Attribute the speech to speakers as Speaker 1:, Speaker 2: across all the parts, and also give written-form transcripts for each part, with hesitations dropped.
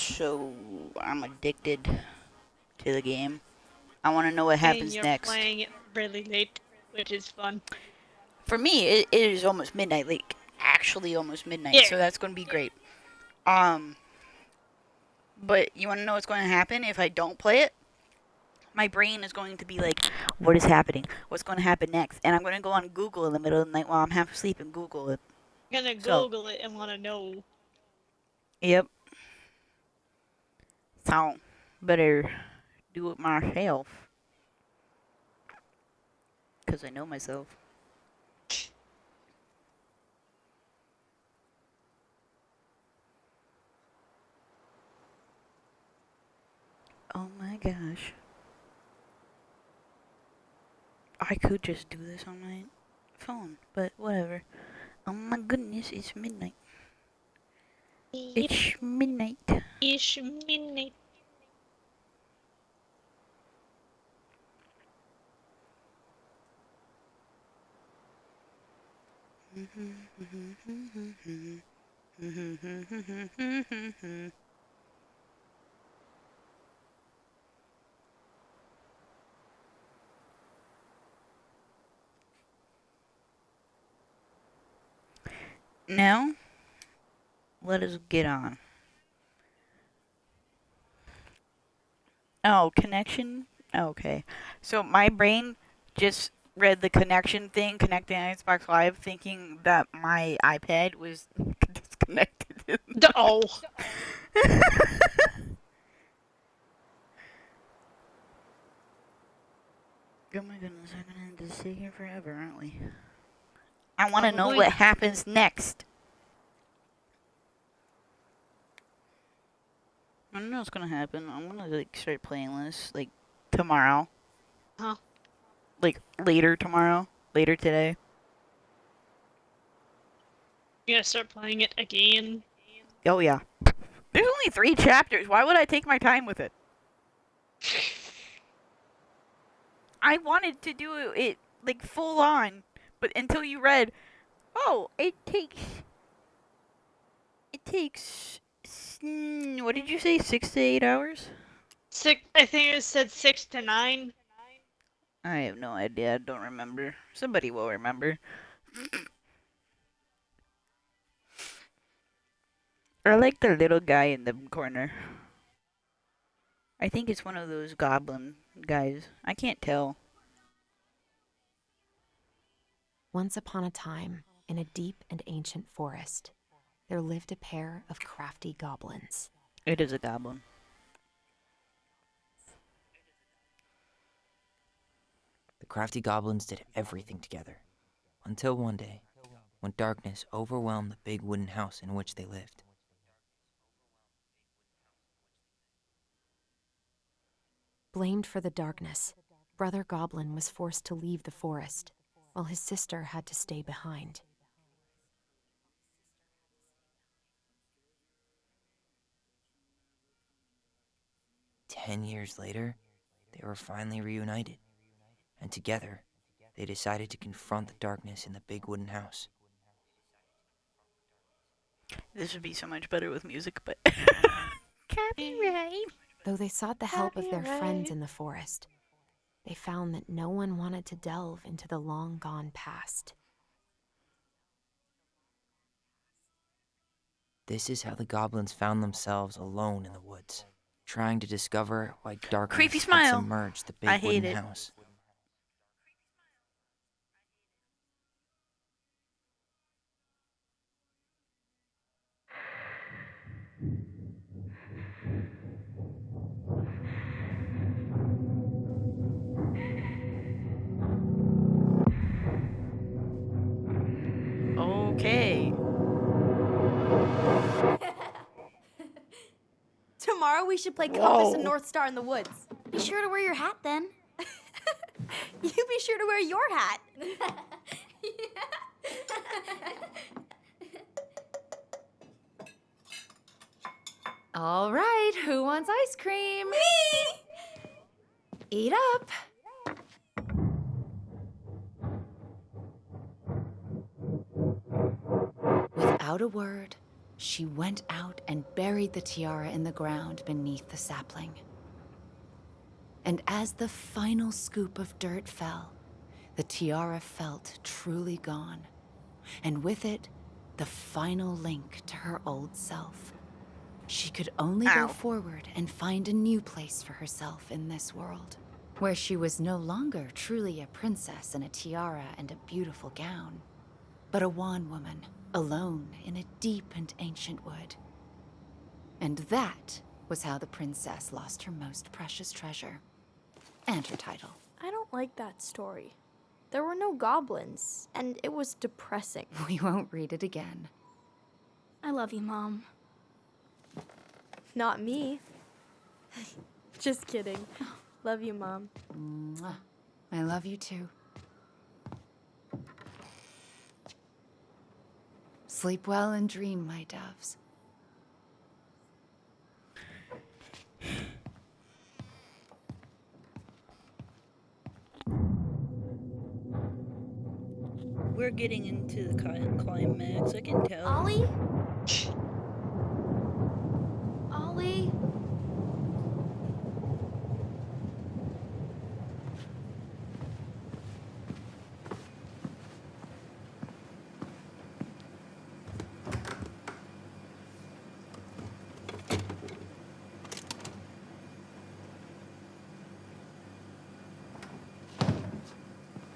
Speaker 1: So I'm addicted to the game. I want to know what happens
Speaker 2: And you're
Speaker 1: next.
Speaker 2: playing it really late, which is fun.
Speaker 1: For me, it is almost midnight, like actually almost midnight.
Speaker 2: Yeah.
Speaker 1: So that's going to be great. But you want to know what's going to happen if I don't play it? My brain is going to be like, what is happening? What's going to happen next? And I'm going to go on Google in the middle of the night while I'm half asleep and Google it.
Speaker 2: I'm gonna
Speaker 1: So,
Speaker 2: Google it and want to know.
Speaker 1: yep. So, better do it myself. Because I know myself. Oh my gosh. I could just do this on my phone, but whatever. Oh my goodness, it's midnight. It's midnight.
Speaker 2: It's midnight.
Speaker 1: Now, let us get on. Oh, connection? Okay. So my brain just read the connection thing, connecting Xbox Live, thinking that my iPad was disconnected.
Speaker 2: Oh.
Speaker 1: Oh my goodness, I'm gonna have to stay here forever, aren't we? I want to know
Speaker 2: Probably.
Speaker 1: what happens next. I don't know what's gonna happen. I'm gonna like start playing this like tomorrow.
Speaker 2: Huh?
Speaker 1: Like later tomorrow, later today.
Speaker 2: You gotta start playing it again.
Speaker 1: Oh yeah. There's only 3 chapters. Why would I take my time with it? I wanted to do it like full on, but until you read, oh, it takes what did you say, 6 to 8 hours?
Speaker 2: I think it said 6 to 9.
Speaker 1: I have no idea. I don't remember. Somebody will remember. Or like the little guy in the corner. I think it's one of those goblin guys. I can't tell.
Speaker 3: Once upon a time, in a deep and ancient forest, there lived a pair of crafty goblins.
Speaker 1: It is a goblin.
Speaker 4: The crafty goblins did everything together, until one day, when darkness overwhelmed the big wooden house in which they lived.
Speaker 3: Blamed for the darkness, Brother Goblin was forced to leave the forest, while his sister had to stay behind.
Speaker 4: "10 years later, they were finally reunited, and together, they decided to confront the darkness in the big wooden house.
Speaker 1: This would be so much better with music, but copyright.
Speaker 3: Though they sought the help of their friends in the forest, they found that no one wanted to delve into the long-gone past.
Speaker 4: This is how the goblins found themselves alone in the woods, trying to discover why darkness
Speaker 1: Creepy
Speaker 4: had
Speaker 1: smile.
Speaker 4: submerged the
Speaker 1: I
Speaker 4: big
Speaker 1: hate
Speaker 4: wooden
Speaker 1: it.
Speaker 4: house.
Speaker 1: Okay.
Speaker 5: Tomorrow we should play Compass and
Speaker 1: Whoa.
Speaker 5: North Star in the woods. Be sure to wear your hat then. You be sure to wear your hat.
Speaker 6: All right, who wants ice cream?
Speaker 5: Me!
Speaker 6: Eat up.
Speaker 3: Without a word,
Speaker 6: She went out and buried the tiara in the ground beneath the sapling. And as the final scoop of dirt fell, the tiara felt truly gone. And with it, the final link to her old self. She could only go
Speaker 1: Ow.
Speaker 6: forward and find a new place for herself in this world, where she was no longer truly a princess in a tiara and a beautiful gown, but a wan woman, alone in a deep and ancient wood. And that was how the princess lost her most precious treasure, and her title.
Speaker 7: I don't like that story. There were no goblins, and it was depressing.
Speaker 6: We won't read it again.
Speaker 5: I love you, Mom.
Speaker 7: Not me. Just kidding. Love you, Mom.
Speaker 6: Mwah. I love you too. Sleep well and dream, my doves.
Speaker 1: We're getting into the climax, I can tell.
Speaker 5: Ollie? Ollie?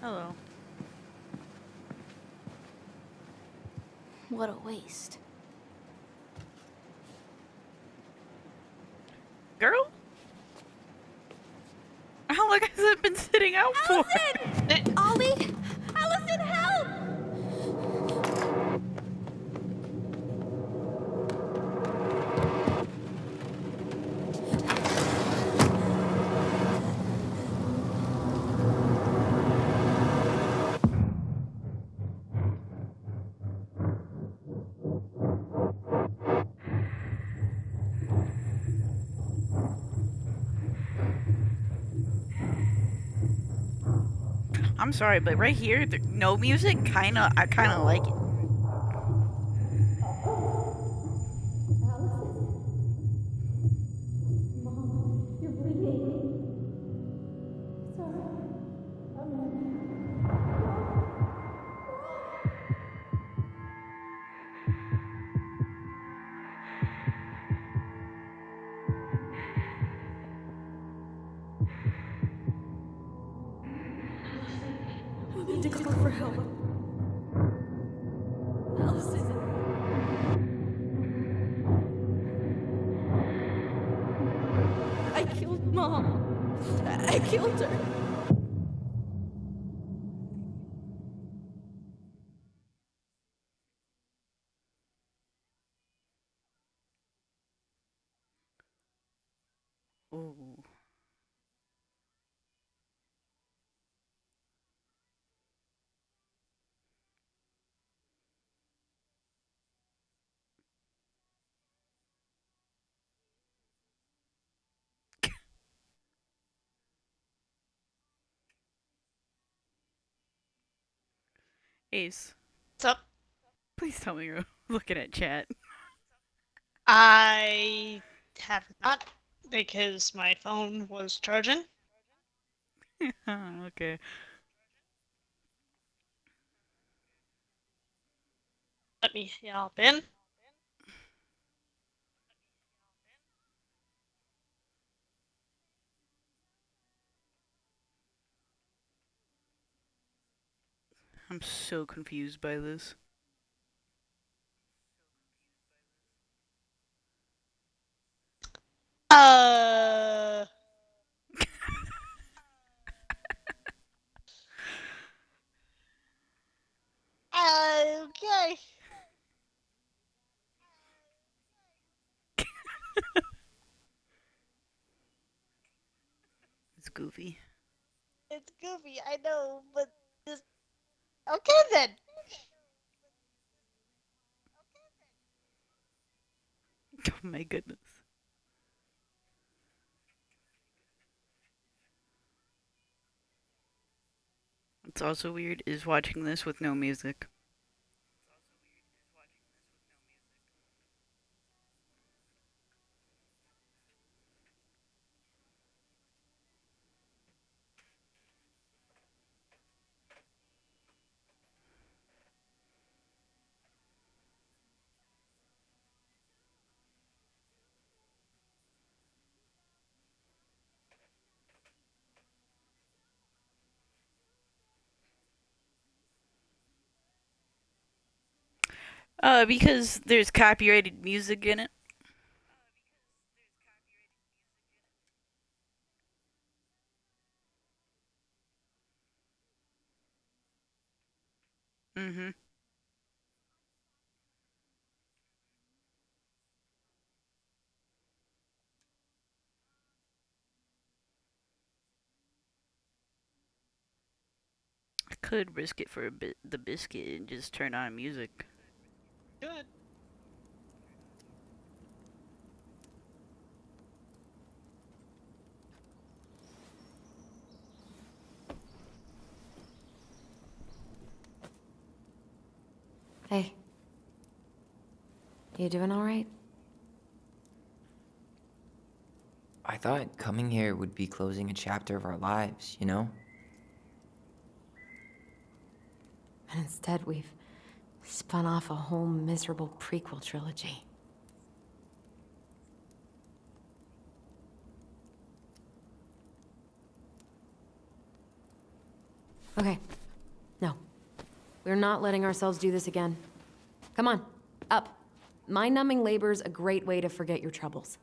Speaker 1: Hello.
Speaker 5: What a waste.
Speaker 1: Girl? How long has it been sitting out for?
Speaker 5: Ollie? Allison, help!
Speaker 1: I'm sorry, but right here, no music, I kinda like it.
Speaker 7: I need to call for help. Allison. I killed Mom. I killed her.
Speaker 1: Ooh. Ace,
Speaker 2: What's up?
Speaker 1: please tell me you're looking at chat.
Speaker 2: I have not, because my phone was charging.
Speaker 1: Okay.
Speaker 2: Let me hop in.
Speaker 1: I'm so confused by this.
Speaker 2: Uh. Okay.
Speaker 1: It's goofy.
Speaker 2: It's goofy, I know, but just okay then.
Speaker 1: Oh my goodness. What's also weird is watching this with no music. Because there's copyrighted music in it. Mm-hmm. I could risk it for a bit, the biscuit, and just turn on music.
Speaker 2: Good.
Speaker 3: Hey. You doing all right?
Speaker 4: I thought coming here would be closing a chapter of our lives, you know?
Speaker 3: And instead, we've spun off a whole miserable prequel trilogy. Okay. No. We're not letting ourselves do this again. Come on, up. Mind-numbing labor's a great way to forget your troubles.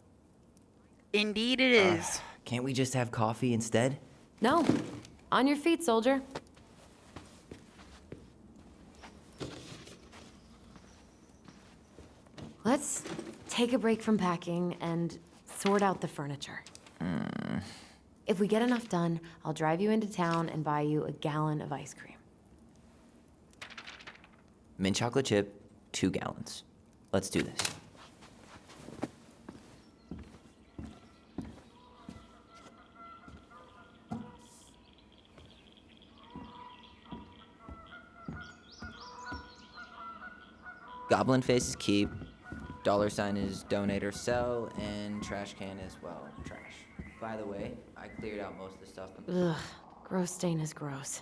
Speaker 1: Indeed it is.
Speaker 4: Can't we just have coffee instead?
Speaker 3: No. On your feet, soldier. Let's take a break from packing and sort out the furniture. If we get enough done, I'll drive you into town and buy you a gallon of ice cream.
Speaker 4: Mint chocolate chip, 2 gallons. Let's do this. Goblin face is keep, $sign is donate or sell, and trash can is, well, trash. By the way, I cleared out most of the stuff.
Speaker 3: Ugh, gross stain is gross.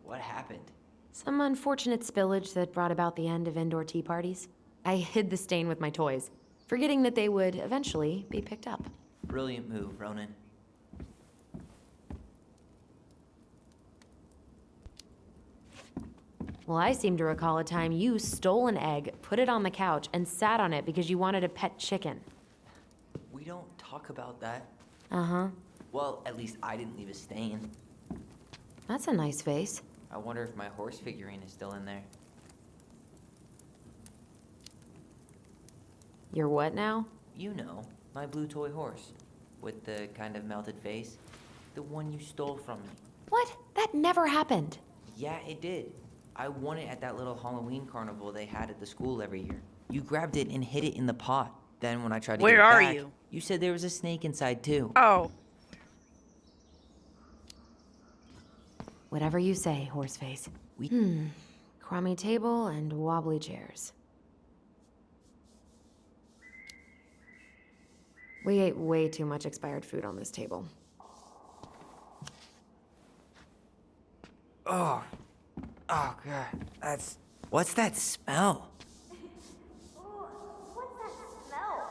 Speaker 4: What happened?
Speaker 3: Some unfortunate spillage that brought about the end of indoor tea parties. I hid the stain with my toys, forgetting that they would eventually be picked up.
Speaker 4: Brilliant move, Ronan.
Speaker 3: Well, I seem to recall a time you stole an egg, put it on the couch, and sat on it because you wanted a pet chicken.
Speaker 4: We don't talk about that.
Speaker 3: Uh-huh.
Speaker 4: Well, at least I didn't leave a stain.
Speaker 3: That's a nice face.
Speaker 4: I wonder if my horse figurine is still in there.
Speaker 3: You're what now?
Speaker 4: You know, my blue toy horse. With the kind of melted face. The one you stole from me.
Speaker 3: What? That never happened.
Speaker 4: Yeah, it did. I won it at that little Halloween carnival they had at the school every year. You grabbed it and hid it in the pot. Then when I tried to
Speaker 1: Where
Speaker 4: get it
Speaker 1: are
Speaker 4: back,
Speaker 1: you?
Speaker 4: You said there was a snake inside too.
Speaker 1: Oh.
Speaker 3: Whatever you say, horseface. Crummy table and wobbly chairs. We ate way too much expired food on this table.
Speaker 4: Oh God, what's that smell?
Speaker 5: What's that smell?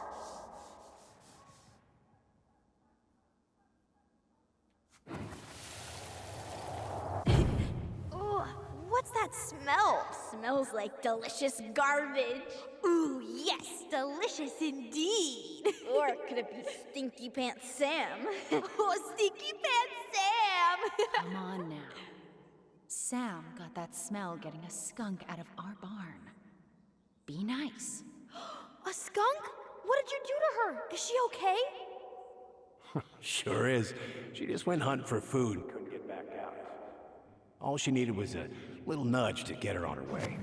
Speaker 5: Ugh, what's that smell? Smells like delicious garbage. Ooh, yes, delicious indeed. Or could it be Stinky Pants Sam? Oh, Stinky Pants Sam!
Speaker 6: Come on now. Sam got that smell getting a skunk out of our barn. Be nice.
Speaker 7: A skunk? What did you do to her? Is she okay?
Speaker 8: Sure is. She just went hunting for food and couldn't get back out. All she needed was a little nudge to get her on her way.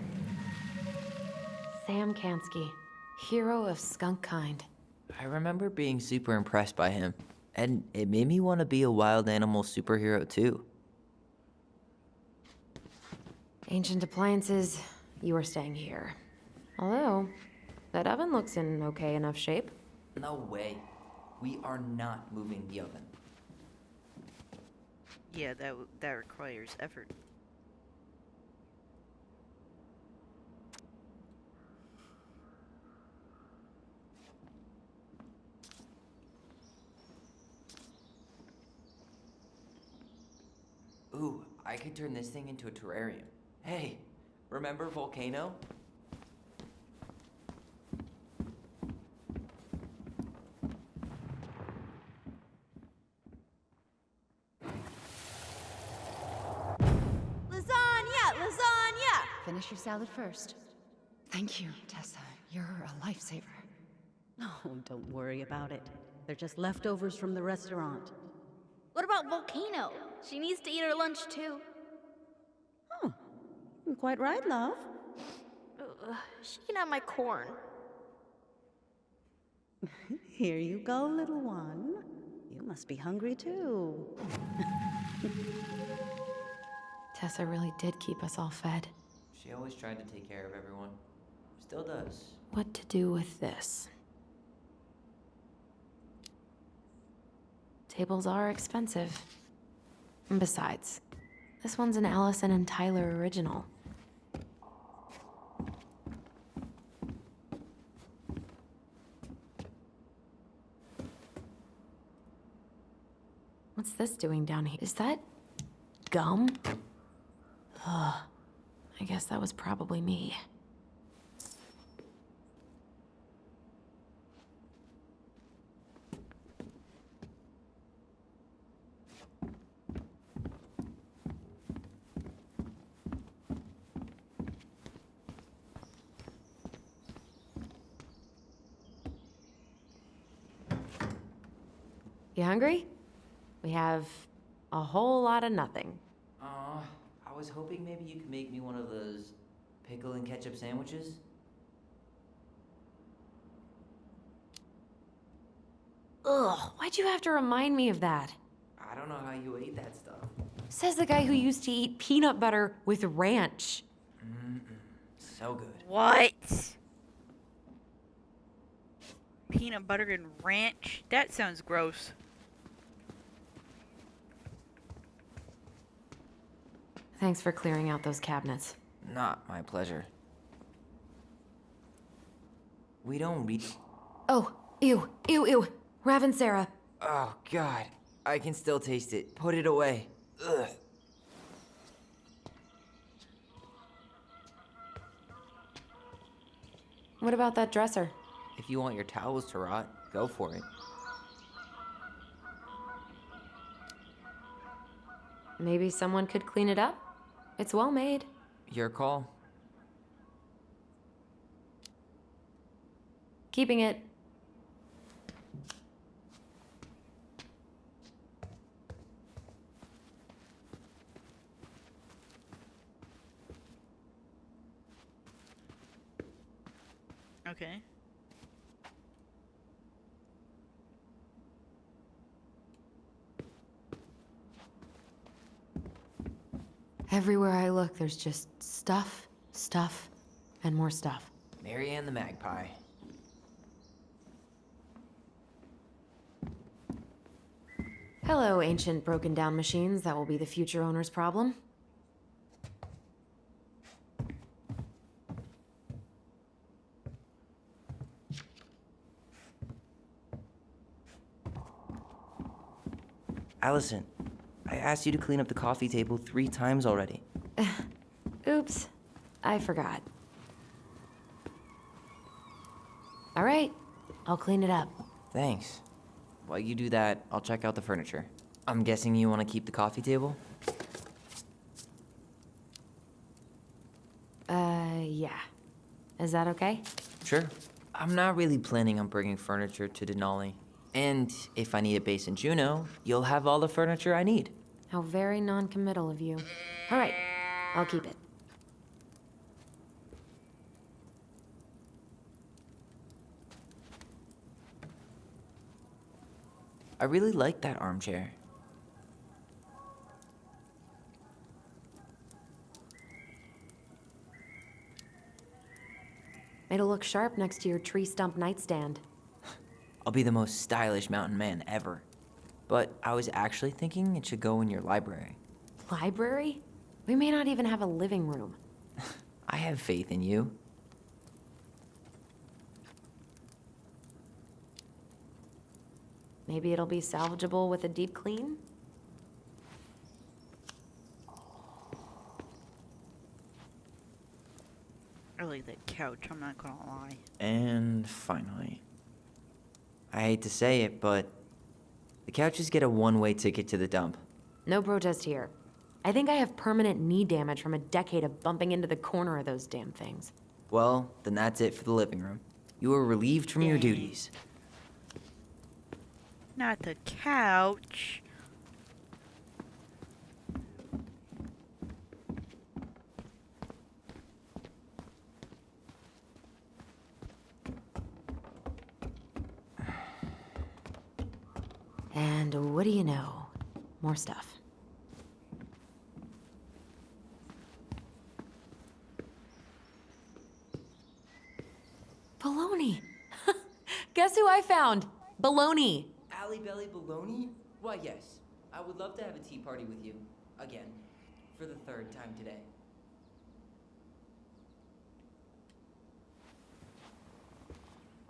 Speaker 3: Sam Kansky, hero of skunk kind.
Speaker 4: I remember being super impressed by him. And it made me want to be a wild animal superhero too.
Speaker 3: Ancient appliances, you are staying here. Although, that oven looks in okay enough shape.
Speaker 4: No way. We are not moving the oven.
Speaker 1: Yeah, that requires effort.
Speaker 4: Ooh, I could turn this thing into a terrarium. Hey, remember Volcano?
Speaker 6: Finish your salad first. Thank you, Tessa. You're a lifesaver.
Speaker 9: Oh, don't worry about it. They're just leftovers from the restaurant.
Speaker 5: What about Volcano? She needs to eat her lunch too.
Speaker 9: Oh, quite right, love.
Speaker 7: She can have my corn.
Speaker 9: Here you go, little one. You must be hungry too.
Speaker 3: Tessa really did keep us all fed.
Speaker 4: She always tried to take care of everyone. Still does.
Speaker 3: What to do with this? Tables are expensive. And besides, this one's an Allison and Tyler original. What's this doing down here? Is that gum? Ugh. I guess that was probably me. You hungry? We have a whole lot of nothing.
Speaker 4: I was hoping maybe you could make me one of those pickle and ketchup sandwiches.
Speaker 3: Ugh, why'd you have to remind me of that?
Speaker 4: I don't know how you ate that stuff.
Speaker 3: Says the guy who used to eat peanut butter with ranch.
Speaker 4: So good.
Speaker 1: What? Peanut butter and ranch? That sounds gross.
Speaker 3: Thanks for clearing out those cabinets.
Speaker 4: Not my pleasure. We don't read.
Speaker 3: Oh, ew, ew, ew. Rav and Sarah.
Speaker 4: Oh, God. I can still taste it. Put it away. Ugh.
Speaker 3: What about that dresser?
Speaker 4: If you want your towels to rot, go for it.
Speaker 3: Maybe someone could clean it up? It's well made.
Speaker 4: Your call.
Speaker 3: Keeping it.
Speaker 1: Okay.
Speaker 3: Everywhere I look, there's just stuff, stuff, and more stuff.
Speaker 4: Mary Ann the Magpie.
Speaker 3: Hello, ancient broken down machines that will be the future owner's problem.
Speaker 4: Allison, I asked you to clean up the coffee table 3 times already.
Speaker 3: Oops, I forgot. All right, I'll clean it up.
Speaker 4: Thanks. While you do that, I'll check out the furniture. I'm guessing you want to keep the coffee table?
Speaker 3: Yeah. Is that okay?
Speaker 4: Sure. I'm not really planning on bringing furniture to Denali. And if I need a base in Juneau, you'll have all the furniture I need.
Speaker 3: How very non-committal of you. All right, I'll keep it.
Speaker 4: I really like that armchair.
Speaker 3: It'll look sharp next to your tree stump nightstand.
Speaker 4: I'll be the most stylish mountain man ever. But I was actually thinking it should go in your library.
Speaker 3: Library? We may not even have a living room.
Speaker 4: I have faith in you.
Speaker 3: Maybe it'll be salvageable with a deep clean?
Speaker 1: I like that couch, I'm not gonna lie.
Speaker 4: And finally, I hate to say it, but the couches get a one-way ticket to the dump.
Speaker 3: No protest here. I think I have permanent knee damage from a decade of bumping into the corner of those damn things.
Speaker 4: Well, then that's it for the living room. You are relieved from your
Speaker 1: Dang.
Speaker 4: duties.
Speaker 1: Not the couch.
Speaker 3: And what do you know? More stuff. Baloney! Guess who I found? Baloney!
Speaker 4: Alley Belly Baloney? Why, yes. I would love to have a tea party with you. Again. For the third time today.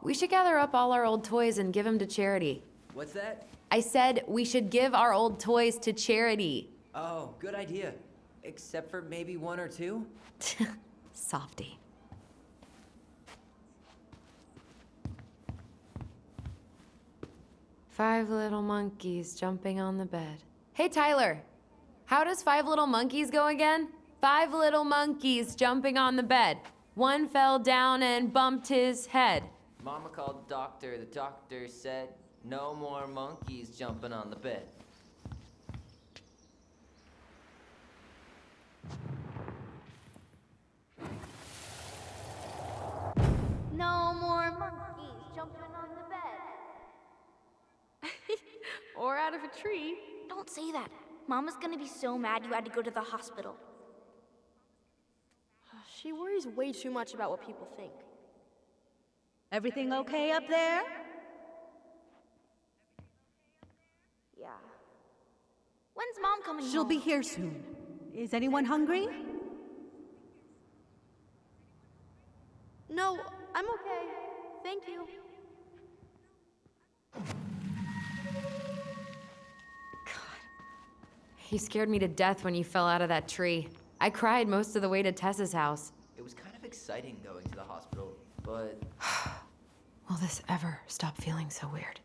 Speaker 3: We should gather up all our old toys and give them to charity.
Speaker 4: What's that?
Speaker 3: I said we should give our old toys to charity.
Speaker 4: Oh, good idea. Except for maybe one or two?
Speaker 3: Softy. Five little monkeys jumping on the bed. Hey, Tyler. How does Five Little Monkeys go again? 5 little monkeys jumping on the bed. One fell down and bumped his head.
Speaker 4: Mama called the doctor. The doctor said, no more monkeys jumping on the bed.
Speaker 5: No more monkeys jumping on the bed.
Speaker 7: Or out of a tree.
Speaker 5: Don't say that. Mama's gonna be so mad you had to go to the hospital.
Speaker 7: She worries way too much about what people think.
Speaker 9: Everything okay up there?
Speaker 5: Yeah. When's Mom coming
Speaker 9: She'll
Speaker 5: home?
Speaker 9: be here soon. Is anyone hungry?
Speaker 7: No, I'm okay. Thank you.
Speaker 3: You scared me to death when you fell out of that tree. I cried most of the way to Tessa's house.
Speaker 4: It was kind of exciting going to the hospital, but...
Speaker 3: Will this ever stop feeling so weird?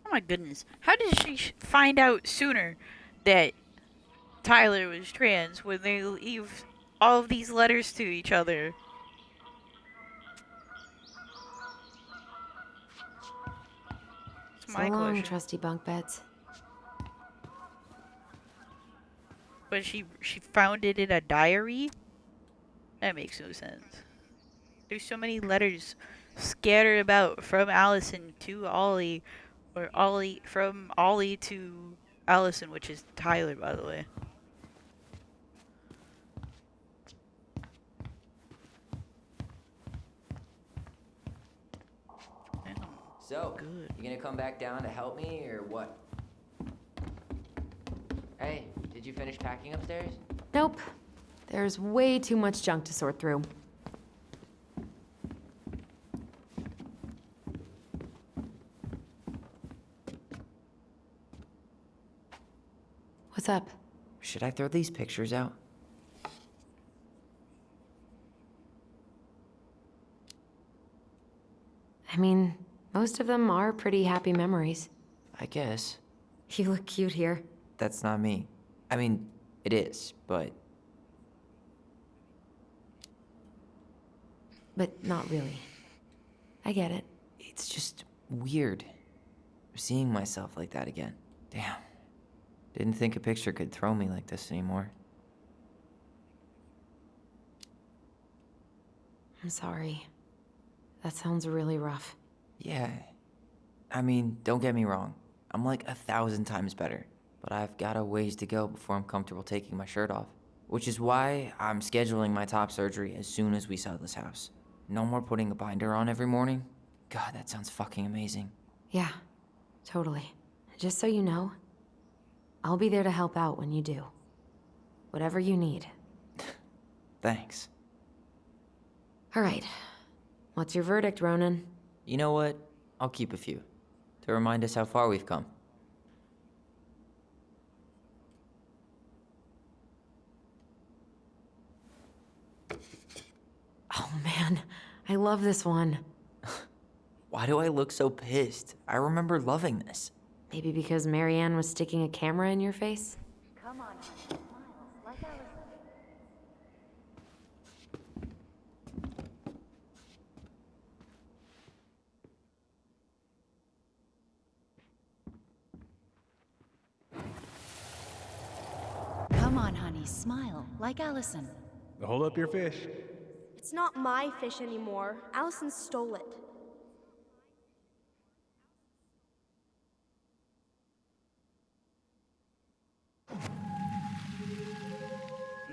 Speaker 1: Oh my goodness. How did she find out sooner that Tyler was trans when they leave all of these letters to each other? That's
Speaker 3: So
Speaker 1: my
Speaker 3: long,
Speaker 1: question.
Speaker 3: trusty bunk beds.
Speaker 1: But she found it in a diary? That makes no sense. There's so many letters scattered about from Allison to Ollie, or from Ollie to Allison, which is Tyler, by the way.
Speaker 4: So,
Speaker 1: Good.
Speaker 4: you gonna come back down to help me, or what? Hey, did you finish packing upstairs?
Speaker 3: Nope. There's way too much junk to sort through. What's up?
Speaker 4: Should I throw these pictures out?
Speaker 3: I mean, most of them are pretty happy memories.
Speaker 4: I guess.
Speaker 3: You look cute here.
Speaker 4: That's not me. I mean, it is, but...
Speaker 3: But not really. I get it.
Speaker 4: It's just weird. Seeing myself like that again. Damn. Didn't think a picture could throw me like this anymore.
Speaker 3: I'm sorry. That sounds really rough.
Speaker 4: Yeah. I mean, don't get me wrong. I'm like 1,000 times better. But I've got a ways to go before I'm comfortable taking my shirt off. Which is why I'm scheduling my top surgery as soon as we sell this house. No more putting a binder on every morning. God, that sounds fucking amazing.
Speaker 3: Yeah, totally. Just so you know, I'll be there to help out when you do. Whatever you need.
Speaker 4: Thanks.
Speaker 3: All right. What's your verdict, Ronan?
Speaker 4: You know what? I'll keep a few. To remind us how far we've come.
Speaker 3: Oh man, I love this one.
Speaker 4: Why do I look so pissed? I remember loving this.
Speaker 3: Maybe because Marianne was sticking a camera in your face?
Speaker 6: Come on, honey. Smile like Allison. Come on, honey. Smile like Allison.
Speaker 8: Hold up your fish.
Speaker 7: It's not my fish anymore. Allison stole it.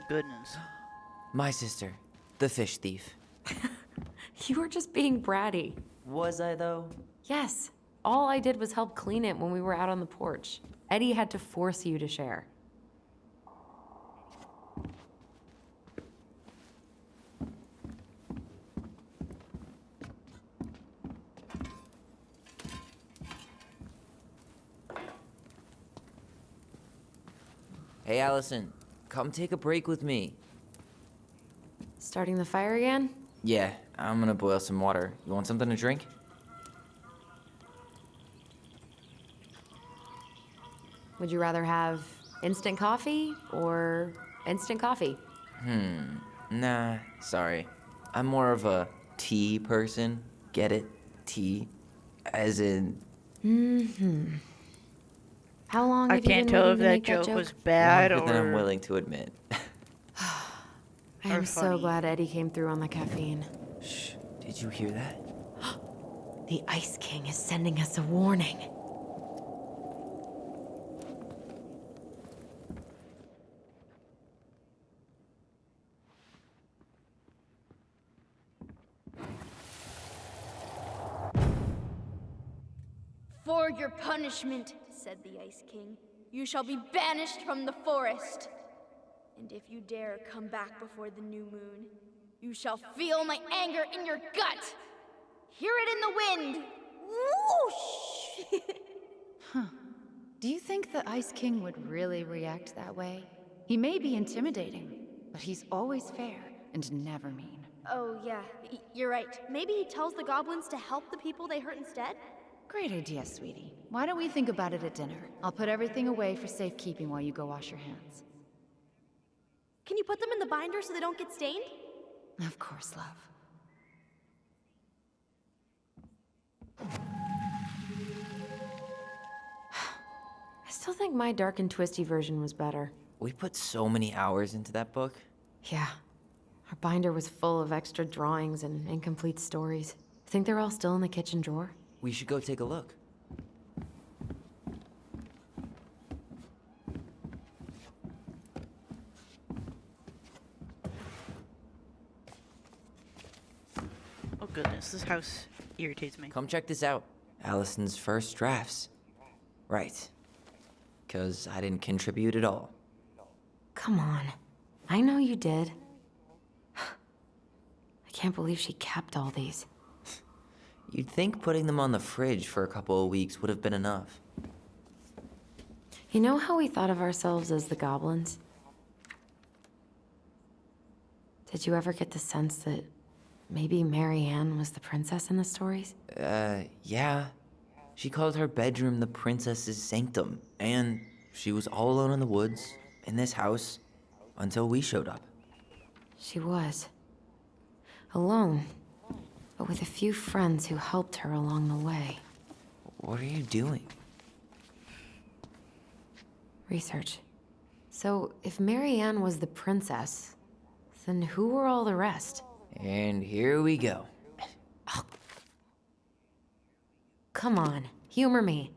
Speaker 1: Goodness.
Speaker 4: My sister, the fish thief.
Speaker 3: You were just being bratty.
Speaker 4: Was I, though?
Speaker 3: Yes. All I did was help clean it when we were out on the porch. Eddie had to force you to share.
Speaker 4: Hey, Allison, come take a break with me.
Speaker 3: Starting the fire again?
Speaker 4: Yeah, I'm gonna boil some water. You want something to drink?
Speaker 3: Would you rather have instant coffee or instant coffee?
Speaker 4: Nah, sorry. I'm more of a tea person. Get it? Tea. As in...
Speaker 3: How long
Speaker 1: I
Speaker 3: have you
Speaker 1: can't
Speaker 3: been
Speaker 1: tell
Speaker 3: waiting
Speaker 1: if
Speaker 3: to
Speaker 1: that
Speaker 3: make
Speaker 1: joke
Speaker 3: that joke?
Speaker 1: was bad
Speaker 4: longer than I'm
Speaker 1: or
Speaker 4: willing to admit.
Speaker 3: I am
Speaker 1: or
Speaker 3: so
Speaker 1: funny.
Speaker 3: glad Eddie came through on the caffeine.
Speaker 4: Shh, did you hear that?
Speaker 3: The Ice King is sending us a warning.
Speaker 5: For your punishment, said the Ice King, you shall be banished from the forest. And if you dare come back before the new moon, you shall feel my anger in your gut. Hear it in the wind. Whoosh!
Speaker 6: Do you think the Ice King would really react that way? He may be intimidating, but he's always fair and never mean.
Speaker 7: Oh, yeah, you're right. Maybe he tells the goblins to help the people they hurt instead?
Speaker 6: Great idea, sweetie. Why don't we think about it at dinner? I'll put everything away for safekeeping while you go wash your hands.
Speaker 7: Can you put them in the binder so they don't get stained?
Speaker 6: Of course, love.
Speaker 3: I still think my dark and twisty version was better.
Speaker 4: We put so many hours into that book.
Speaker 3: Yeah. Our binder was full of extra drawings and incomplete stories. Think they're all still in the kitchen drawer?
Speaker 4: We should go take a look.
Speaker 1: oh goodness, this house irritates me.
Speaker 4: Come check this out. Allison's first drafts. Right. 'Cause I didn't contribute at all.
Speaker 3: Come on. I know you did. I can't believe she kept all these.
Speaker 4: You'd think putting them on the fridge for a couple of weeks would have been enough.
Speaker 3: You know how we thought of ourselves as the goblins? Did you ever get the sense that maybe Marianne was the princess in the stories?
Speaker 4: Yeah. She called her bedroom the princess's sanctum, and she was all alone in the woods, in this house, until we showed up.
Speaker 3: She was. Alone, but with a few friends who helped her along the way.
Speaker 4: What are you doing?
Speaker 3: Research. So, if Marianne was the princess, then who were all the rest?
Speaker 4: And here we go.
Speaker 3: Come on, humor me.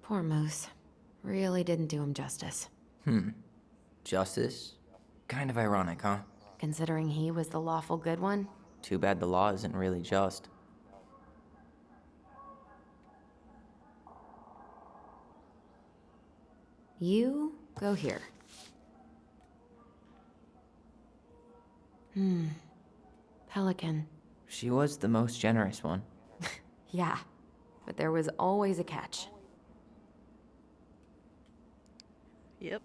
Speaker 3: Poor Moose. Really didn't do him justice.
Speaker 4: Justice? Kind of ironic, huh?
Speaker 3: Considering he was the lawful good one.
Speaker 4: Too bad the law isn't really just.
Speaker 3: You go here. Pelican.
Speaker 4: She was the most generous one.
Speaker 3: Yeah, but there was always a catch.
Speaker 1: Yep.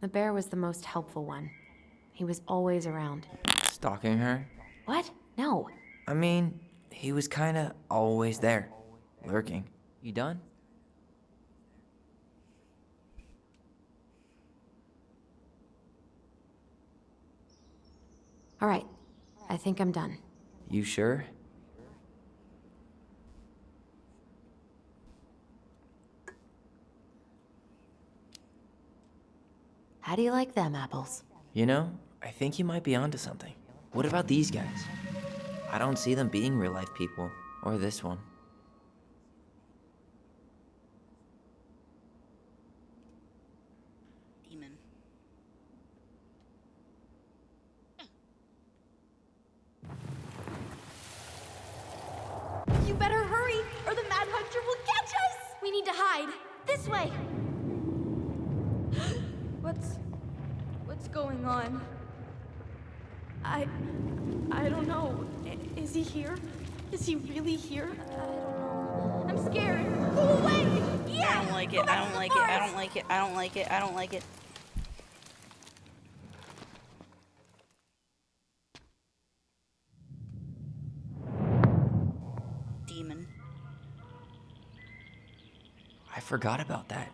Speaker 3: The bear was the most helpful one. He was always around.
Speaker 4: Stalking her?
Speaker 3: What? No.
Speaker 4: I mean, he was kinda always there. Lurking. You done?
Speaker 3: All right, I think I'm done.
Speaker 4: You sure?
Speaker 3: How do you like them apples?
Speaker 4: You know, I think you might be onto something. What about these guys? I don't see them being real-life people. Or this one.
Speaker 1: Demon.
Speaker 5: You better hurry, or the Mad Hunter will catch us! We need to hide. This way! What's going on?
Speaker 7: I don't know. Is he here? Is he really here?
Speaker 5: I'm scared. Go away! Yeah!
Speaker 1: I don't like it. I don't like it. I don't like it. I don't like it. I don't like it. Demon.
Speaker 4: I forgot about that.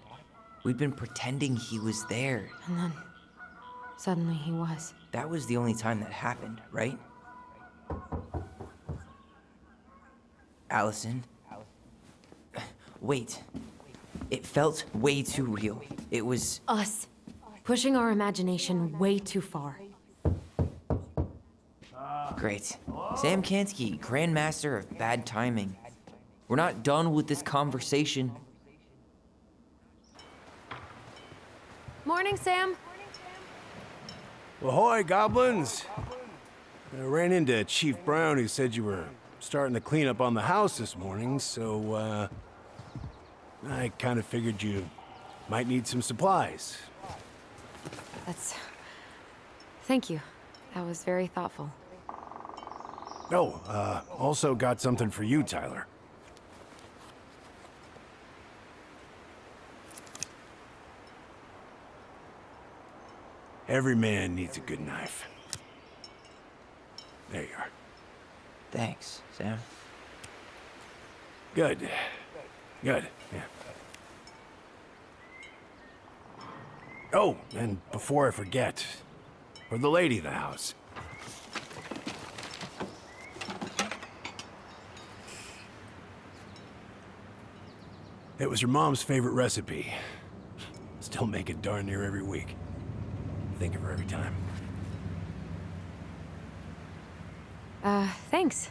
Speaker 4: We'd been pretending he was there.
Speaker 3: And then, suddenly he was.
Speaker 4: That was the only time that happened, right? Allison? Wait. It felt way too real. It was...
Speaker 3: Us. Pushing our imagination way too far.
Speaker 4: Great. Sam Kansky, Grandmaster of Bad Timing. We're not done with this conversation.
Speaker 3: Morning, Sam.
Speaker 8: Ahoy, goblins! I ran into Chief Brown, who said you were starting to clean up on the house this morning, so, I kind of figured you might need some supplies.
Speaker 3: Thank you. That was very thoughtful.
Speaker 8: Oh, also got something for you, Tyler. Every man needs a good knife. There you are.
Speaker 4: Thanks, Sam.
Speaker 8: Good. Good, yeah. Oh, and before I forget, for the lady of the house. It was your mom's favorite recipe. Still make it darn near every week. Think of her every time.
Speaker 3: Thanks.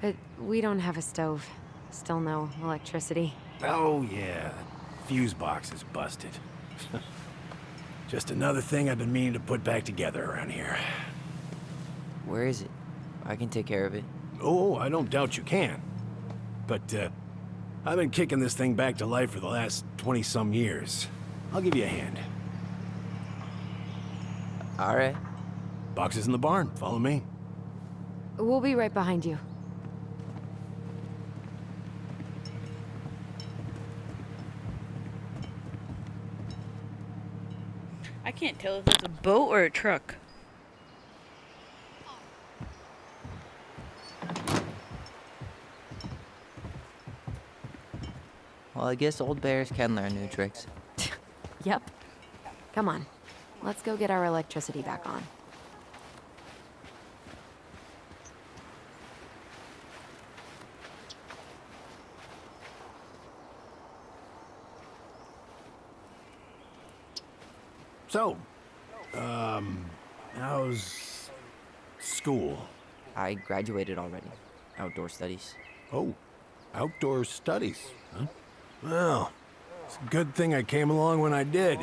Speaker 3: But we don't have a stove. Still no electricity.
Speaker 8: Oh, yeah. The fuse box is busted. Just another thing I've been meaning to put back together around here.
Speaker 4: Where is it? I can take care of it.
Speaker 8: Oh, I don't doubt you can. But, I've been kicking this thing back to life for the last 20-some years. I'll give you a hand.
Speaker 4: All right.
Speaker 8: Box is in the barn. Follow me.
Speaker 3: We'll be right behind you.
Speaker 1: I can't tell if it's a boat or a truck.
Speaker 4: Well, I guess old bears can learn new tricks.
Speaker 3: Yep. Come on. Let's go get our electricity back on.
Speaker 8: So, how's school?
Speaker 4: I graduated already. Outdoor studies.
Speaker 8: Oh, outdoor studies, huh? Well, it's a good thing I came along when I did.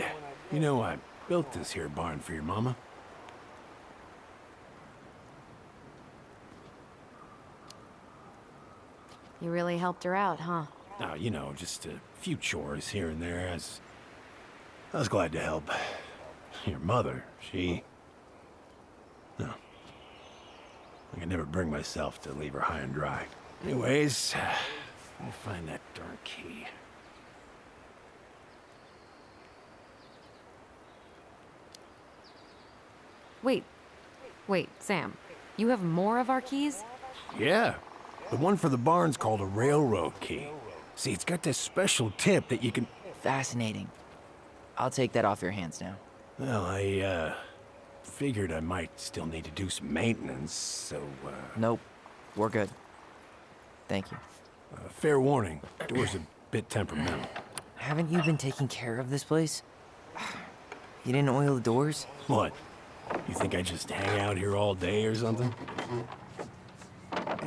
Speaker 8: You know, I built this here barn for your mama.
Speaker 3: You really helped her out, huh?
Speaker 8: Now, you know, just a few chores here and there. I was glad to help. Your mother, she... No. I could never bring myself to leave her high and dry. Anyways, let me find that darn key.
Speaker 3: Wait, Sam. You have more of our keys?
Speaker 8: Yeah. The one for the barn's called a railroad key. See, it's got this special tip that you can...
Speaker 4: Fascinating. I'll take that off your hands now.
Speaker 8: Well, I, figured I might still need to do some maintenance, so,
Speaker 4: Nope. We're good. Thank you.
Speaker 8: fair warning, door's a bit temperamental.
Speaker 4: Haven't you been taking care of this place? You didn't oil the doors?
Speaker 8: What? You think I just hang out here all day or something?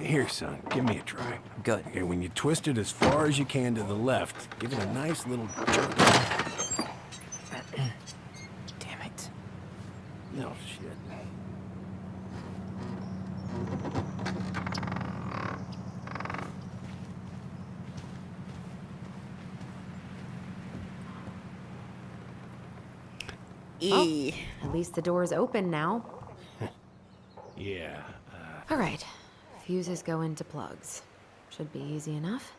Speaker 8: Here, son, give me a try.
Speaker 4: Good.
Speaker 8: Okay, when you twist it as far as you can to the left, give it a nice little jerk.
Speaker 4: Damn it.
Speaker 8: No shit.
Speaker 3: At least the door's open now.
Speaker 8: Yeah,
Speaker 3: All right. Fuses go into plugs. Should be easy enough.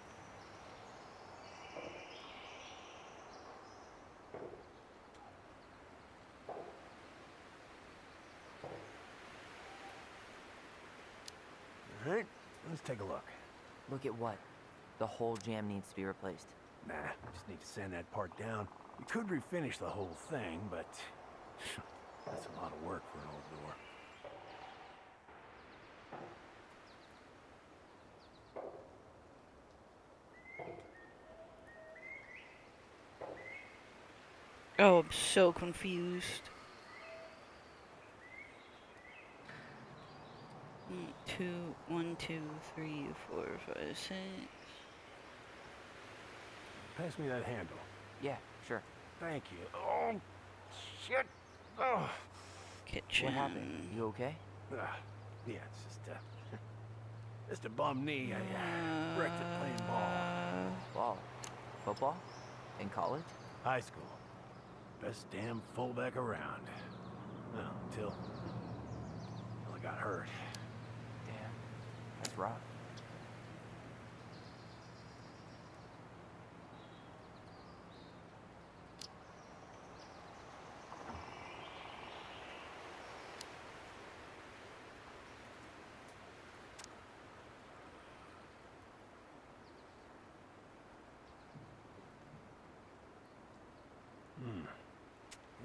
Speaker 8: all right, let's take a look.
Speaker 4: Look at what? The whole jam needs to be replaced.
Speaker 8: Nah, just need to sand that part down. You could refinish the whole thing, but that's a lot of work for an old door.
Speaker 1: Oh, I'm so confused. 1, 2, 3, 4, 5, 6.
Speaker 8: Pass me that handle.
Speaker 4: Yeah, sure.
Speaker 8: Thank you. Oh, shit. Oh.
Speaker 1: Kitchen.
Speaker 4: What happened? You okay?
Speaker 8: Yeah, it's just a bum knee. I wrecked it playing ball.
Speaker 4: Ball. Football? In college?
Speaker 8: High school. Best damn fullback around. Well, until I got hurt.
Speaker 4: Damn. That's rough.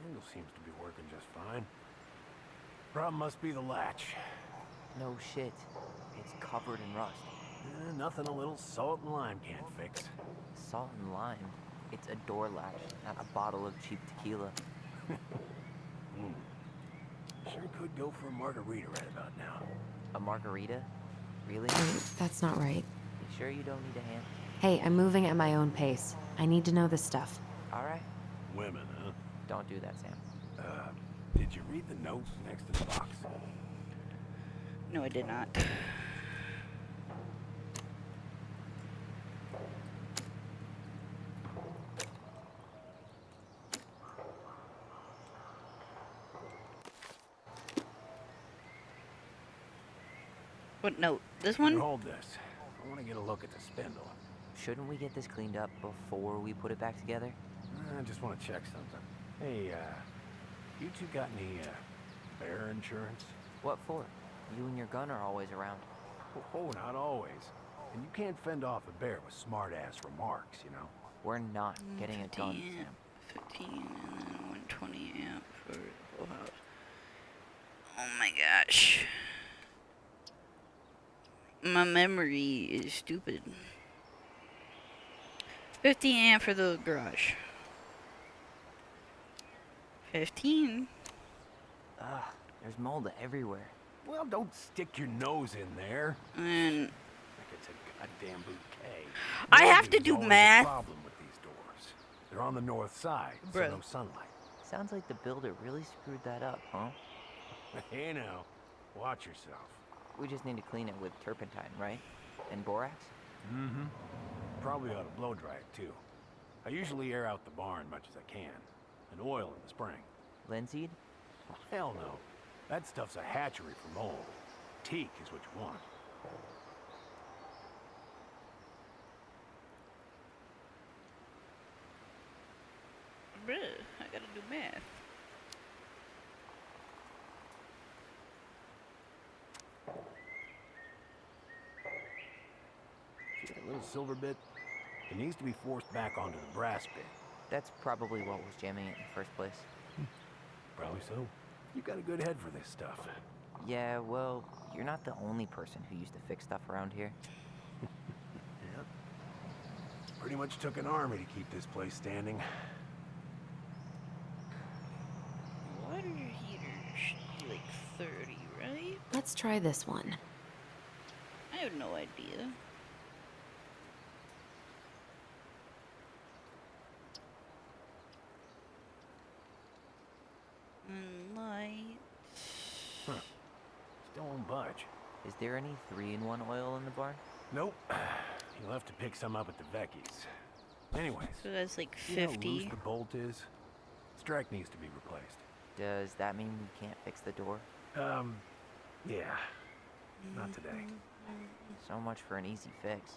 Speaker 8: Handle seems to be working just fine. Problem must be the latch.
Speaker 4: No shit. It's covered in rust.
Speaker 8: Nothing a little salt and lime can't fix.
Speaker 4: Salt and lime. It's a door latch, not a bottle of cheap tequila.
Speaker 8: Sure could go for a margarita right about now.
Speaker 4: A margarita? Really?
Speaker 3: That's not right.
Speaker 4: You sure you don't need a hand?
Speaker 3: Hey, I'm moving at my own pace. I need to know this stuff.
Speaker 4: Alright.
Speaker 8: Women, huh?
Speaker 4: Don't do that, Sam.
Speaker 8: Did you read the note next to the box?
Speaker 1: No, I did not. What note? This
Speaker 8: Here,
Speaker 1: one?
Speaker 8: hold this. I want to get a look at the spindle.
Speaker 4: Shouldn't we get this cleaned up before we put it back together?
Speaker 8: I just want to check something. Hey, you two got any, bear insurance?
Speaker 4: What for? You and your gun are always around.
Speaker 8: Oh, not always. And you can't fend off a bear with smart-ass remarks, you know?
Speaker 4: We're not getting a gun,
Speaker 1: 50
Speaker 4: Sam.
Speaker 1: amp, 15 and then 120 amp for the whole house. Oh my gosh. My memory is stupid. 50 amp for the garage. 15.
Speaker 4: Ugh, there's mold everywhere.
Speaker 8: Well, don't stick your nose in there.
Speaker 1: And
Speaker 8: Like it's a goddamn bouquet.
Speaker 1: I have to
Speaker 8: There's
Speaker 1: do
Speaker 8: always a
Speaker 1: math.
Speaker 8: problem with these doors. They're on the north side, so
Speaker 1: Bro.
Speaker 8: no sunlight.
Speaker 4: Sounds like the builder really screwed that up, huh?
Speaker 8: Hey now, watch yourself.
Speaker 4: We just need to clean it with turpentine, right? And borax?
Speaker 8: Mm-hmm. Probably ought to blow dry it too. I usually air out the barn much as I can, and oil in the spring.
Speaker 4: Linseed?
Speaker 8: Oh, hell no. That stuff's a hatchery for mold. Teak is what you want.
Speaker 1: Bruh, I gotta do math.
Speaker 8: See that little silver bit? It needs to be forced back onto the brass bit.
Speaker 4: That's probably what was jamming it in the first place.
Speaker 8: Probably so. You got a good head for this stuff.
Speaker 4: Yeah, well, you're not the only person who used to fix stuff around here.
Speaker 8: Yep. Pretty much took an army to keep this place standing.
Speaker 1: Water heater should be like 30, right?
Speaker 3: Let's try this one.
Speaker 1: I have no idea. Light.
Speaker 8: Huh. Still won't budge.
Speaker 4: Is there any 3-in-1 oil in the barn?
Speaker 8: Nope. You'll have to pick some up at the Vecchi's. Anyways,
Speaker 1: So that's like
Speaker 8: you know how
Speaker 1: 50.
Speaker 8: loose the bolt is? Strike needs to be replaced.
Speaker 4: Does that mean we can't fix the door?
Speaker 8: Yeah. Not today.
Speaker 4: So much for an easy fix.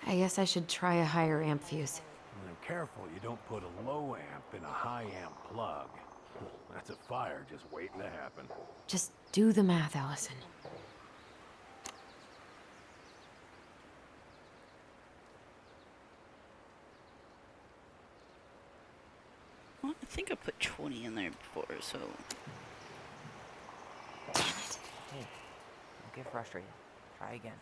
Speaker 3: I guess I should try a higher amp fuse.
Speaker 8: Now careful you don't put a low amp in a high amp plug. That's a fire just waiting to happen.
Speaker 3: Just do the math, Allison.
Speaker 1: Well, I think I put 20 in there before, so.
Speaker 3: Damn it.
Speaker 4: Hey, don't get frustrated. Try again.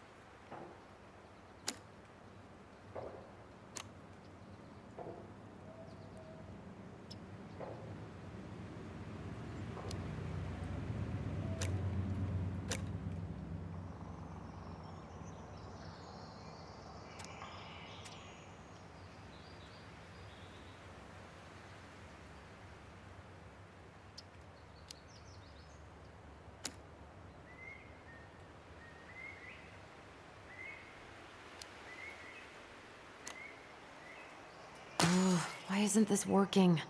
Speaker 3: Oh, why isn't this working?
Speaker 8: You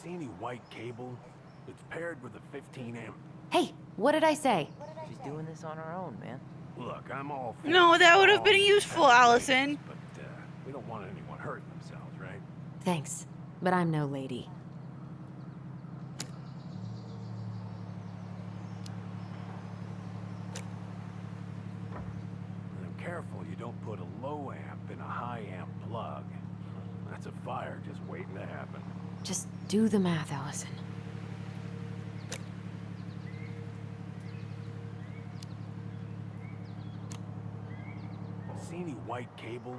Speaker 8: see any white cable? It's paired with a 15 amp.
Speaker 3: Hey, what did I say?
Speaker 4: She's doing this on her own, man.
Speaker 8: Look, I'm all for
Speaker 1: No, that would have
Speaker 8: all
Speaker 1: been useful, Allison.
Speaker 8: But we don't want anyone hurting themselves, right?
Speaker 3: Thanks, but I'm no lady.
Speaker 8: Now careful you don't put a low amp in a high amp plug. That's a fire just waiting to happen.
Speaker 3: Just do the math, Allison.
Speaker 8: See any white cable?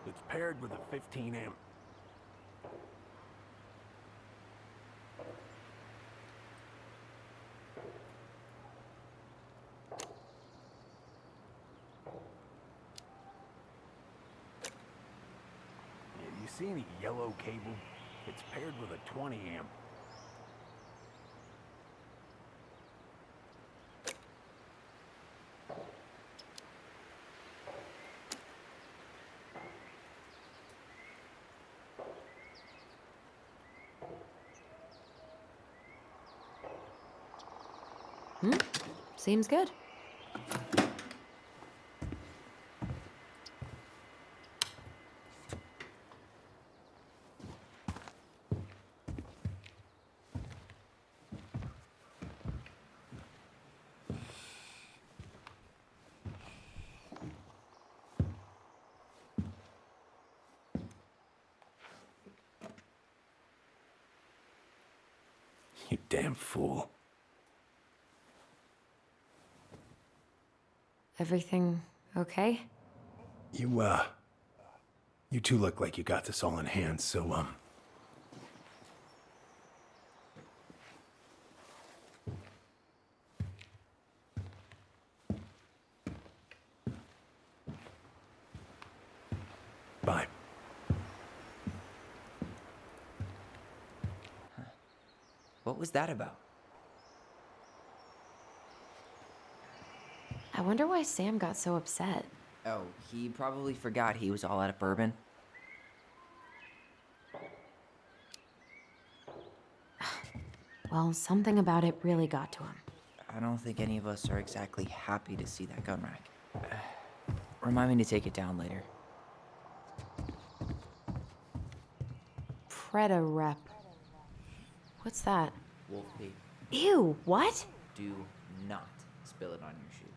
Speaker 8: It's paired with a 15 amp. Yeah, you see any yellow cable? It's paired with a 20 amp.
Speaker 3: Seems good.
Speaker 8: You damn fool.
Speaker 3: Everything okay?
Speaker 8: You two look like you got this all in hand, so, bye.
Speaker 4: What was that about?
Speaker 3: I wonder why Sam got so upset.
Speaker 4: Oh, he probably forgot he was all out of bourbon.
Speaker 3: Well, something about it really got to him.
Speaker 4: I don't think any of us are exactly happy to see that gun rack. Remind me to take it down later.
Speaker 3: Preda rep. What's that?
Speaker 4: Wolf P.
Speaker 3: Ew, what?
Speaker 4: Do not spill it on your shoes.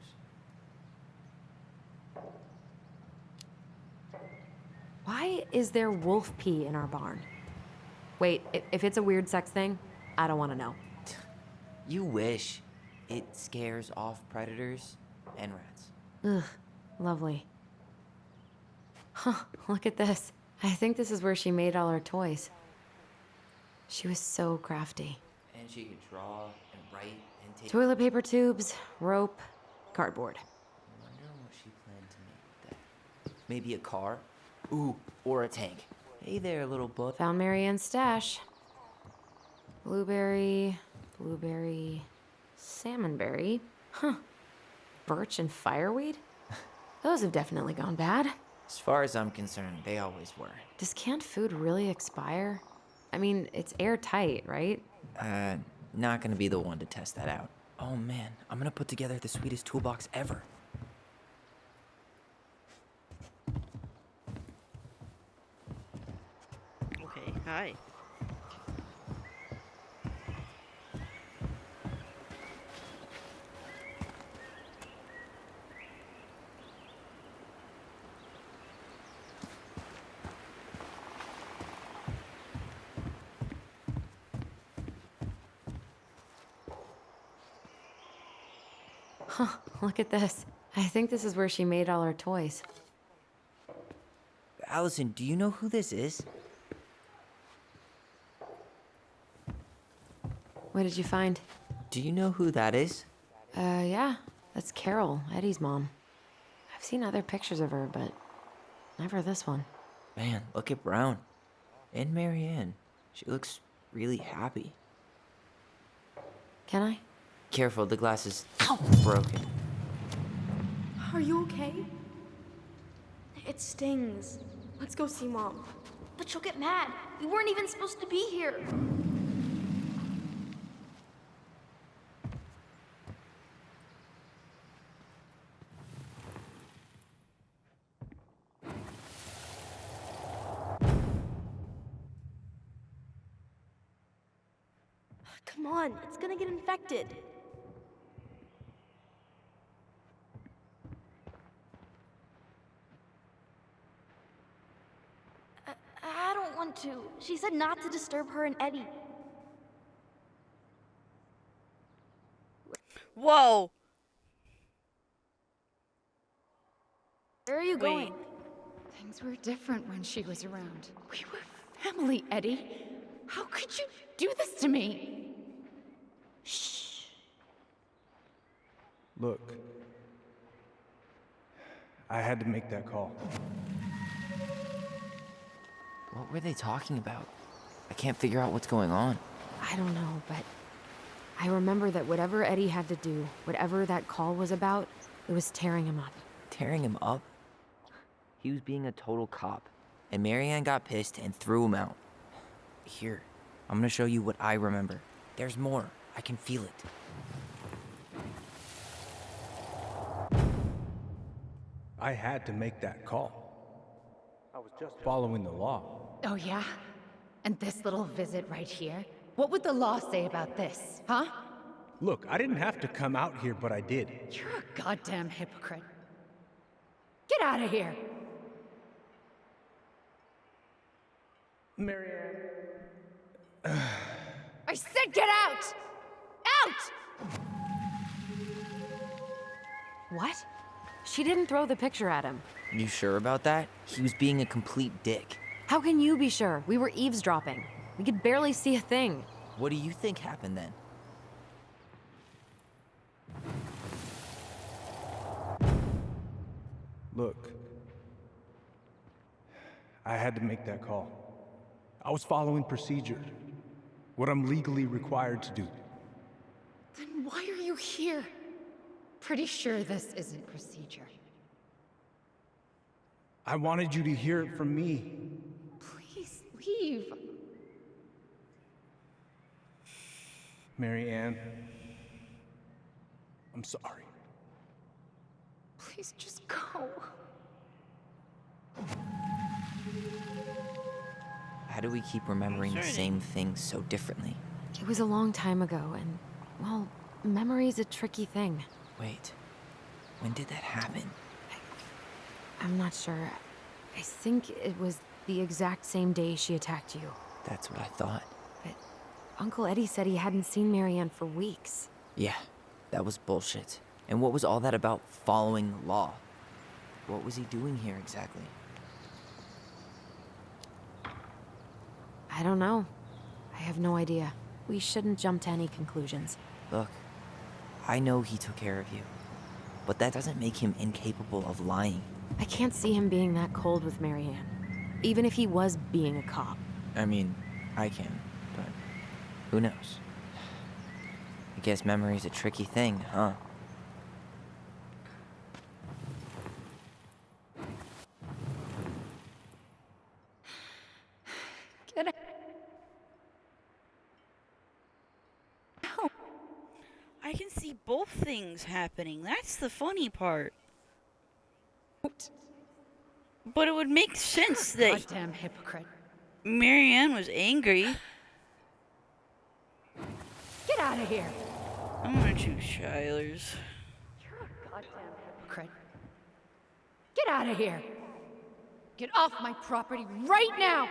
Speaker 3: Why is there wolf pee in our barn? Wait, if it's a weird sex thing, I don't want to know.
Speaker 4: You wish. It scares off predators and rats.
Speaker 3: Ugh, lovely. Huh, look at this. I think this is where she made all her toys. She was so crafty.
Speaker 4: And she could draw and write and take...
Speaker 3: Toilet paper tubes, rope, cardboard.
Speaker 4: I wonder what she planned to make with that. Maybe a car? Ooh, or a tank. Hey there, little butt.
Speaker 3: Found Marianne's stash. Blueberry, salmonberry. Huh. Birch and fireweed? Those have definitely gone bad.
Speaker 4: As far as I'm concerned, they always were.
Speaker 3: Does canned food really expire? I mean, it's airtight, right?
Speaker 4: Not gonna be the one to test that out. Oh man, I'm gonna put together the sweetest toolbox ever.
Speaker 1: Okay, hi.
Speaker 3: Huh, look at this. I think this is where she made all her toys.
Speaker 4: Allison, do you know who this is?
Speaker 3: What did you find?
Speaker 4: Do you know who that is?
Speaker 3: Yeah. That's Carol, Eddie's mom. I've seen other pictures of her, but never this one.
Speaker 4: Man, look at Brown. And Marianne. She looks really happy.
Speaker 3: Can I?
Speaker 4: Careful, the glass is broken.
Speaker 7: Are you okay? It stings. Let's go see Mom.
Speaker 5: But she'll get mad. We weren't even supposed to be here.
Speaker 7: Come on, it's gonna get infected.
Speaker 5: I don't want to. She said not to disturb her and Eddie.
Speaker 1: Whoa!
Speaker 5: Where are you going?
Speaker 6: Things were different when she was around. We were family, Eddie. How could you do this to me?
Speaker 5: Shh.
Speaker 10: Look, I had to make that call.
Speaker 4: What were they talking about? I can't figure out what's going on.
Speaker 3: I don't know, but I remember that whatever Eddie had to do, whatever that call was about, it was tearing him up.
Speaker 4: Tearing him up? He was being a total cop, and Marianne got pissed and threw him out. Here, I'm gonna show you what I remember. There's more. I can feel it.
Speaker 10: I had to make that call. I was just following the law.
Speaker 6: Oh, yeah? And this little visit right here? What would the law say about this, huh?
Speaker 10: Look, I didn't have to come out here, but I did.
Speaker 6: You're a goddamn hypocrite. Get out of here!
Speaker 10: Marianne.
Speaker 6: I said get out! Out!
Speaker 3: What? She didn't throw the picture at him.
Speaker 4: You sure about that? He was being a complete dick.
Speaker 3: How can you be sure? We were eavesdropping. We could barely see a thing.
Speaker 4: What do you think happened then?
Speaker 10: Look, I had to make that call. I was following procedure. what I'm legally required to do.
Speaker 6: Then why are you here? Pretty sure this isn't procedure.
Speaker 10: I wanted you to hear it from me.
Speaker 6: Please leave.
Speaker 10: Mary Ann, I'm sorry.
Speaker 6: Please just go.
Speaker 4: How do we keep remembering the same things so differently?
Speaker 3: It was a long time ago, and, well, memory's a tricky thing.
Speaker 4: Wait, when did that happen?
Speaker 3: I'm not sure. I think it was the exact same day she attacked you.
Speaker 4: That's what I thought.
Speaker 3: But Uncle Eddie said he hadn't seen Marianne for weeks.
Speaker 4: Yeah, that was bullshit. And what was all that about following the law? What was he doing here exactly?
Speaker 3: I don't know. I have no idea. We shouldn't jump to any conclusions.
Speaker 4: Look, I know he took care of you, but that doesn't make him incapable of lying.
Speaker 3: I can't see him being that cold with Marianne, even if he was being a cop.
Speaker 4: I mean, I can, but who knows? I guess memory's a tricky thing, huh?
Speaker 6: Get out.
Speaker 1: I can see both things happening. That's the funny part. But it would make sense that
Speaker 6: Goddamn hypocrite.
Speaker 1: Marianne was angry.
Speaker 6: Get out of here.
Speaker 1: I'm gonna choose Shiler's.
Speaker 6: You're a goddamn hypocrite. Get out of here. Get off my property right now.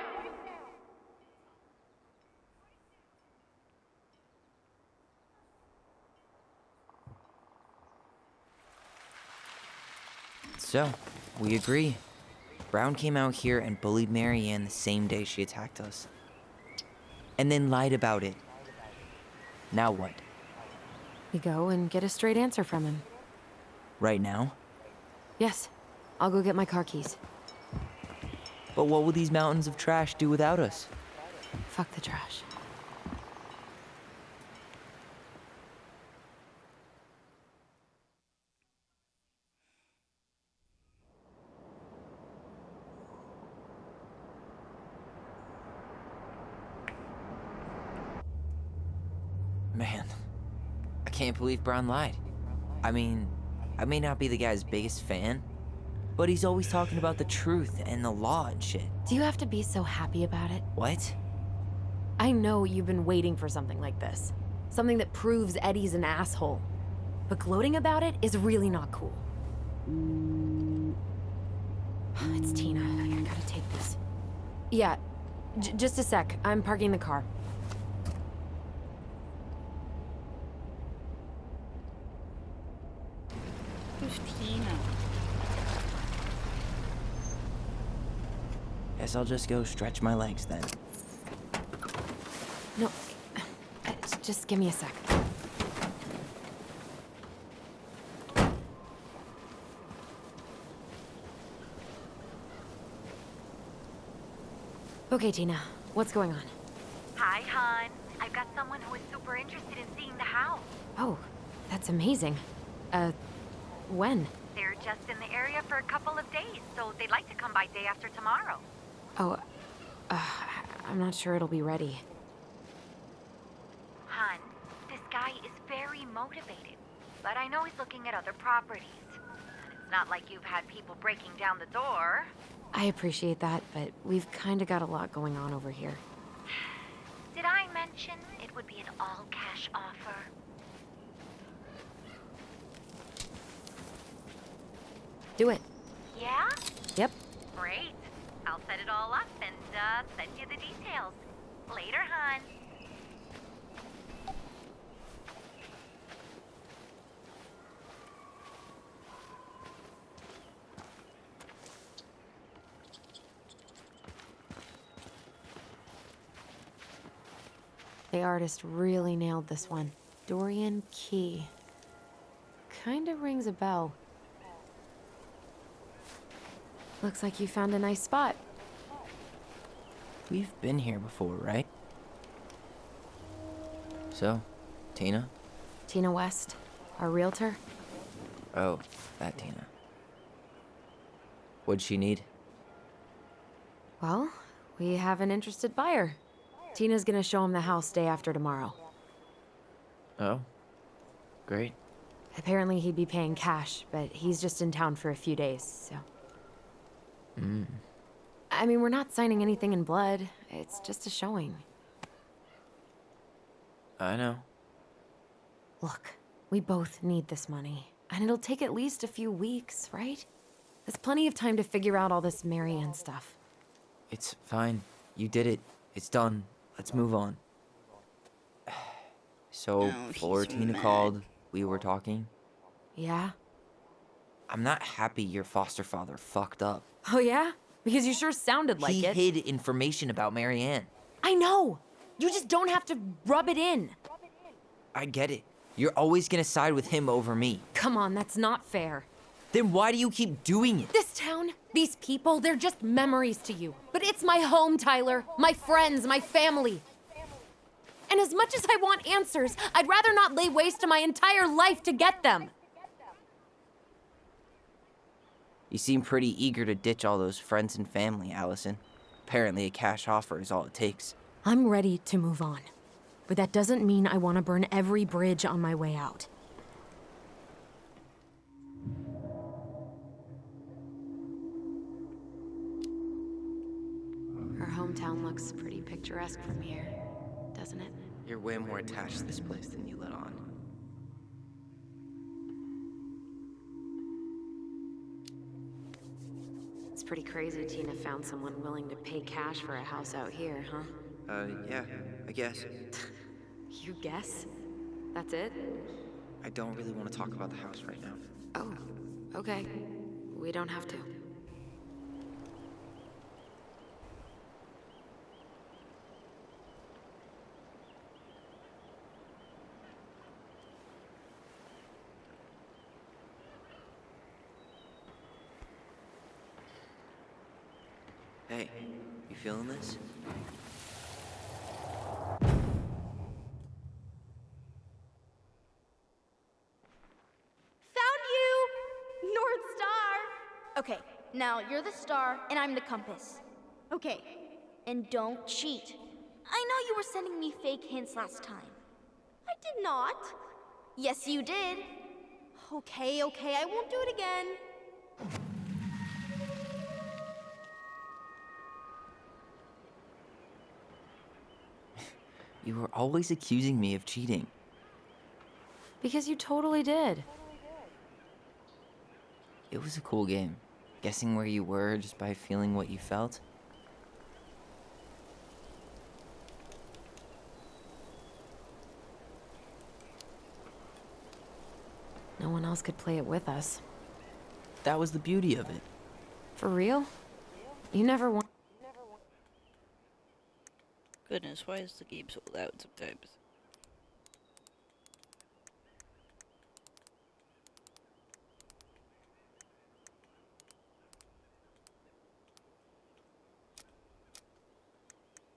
Speaker 4: So, we agree. Brown came out here and bullied Marianne the same day she attacked us. And then lied about it. Now what?
Speaker 3: We go and get a straight answer from him.
Speaker 4: Right now?
Speaker 3: Yes. I'll go get my car keys.
Speaker 4: But what will these mountains of trash do without us?
Speaker 3: Fuck the trash.
Speaker 4: Man, I can't believe Brown lied. I mean, I may not be the guy's biggest fan, but he's always talking about the truth and the law and shit.
Speaker 3: Do you have to be so happy about it?
Speaker 4: What?
Speaker 3: I know you've been waiting for something like this. Something that proves Eddie's an asshole. But gloating about it is really not cool. It's Tina. I gotta take this. Yeah, just a sec. I'm parking the car.
Speaker 1: Who's Tina?
Speaker 4: Guess I'll just go stretch my legs then.
Speaker 3: No, just give me a sec. Okay, Tina, what's going on?
Speaker 11: Hi, hon. I've got someone who is super interested in seeing the house.
Speaker 3: Oh, that's amazing. When?
Speaker 11: They're just in the area for a couple of days, so they'd like to come by day after tomorrow.
Speaker 3: Oh, I'm not sure it'll be ready.
Speaker 11: Hun, this guy is very motivated, but I know he's looking at other properties. And it's not like you've had people breaking down the door.
Speaker 3: I appreciate that, but we've kind of got a lot going on over here.
Speaker 11: Did I mention it would be an all-cash offer?
Speaker 3: Do it.
Speaker 11: Yeah?
Speaker 3: Yep.
Speaker 11: Great. I'll set it all up and send you the details. Later, hon.
Speaker 3: The artist really nailed this one. Dorian Key. Kinda rings a bell. Looks like you found a nice spot.
Speaker 4: We've been here before, right? So, Tina?
Speaker 3: Tina West, our realtor.
Speaker 4: Oh, that Tina. What'd she need?
Speaker 3: Well, we have an interested buyer. Tina's gonna show him the house day after tomorrow.
Speaker 4: Oh, great.
Speaker 3: Apparently he'd be paying cash, but he's just in town for a few days, so... I mean, we're not signing anything in blood. It's just a showing.
Speaker 4: I know.
Speaker 3: Look, we both need this money, and it'll take at least a few weeks, right? There's plenty of time to figure out all this Marianne stuff.
Speaker 4: It's fine. You did it. It's done. Let's move on. So,
Speaker 1: Oh,
Speaker 4: before
Speaker 1: he's
Speaker 4: Tina
Speaker 1: mad.
Speaker 4: called, we were talking.
Speaker 3: Yeah?
Speaker 4: I'm not happy your foster father fucked up.
Speaker 3: Oh yeah? Because you sure sounded like
Speaker 4: He
Speaker 3: it.
Speaker 4: hid information about Marianne.
Speaker 3: I know! You just don't have to rub it in.
Speaker 4: I get it. You're always gonna side with him over me.
Speaker 3: Come on, that's not fair.
Speaker 4: Then why do you keep doing it?
Speaker 3: This town, these people, they're just memories to you. But it's my home, Tyler. My friends, my family. And as much as I want answers, I'd rather not lay waste to my entire life to get them.
Speaker 4: You seem pretty eager to ditch all those friends and family, Allison. Apparently a cash offer is all it takes.
Speaker 3: I'm ready to move on. But that doesn't mean I want to burn every bridge on my way out. Our hometown looks pretty picturesque from here, doesn't it?
Speaker 4: You're way more attached to this place than you let on.
Speaker 3: It's pretty crazy Tina found someone willing to pay cash for a house out here, huh?
Speaker 4: Yeah, I guess.
Speaker 3: You guess? That's it?
Speaker 4: I don't really want to talk about the house right now.
Speaker 3: Oh, okay. We don't have to.
Speaker 4: Hey, you feeling this?
Speaker 5: Found you! North Star! Okay, now you're the star and I'm the compass.
Speaker 7: Okay.
Speaker 5: And don't cheat. I know you were sending me fake hints last time.
Speaker 7: I did not.
Speaker 5: Yes, you did.
Speaker 7: Okay, I won't do it again.
Speaker 4: You were always accusing me of cheating.
Speaker 3: Because you totally did.
Speaker 4: It was a cool game. Guessing where you were just by feeling what you felt.
Speaker 3: No one else could play it with us.
Speaker 4: That was the beauty of it.
Speaker 3: For real? You never want.
Speaker 1: Goodness, why is the game so loud sometimes?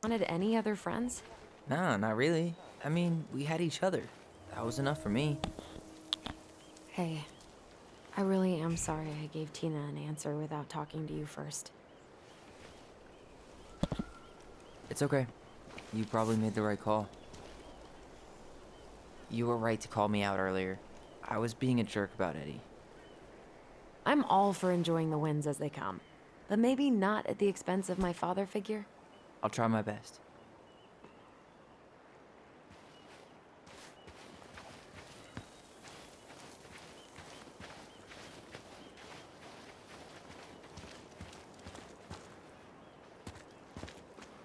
Speaker 3: Wanted any other friends?
Speaker 4: Nah, not really. I mean, we had each other. That was enough for me.
Speaker 3: Hey, I really am sorry I gave Tina an answer without talking to you first.
Speaker 4: It's okay. You probably made the right call. You were right to call me out earlier. I was being a jerk about Eddie.
Speaker 3: I'm all for enjoying the wins as they come, but maybe not at the expense of my father figure.
Speaker 4: I'll try my best.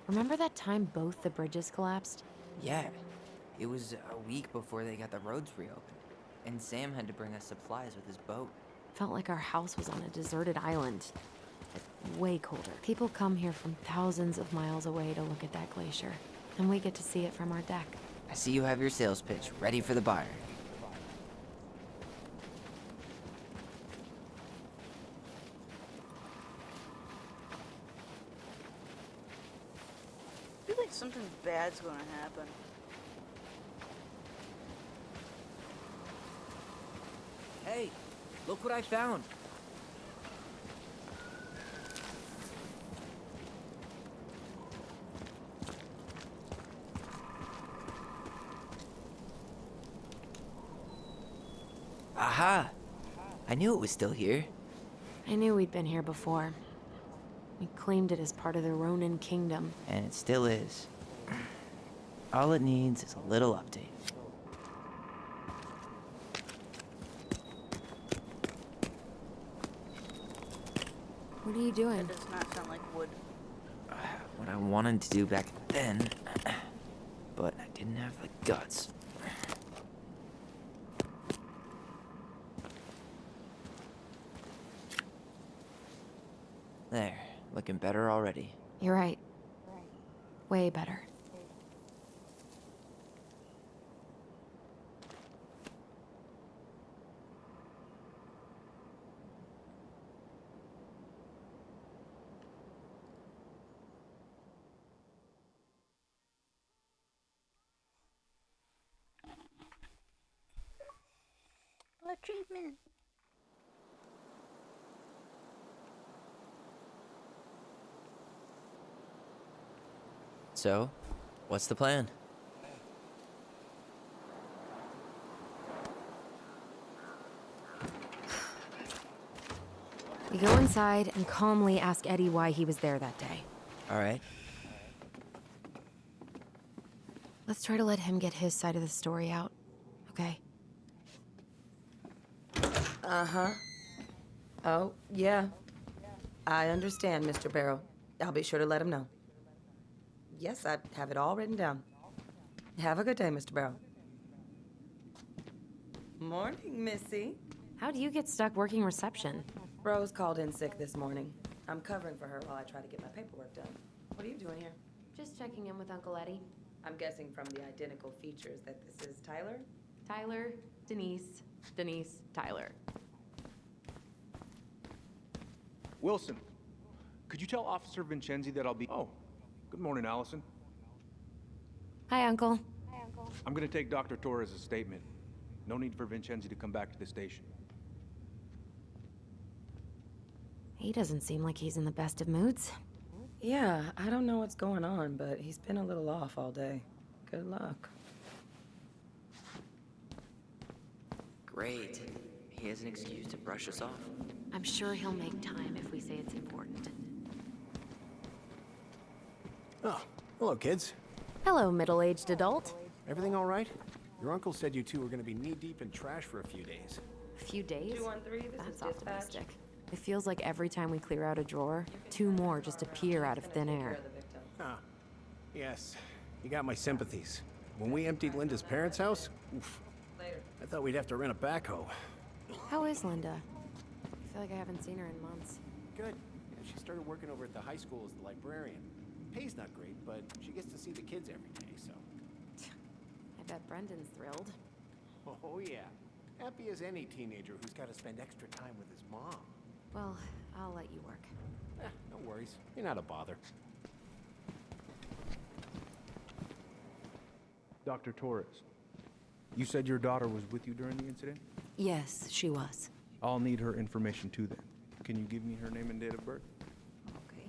Speaker 3: Remember that time both the bridges collapsed?
Speaker 4: Yeah. It was a week before they got the roads reopened. And Sam had to bring us supplies with his boat.
Speaker 3: Felt like our house was on a deserted island. But way colder. People come here from thousands of miles away to look at that glacier. And we get to see it from our deck.
Speaker 4: I see you have your sales pitch ready for the buyer.
Speaker 2: I feel like something bad's gonna happen.
Speaker 4: Hey, look what I found. Aha! I knew it was still here.
Speaker 3: I knew we'd been here before. We claimed it as part of the Ronin kingdom.
Speaker 4: And it still is. All it needs is a little update.
Speaker 3: What are you doing?
Speaker 1: That does not sound like wood.
Speaker 4: What I wanted to do back then, but I didn't have the guts. There, looking better already.
Speaker 3: You're right. Way better.
Speaker 1: Achievement.
Speaker 4: So, what's the plan?
Speaker 3: We go inside and calmly ask Eddie why he was there that day.
Speaker 4: All right.
Speaker 3: Let's try to let him get his side of the story out, okay?
Speaker 12: Uh-huh. Oh, yeah. I understand, Mr. Barrow. I'll be sure to let him know. Yes, I have it all written down. Have a good day, Mr. Barrow. Morning, Missy.
Speaker 3: How do you get stuck working reception?
Speaker 12: Rose called in sick this morning. I'm covering for her while I try to get my paperwork done. What are you doing here?
Speaker 3: Just checking in with Uncle Eddie.
Speaker 12: I'm guessing from the identical features that this is Tyler?
Speaker 3: Tyler, Denise, Denise, Tyler.
Speaker 10: Wilson, could you tell Officer Vincenzi that I'll be... Oh, good morning, Allison.
Speaker 3: Hi, Uncle.
Speaker 10: I'm gonna take Dr. Torres' statement. No need for Vincenzi to come back to the station.
Speaker 3: He doesn't seem like he's in the best of moods.
Speaker 12: Yeah, I don't know what's going on, but he's been a little off all day. Good luck.
Speaker 4: Great. He has an excuse to brush us off.
Speaker 3: I'm sure he'll make time if we say it's important.
Speaker 8: Oh, hello, kids.
Speaker 3: Hello, middle-aged adult.
Speaker 8: Everything all right? Your uncle said you two were gonna be knee-deep in trash for a few days.
Speaker 3: A few days?
Speaker 12: 213, this
Speaker 3: That's
Speaker 12: is dispatch.
Speaker 3: optimistic. It feels like every time we clear out a drawer, two more just appear out of thin air.
Speaker 8: Ah, yes. You got my sympathies. When we emptied Linda's parents' house, oof, I thought we'd have to rent a backhoe.
Speaker 3: How is Linda? I feel like I haven't seen her in months.
Speaker 8: Good. Yeah, she started working over at the high school as the librarian. Pay's not great, but she gets to see the kids every day, so.
Speaker 3: I bet Brendan's thrilled.
Speaker 8: Oh, yeah. Happy as any teenager who's got to spend extra time with his mom.
Speaker 3: Well, I'll let you work.
Speaker 8: No worries. You're not a bother.
Speaker 10: Dr. Torres, you said your daughter was with you during the incident?
Speaker 6: Yes, she was.
Speaker 10: I'll need her information too then. Can you give me her name and date of birth?
Speaker 6: Okay.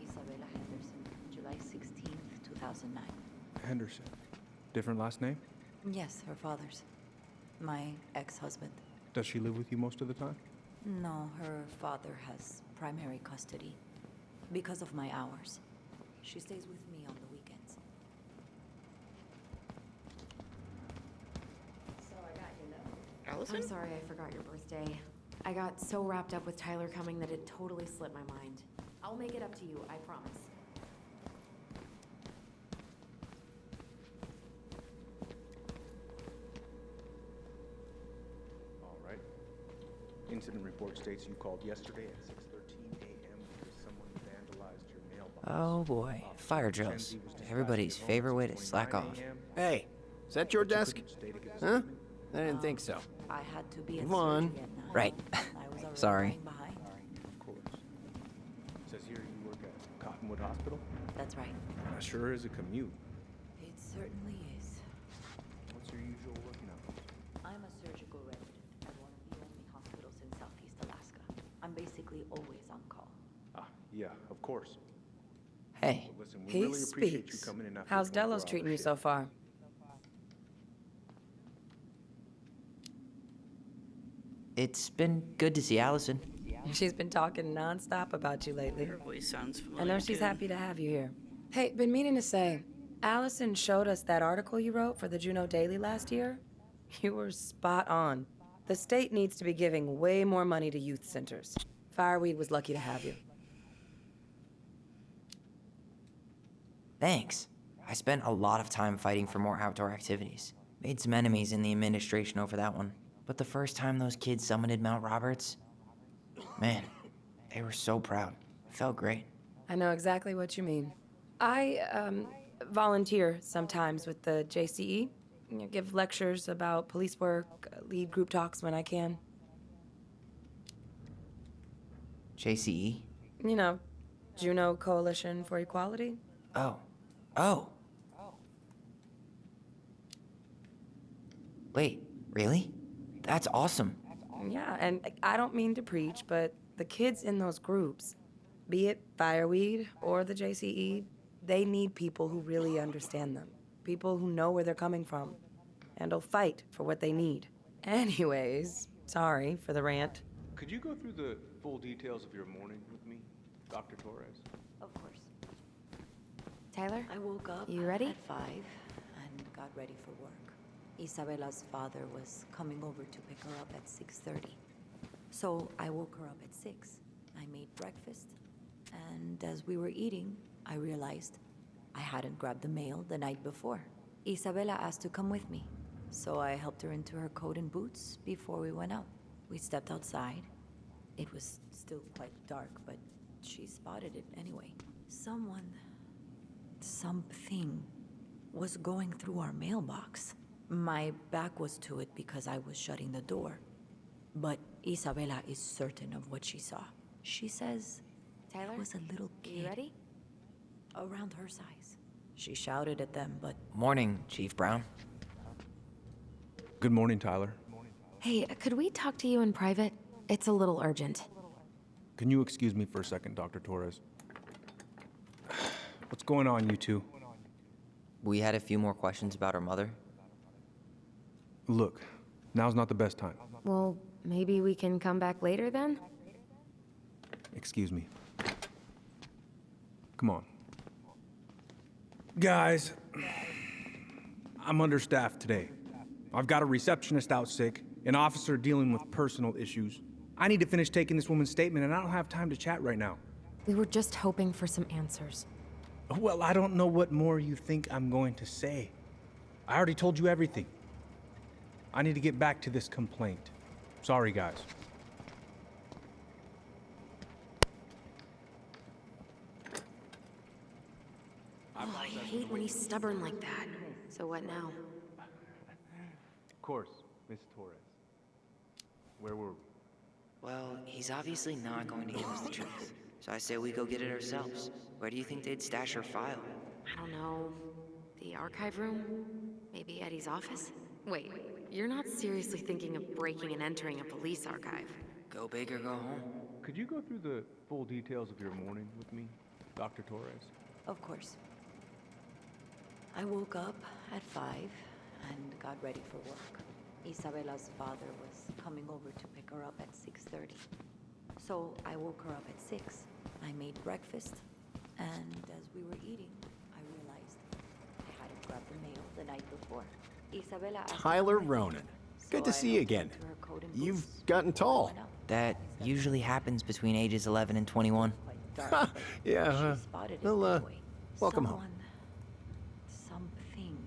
Speaker 6: Isabella Henderson, July 16th, 2009.
Speaker 10: Henderson. Different last name?
Speaker 6: Yes, her father's. My ex-husband.
Speaker 10: Does she live with you most of the time?
Speaker 6: No, her father has primary custody. Because of my hours. She stays with me on the weekends.
Speaker 12: So I got you now.
Speaker 1: Allison?
Speaker 3: I'm sorry I forgot your birthday. I got so wrapped up with Tyler coming that it totally slipped my mind. I'll make it up to you, I promise.
Speaker 10: All right. Incident report states you called yesterday at 6:13 a.m. because someone vandalized your mailbox.
Speaker 4: Oh boy, fire drills. Everybody's favorite way to slack off.
Speaker 8: Hey, is that your desk? Huh? I didn't think so.
Speaker 6: I had to be at
Speaker 8: Come on.
Speaker 6: surgery at 9.
Speaker 4: Right.
Speaker 6: I was already
Speaker 4: Sorry.
Speaker 6: running behind.
Speaker 10: Of course. Says here you work at Cottonwood Hospital.
Speaker 6: That's right.
Speaker 10: That sure is a commute.
Speaker 6: It certainly is.
Speaker 10: What's your usual working hours?
Speaker 6: I'm a surgical resident at one
Speaker 13: I'm basically always on call.
Speaker 10: Ah, yeah, of course.
Speaker 4: Hey,
Speaker 10: Well, listen, we
Speaker 12: He
Speaker 10: really appreciate you
Speaker 12: speaks.
Speaker 10: coming in after
Speaker 12: How's
Speaker 10: a
Speaker 12: Delos
Speaker 10: 24-hour
Speaker 12: treating you
Speaker 10: shift.
Speaker 12: so far?
Speaker 4: it's been good to see Allison.
Speaker 12: She's been talking nonstop about you lately.
Speaker 1: Her voice sounds familiar.
Speaker 12: I know she's
Speaker 1: too.
Speaker 12: happy to have you here. Hey, been meaning to say, Allison showed us that article you wrote for the Juneau Daily last year. You were spot on. The state needs to be giving way more money to youth centers. Fireweed was lucky to have you.
Speaker 4: Thanks. I spent a lot of time fighting for more outdoor activities. Made some enemies in the administration over that one. But the first time those kids summited Mount Roberts, man, they were so proud. It felt great.
Speaker 12: I know exactly what you mean. I volunteer sometimes with the JCE. You know, give lectures about police work, lead group talks when I can.
Speaker 4: JCE?
Speaker 12: You know, Juneau Coalition for Equality.
Speaker 4: Oh. Oh. Wait, really? That's awesome.
Speaker 12: Yeah, and I don't mean to preach, but the kids in those groups, be it Fireweed or the JCE, they need people who really understand them. People who know where they're coming from and will fight for what they need. Anyways, sorry for the rant.
Speaker 10: Could you go through the full details of your morning with me, Dr. Torres?
Speaker 13: Of course.
Speaker 3: Tyler,
Speaker 13: I woke up
Speaker 3: you ready?
Speaker 13: at 5 and got ready for work. Isabella's father was coming over to pick her up at 6:30. So I woke her up at 6. I made breakfast, and as we were eating, I realized I hadn't grabbed the mail the night before. Isabella asked to come with me, so I helped her into her coat and boots before we went out. We stepped outside. It was still quite dark, but she spotted it anyway. Something was going through our mailbox. My back was to it because I was shutting the door. But Isabella is certain of what she saw. She says
Speaker 3: Tyler,
Speaker 13: it was a little kid.
Speaker 3: you ready?
Speaker 13: Around her size. She shouted at them, but
Speaker 4: Morning, Chief Brown.
Speaker 10: Good morning, Tyler.
Speaker 3: Hey, could we talk to you in private? It's a little urgent.
Speaker 10: Can you excuse me for a second, Dr. Torres? What's going on, you two?
Speaker 4: We had a few more questions about her mother.
Speaker 10: Look, now's not the best time.
Speaker 3: Well, maybe we can come back later then?
Speaker 10: Excuse me. Come on. Guys, I'm understaffed today. I've got a receptionist out sick, an officer dealing with personal issues. I need to finish taking this woman's statement, and I don't have time to chat right now.
Speaker 3: We were just hoping for some answers.
Speaker 10: Well, I don't know what more you think I'm going to say. I already told you everything. I need to get back to this complaint. Sorry, guys.
Speaker 3: Oh, I hate when he's stubborn like that. So what now?
Speaker 10: Of course, Miss Torres. Where were we?
Speaker 4: Well, he's obviously not going to give us the truth. So I say we go get it ourselves. Where do you think they'd stash her file?
Speaker 3: I don't know. The archive room? Maybe Eddie's office? Wait, you're not seriously thinking of breaking and entering a police archive?
Speaker 4: Go big or go home.
Speaker 10: Could you go through the full details of your morning with me, Dr. Torres?
Speaker 13: of course. I woke up at 5 and got ready for work. Isabella's father was coming over to pick her up at 6:30. So I woke her up at 6. I made breakfast, and as we were eating, I realized I hadn't grabbed the mail the night before. Isabella asked me to
Speaker 8: Tyler
Speaker 13: come with me,
Speaker 8: Ronan.
Speaker 13: so
Speaker 8: Good to
Speaker 13: I
Speaker 8: see you
Speaker 13: helped her
Speaker 8: again.
Speaker 13: into her coat and
Speaker 8: You've
Speaker 13: boots
Speaker 8: gotten
Speaker 13: before we
Speaker 8: tall.
Speaker 13: went out.
Speaker 4: That usually happens between ages 11 and 21.
Speaker 13: Quite dark, but
Speaker 8: Yeah,
Speaker 13: she spotted it
Speaker 8: well,
Speaker 13: anyway.
Speaker 8: welcome home.
Speaker 13: Something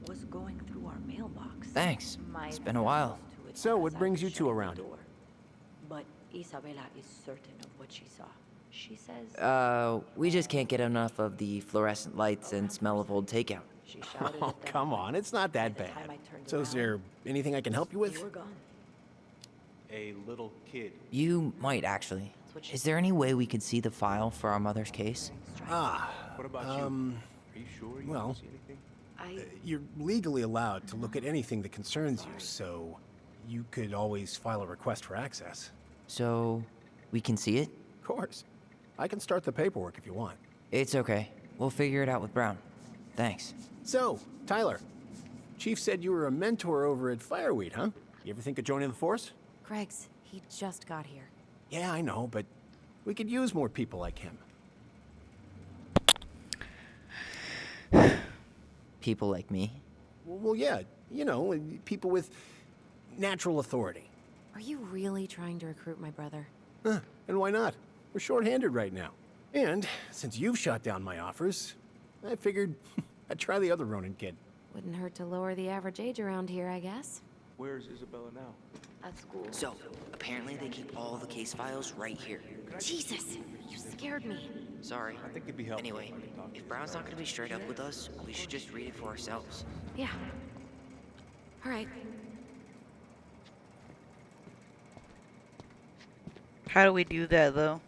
Speaker 13: was going through our mailbox.
Speaker 4: Thanks.
Speaker 13: My
Speaker 4: It's been a while.
Speaker 13: back was to it
Speaker 8: So, what
Speaker 13: because I
Speaker 8: brings
Speaker 13: was
Speaker 8: you two
Speaker 13: shutting the
Speaker 8: around?
Speaker 13: door. But Isabella is certain of what she saw. She says
Speaker 4: We just can't get enough of the fluorescent lights and smell of old takeout.
Speaker 13: she shouted
Speaker 8: Oh,
Speaker 13: at them.
Speaker 8: come on, it's not that
Speaker 13: By the time
Speaker 8: bad.
Speaker 13: I turned
Speaker 8: So is
Speaker 13: around,
Speaker 8: there anything I can help you with?
Speaker 13: they were gone.
Speaker 10: A little kid.
Speaker 4: You might actually.
Speaker 13: what she
Speaker 4: Is there any way we could see the file for our mother's case?
Speaker 10: What about you? Are you sure you
Speaker 8: well,
Speaker 10: don't see anything?
Speaker 8: You're legally allowed to look at anything that concerns you, so you could always file a request for access.
Speaker 4: So, We can see it?
Speaker 8: Of course. I can start the paperwork if you want.
Speaker 4: It's okay. We'll figure it out with Brown. Thanks.
Speaker 8: So, Tyler, Chief said you were a mentor over at Fireweed, huh? You ever think of joining the force?
Speaker 3: Greg's, he just got here.
Speaker 8: Yeah, I know, but we could use more people like him.
Speaker 4: People like me?
Speaker 8: Well, yeah, you know, people with natural authority.
Speaker 3: Are you really trying to recruit my brother?
Speaker 8: Huh, and why not? We're short-handed right now. And since you've shot down my offers, I figured I'd try the other Ronin kid.
Speaker 3: Wouldn't hurt to lower the average age around here, I guess.
Speaker 10: Where's Isabella now?
Speaker 3: At school.
Speaker 4: So, apparently they keep all the case files right here.
Speaker 3: Jesus, you scared me.
Speaker 4: Sorry.
Speaker 10: I think it'd be helpful.
Speaker 4: Anyway, if Brown's not gonna be straight up with us, we should just read it for ourselves.
Speaker 3: Yeah. All right.
Speaker 1: How do we do that, though?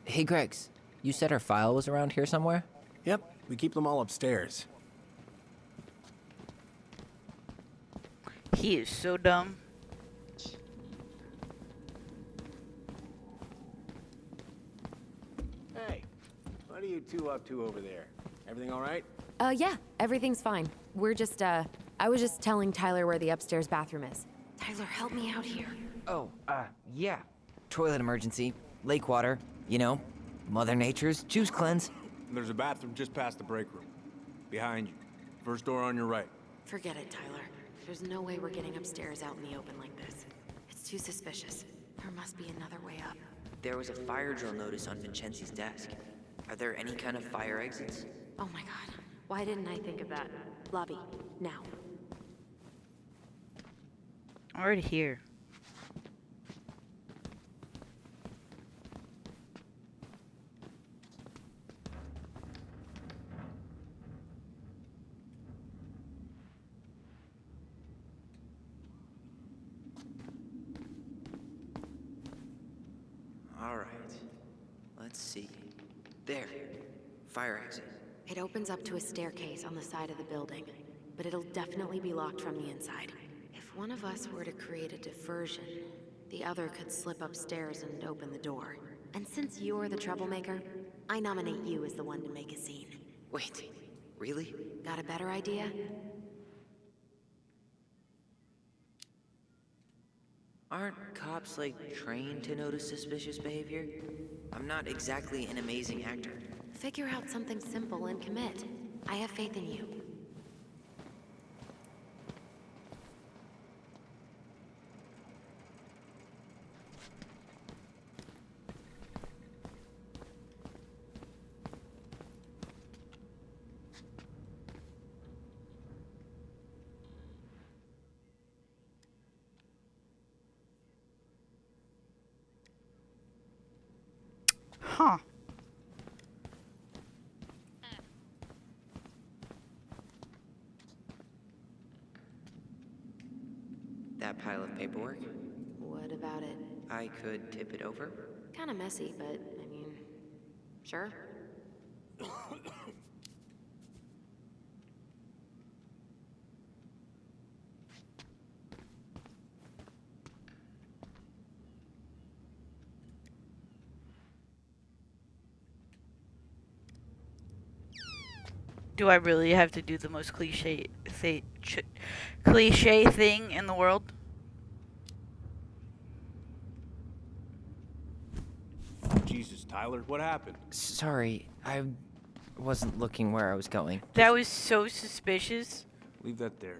Speaker 4: Hey, Gregs, you said our file was around here somewhere?
Speaker 8: Yep, we keep them all upstairs.
Speaker 1: He is so dumb.
Speaker 8: Hey, what are you two up to over there? Everything all right?
Speaker 3: Yeah, everything's fine. We're just, I was just telling Tyler where the upstairs bathroom is. Tyler, help me out here.
Speaker 4: Oh, yeah. Toilet emergency, lake water, you know, Mother Nature's juice cleanse.
Speaker 10: There's a bathroom just past the break room. Behind you. First door on your right.
Speaker 3: Forget it, Tyler. There's no way we're getting upstairs out in the open like this. It's too suspicious. There must be another way up.
Speaker 4: There was a fire drill notice on Vincenzi's desk. Are there any kind of fire exits?
Speaker 3: Oh my god. Why didn't I think of that? Lobby, now.
Speaker 1: I'm already here.
Speaker 4: All right. Let's see. There. Fire exit.
Speaker 3: It opens up to a staircase on the side of the building, but it'll definitely be locked from the inside. If one of us were to create a diversion, the other could slip upstairs and open the door. And since you're the troublemaker, I nominate you as the one to make a scene.
Speaker 4: Wait, really?
Speaker 3: Got a better idea?
Speaker 4: Aren't cops, like, trained to notice suspicious behavior? I'm not exactly an amazing actor.
Speaker 3: Figure out something simple and commit. I have faith in you.
Speaker 1: Huh.
Speaker 4: That pile of paperwork?
Speaker 3: What about it?
Speaker 4: I could tip it over?
Speaker 3: Kinda messy, but, I mean, sure.
Speaker 1: Do I really have to do the most cliche thing in the world?
Speaker 10: Jesus, Tyler, what happened?
Speaker 4: Sorry, I wasn't looking where I was going.
Speaker 1: That was so suspicious.
Speaker 10: Leave that there.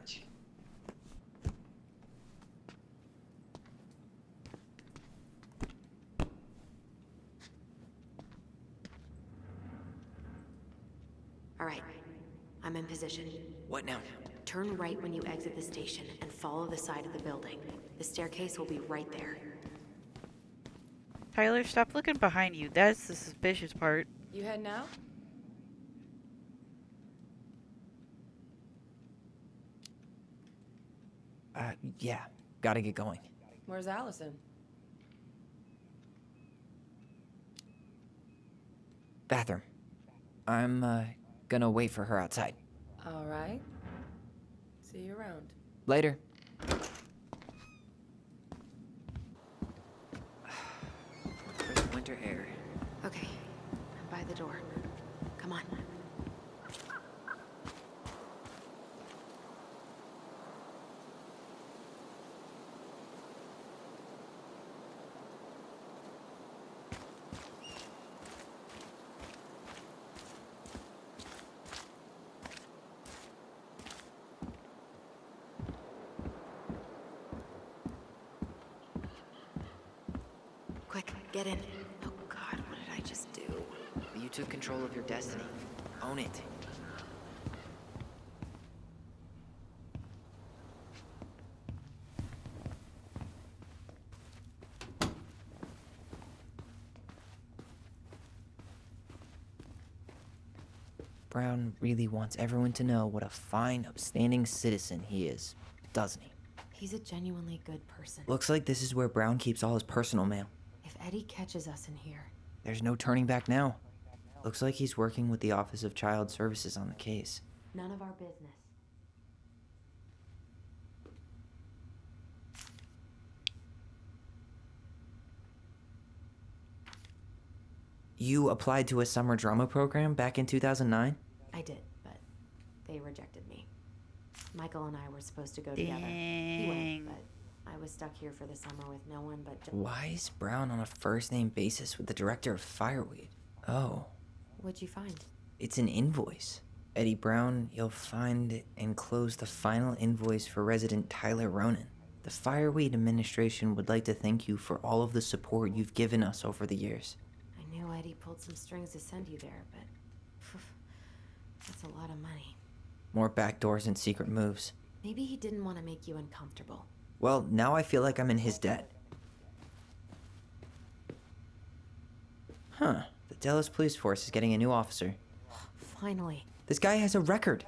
Speaker 3: All right, I'm in position.
Speaker 4: What now?
Speaker 3: Turn right when you exit the station and follow the side of the building. The staircase will be right there.
Speaker 1: Tyler, stop looking behind you. That's the suspicious part.
Speaker 12: You head now?
Speaker 4: Yeah, gotta get going.
Speaker 12: Where's Allison?
Speaker 4: Bathroom. I'm, gonna wait for her outside.
Speaker 12: All right. See you around.
Speaker 4: Later. Crisp winter air.
Speaker 3: Okay, I'm by the door. Come on. Quick, get in. Oh God, what did I just do?
Speaker 4: You took control of your destiny. Own it. Brown really wants everyone to know what a fine, upstanding citizen he is, doesn't he?
Speaker 3: He's a genuinely good person.
Speaker 4: Looks like this is where Brown keeps all his personal mail.
Speaker 3: If Eddie catches us in here...
Speaker 4: There's no turning back now. Looks like he's working with the Office of Child Services on the case.
Speaker 3: None of our business.
Speaker 4: You applied to a summer drama program back in 2009?
Speaker 3: I did, but they rejected me. Michael and I were supposed to go together. He went, but I was stuck here for the summer with no one but...
Speaker 4: Why is Brown on a first-name basis with the director of Fireweed? Oh.
Speaker 3: What'd you find?
Speaker 4: It's an invoice. Eddie Brown, you'll find enclosed the final invoice for resident Tyler Ronan. The Fireweed administration would like to thank you for all of the support you've given us over the years.
Speaker 3: I knew Eddie pulled some strings to send you there, but... that's a lot of money.
Speaker 4: More backdoors and secret moves.
Speaker 3: Maybe he didn't want to make you uncomfortable.
Speaker 4: Well, now I feel like I'm in his debt. Huh. The Dallas Police Force is getting a new officer.
Speaker 3: Finally.
Speaker 4: This guy has a record,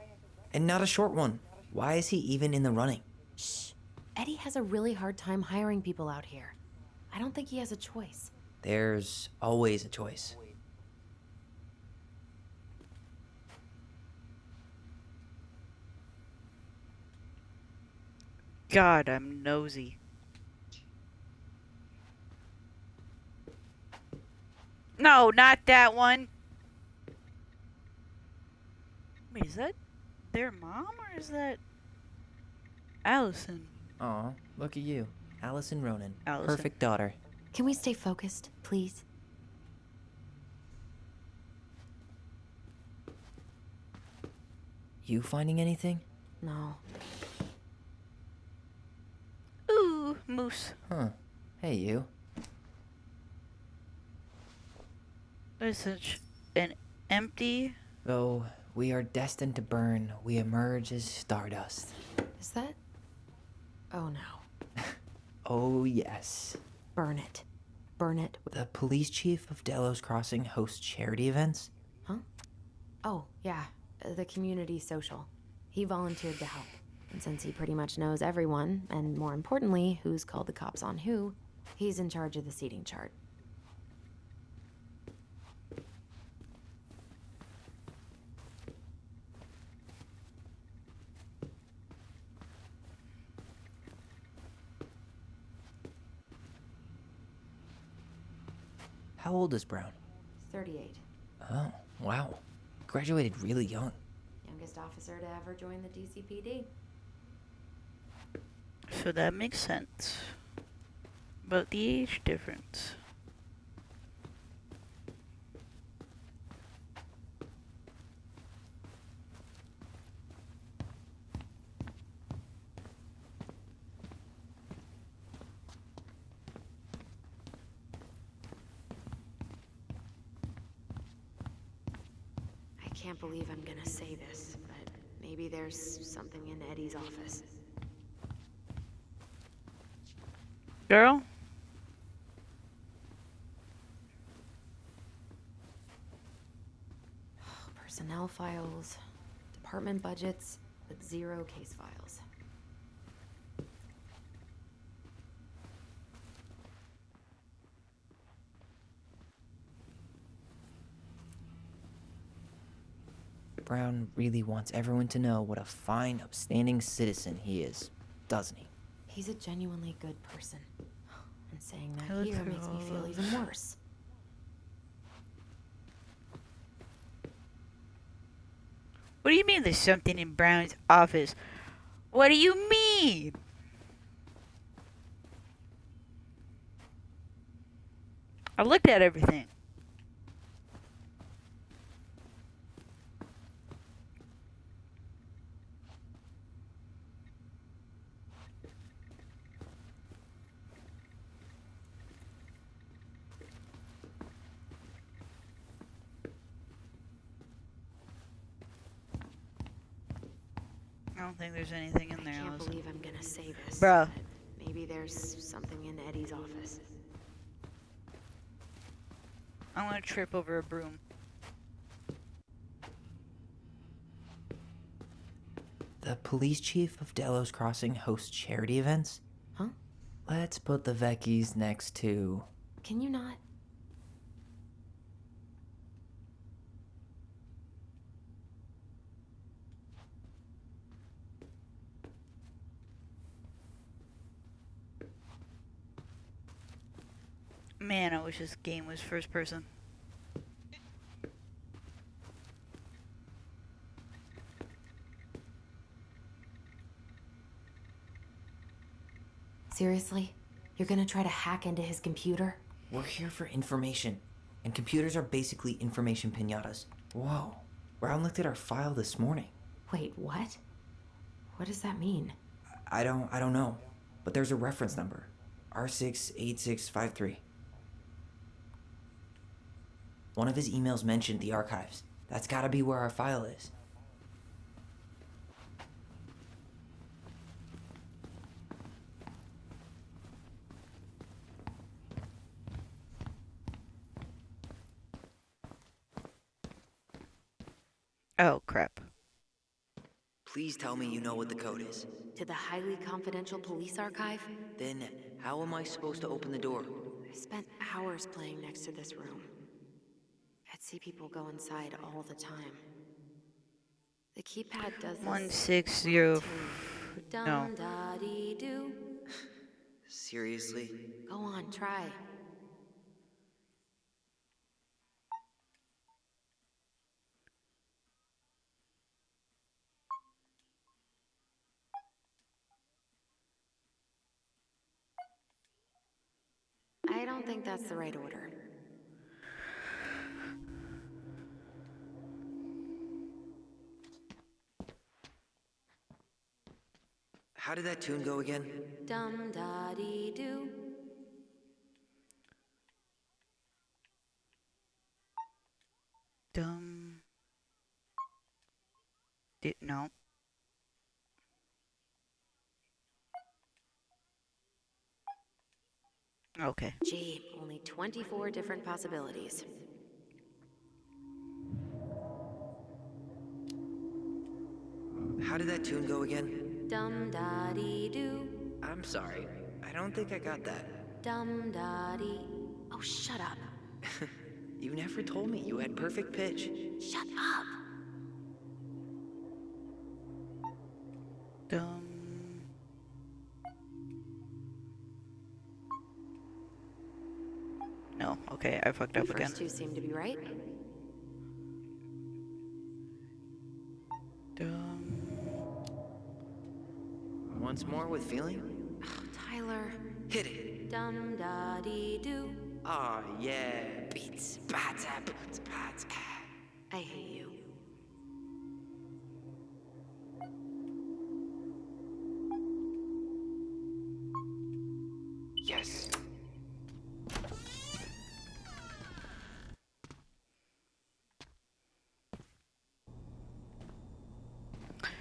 Speaker 4: and not a short one. Why is he even in the running?
Speaker 3: Shh. Eddie has a really hard time hiring people out here. I don't think he has a choice.
Speaker 4: There's always a choice.
Speaker 1: God, I'm nosy. No, not that one. Wait, is that their mom or is that Allison?
Speaker 4: Aw, look at you. Allison Ronan.
Speaker 1: Allison.
Speaker 4: Perfect daughter.
Speaker 3: Can we stay focused, please?
Speaker 4: You finding anything?
Speaker 3: No.
Speaker 1: Ooh, moose.
Speaker 4: Huh. Hey, you.
Speaker 1: There's such an empty...
Speaker 4: Though we are destined to burn, we emerge as stardust.
Speaker 3: Is that... Oh, no.
Speaker 4: Oh, yes.
Speaker 3: Burn it. Burn it.
Speaker 4: The police chief of Delos Crossing hosts charity events?
Speaker 3: Huh? Oh, yeah. The community social. He volunteered to help. And since he pretty much knows everyone, and more importantly, who's called the cops on who, he's in charge of the seating chart.
Speaker 4: How old is Brown?
Speaker 3: 38.
Speaker 4: Oh, wow. Graduated really young.
Speaker 3: Youngest officer to ever join the DCPD.
Speaker 1: So that makes sense. But the age difference.
Speaker 3: I can't believe I'm gonna say this, but maybe there's something in Eddie's office.
Speaker 1: Girl?
Speaker 3: Personnel files, department budgets, but zero case files.
Speaker 4: Brown really wants everyone to know what a fine, upstanding citizen he is, doesn't he?
Speaker 3: He's a genuinely good person. And saying
Speaker 1: I
Speaker 3: that
Speaker 1: looked
Speaker 3: here
Speaker 1: through
Speaker 3: makes me
Speaker 1: all
Speaker 3: feel
Speaker 1: those.
Speaker 3: even worse.
Speaker 1: What do you mean there's something in Brown's office? What do you mean? I looked at everything. I don't think there's anything in there.
Speaker 3: I can't
Speaker 1: Allison.
Speaker 3: believe I'm gonna say this.
Speaker 1: Bruh.
Speaker 3: but Maybe there's something in Eddie's office.
Speaker 1: I want to trip over a broom.
Speaker 4: The police chief of Delos Crossing hosts charity events?
Speaker 3: Huh?
Speaker 4: Let's put the Vecchies next to...
Speaker 3: Can you not?
Speaker 1: Man, I wish this game was first person.
Speaker 3: Seriously? You're gonna try to hack into his computer?
Speaker 4: We're here for information, and computers are basically information piñatas. Whoa, Brown looked at our file this morning.
Speaker 3: Wait, what? What does that mean?
Speaker 4: I don't know, but there's a reference number, R68653. One of his emails mentioned the archives. That's gotta be where our file is.
Speaker 1: Oh, crap.
Speaker 4: Please tell me you know what the code is.
Speaker 3: To the highly confidential police archive?
Speaker 4: Then, how am I supposed to open the door?
Speaker 3: I spent hours playing next to this room. I'd see people go inside all the time. The keypad does this
Speaker 1: 160.
Speaker 3: tune.
Speaker 1: No.
Speaker 3: Dum-da-dee-doo.
Speaker 4: Seriously?
Speaker 3: Go on, try. I don't think that's the right order.
Speaker 4: How did that tune go again?
Speaker 3: Dum-da-dee-doo.
Speaker 1: Dumb. No. Okay.
Speaker 3: Gee, only 24 different possibilities.
Speaker 4: How did that tune go again?
Speaker 3: Dum-da-dee-doo.
Speaker 4: I'm sorry. I don't think I got that.
Speaker 3: Dum-da-dee. Oh, shut up.
Speaker 4: You never told me you had perfect pitch.
Speaker 3: Shut up.
Speaker 1: Dumb. No. Okay, I fucked up
Speaker 3: The
Speaker 1: again.
Speaker 3: first two seem to be right.
Speaker 1: Dumb.
Speaker 4: Once more with feeling?
Speaker 3: Tyler.
Speaker 4: Hit it.
Speaker 3: Dum-da-dee-doo.
Speaker 4: Aw, yeah. Beats. Bats, bats, bats.
Speaker 3: I hate you.
Speaker 4: Yes.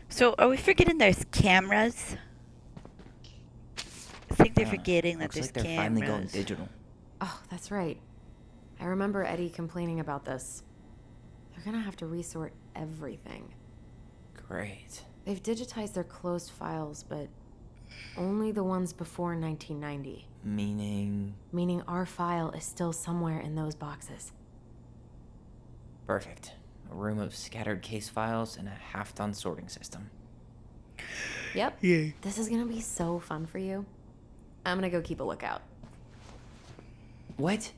Speaker 1: So, are we forgetting there's cameras? I think they're forgetting that
Speaker 4: Looks
Speaker 1: there's
Speaker 4: like they're
Speaker 1: cameras.
Speaker 4: finally going digital.
Speaker 3: Oh, that's right. I remember Eddie complaining about this. They're gonna have to resort everything.
Speaker 4: Great.
Speaker 3: They've digitized their closed files, but only the ones before 1990.
Speaker 4: Meaning?
Speaker 3: Meaning our file is still somewhere in those boxes.
Speaker 4: Perfect. a room of scattered case files, and a half-done sorting system.
Speaker 3: Yep.
Speaker 1: Yeah.
Speaker 3: This is gonna be so fun for you. I'm gonna go keep a lookout.
Speaker 4: What?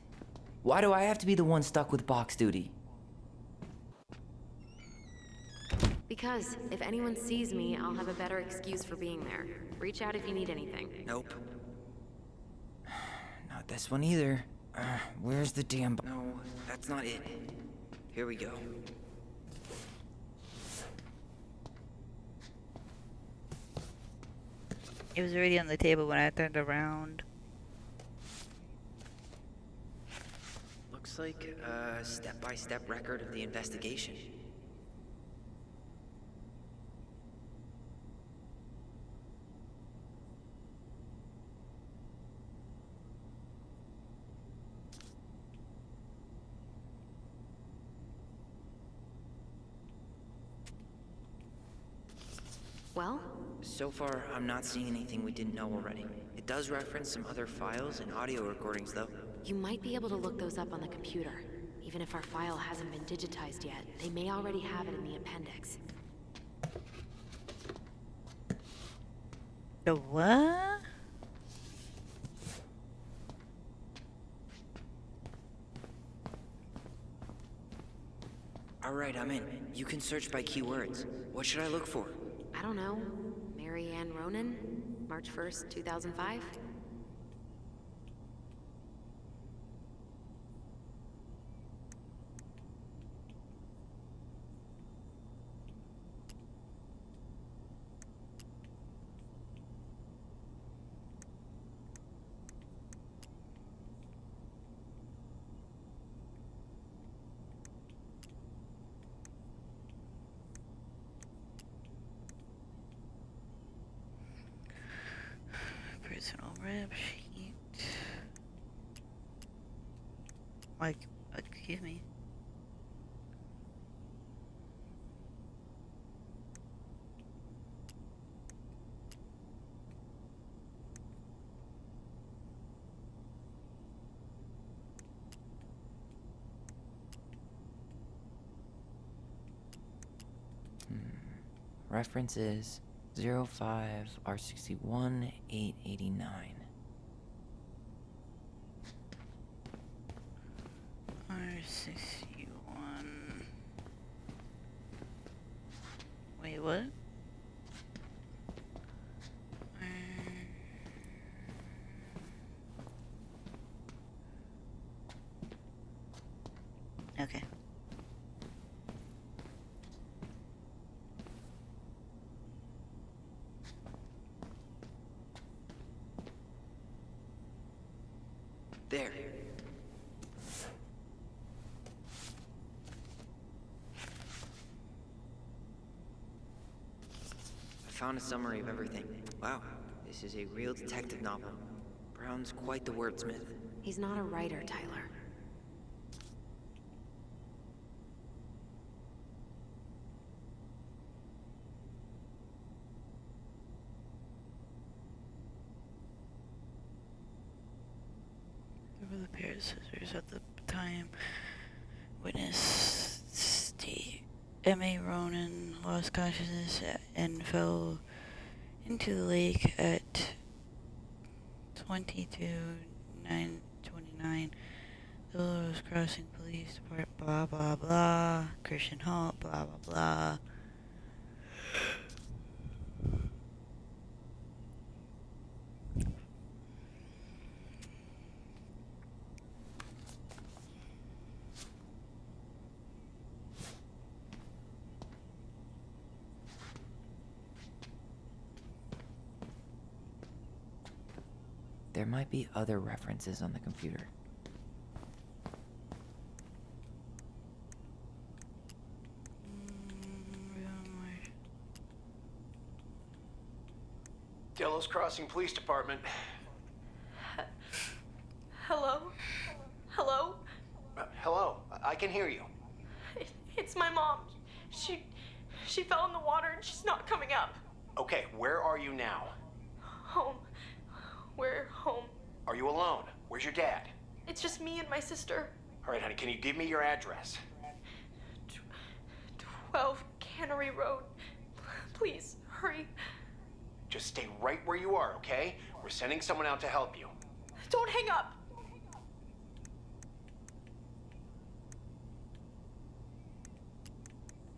Speaker 4: Why do I have to be the one stuck with box duty?
Speaker 3: Because if anyone sees me, I'll have a better excuse for being there. Reach out if you need anything.
Speaker 4: Nope. Not this one either. Where's the damn... No, that's not it. Here we go.
Speaker 1: It was already on the table when I turned around.
Speaker 4: Looks like a step-by-step record of the investigation.
Speaker 3: Well?
Speaker 4: So far, I'm not seeing anything we didn't know already. It does reference some other files and audio recordings, though.
Speaker 3: You might be able to look those up on the computer. Even if our file hasn't been digitized yet, they may already have it in the appendix.
Speaker 1: The what?
Speaker 4: Alright, I'm in. You can search by keywords. What should I look for?
Speaker 3: I don't know. Mary Ann Ronan? March 1st, 2005?
Speaker 1: Personal rep sheet. Like, excuse me.
Speaker 4: Reference is 05R61 889.
Speaker 1: R61. Wait, what? Okay.
Speaker 4: There. I found a summary of everything. Wow, this is a real detective novel. Brown's quite the wordsmith.
Speaker 3: He's not a writer, Tyler.
Speaker 1: There were the pair of scissors at the time. Witness state M.A. Ronan lost consciousness and fell into the lake at 22:9:29. The Willows Crossing Police Department, blah blah blah. Christian Halt, blah blah blah.
Speaker 4: There might be other references on the computer.
Speaker 8: Delos Crossing Police Department.
Speaker 7: Hello? Hello?
Speaker 8: Hello, I can hear you.
Speaker 7: It's my mom. She fell in the water and she's not coming up.
Speaker 8: Okay, where are you now?
Speaker 7: Home. We're home.
Speaker 8: Are you alone? Where's your dad?
Speaker 7: It's just me and my sister.
Speaker 8: All right, honey, can you give me your address?
Speaker 7: 12 Cannery Road. Please, hurry.
Speaker 8: Just stay right where you are, okay? We're sending someone out to help you.
Speaker 7: Don't hang up.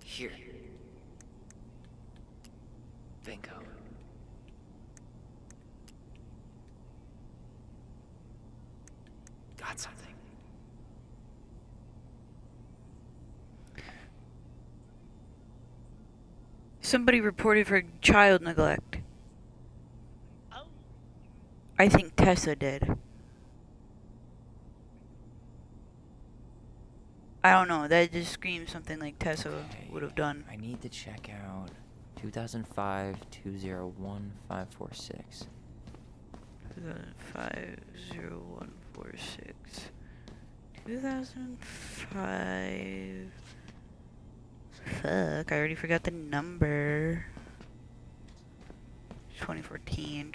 Speaker 4: Here. Bingo. Got something.
Speaker 1: Somebody reported for child neglect. I think Tessa did. I don't know, that just screams something like Tessa would have done.
Speaker 4: I need to check out 2005-201-546.
Speaker 1: 2005-0146. 2005. Fuck, I already forgot the number. 2014,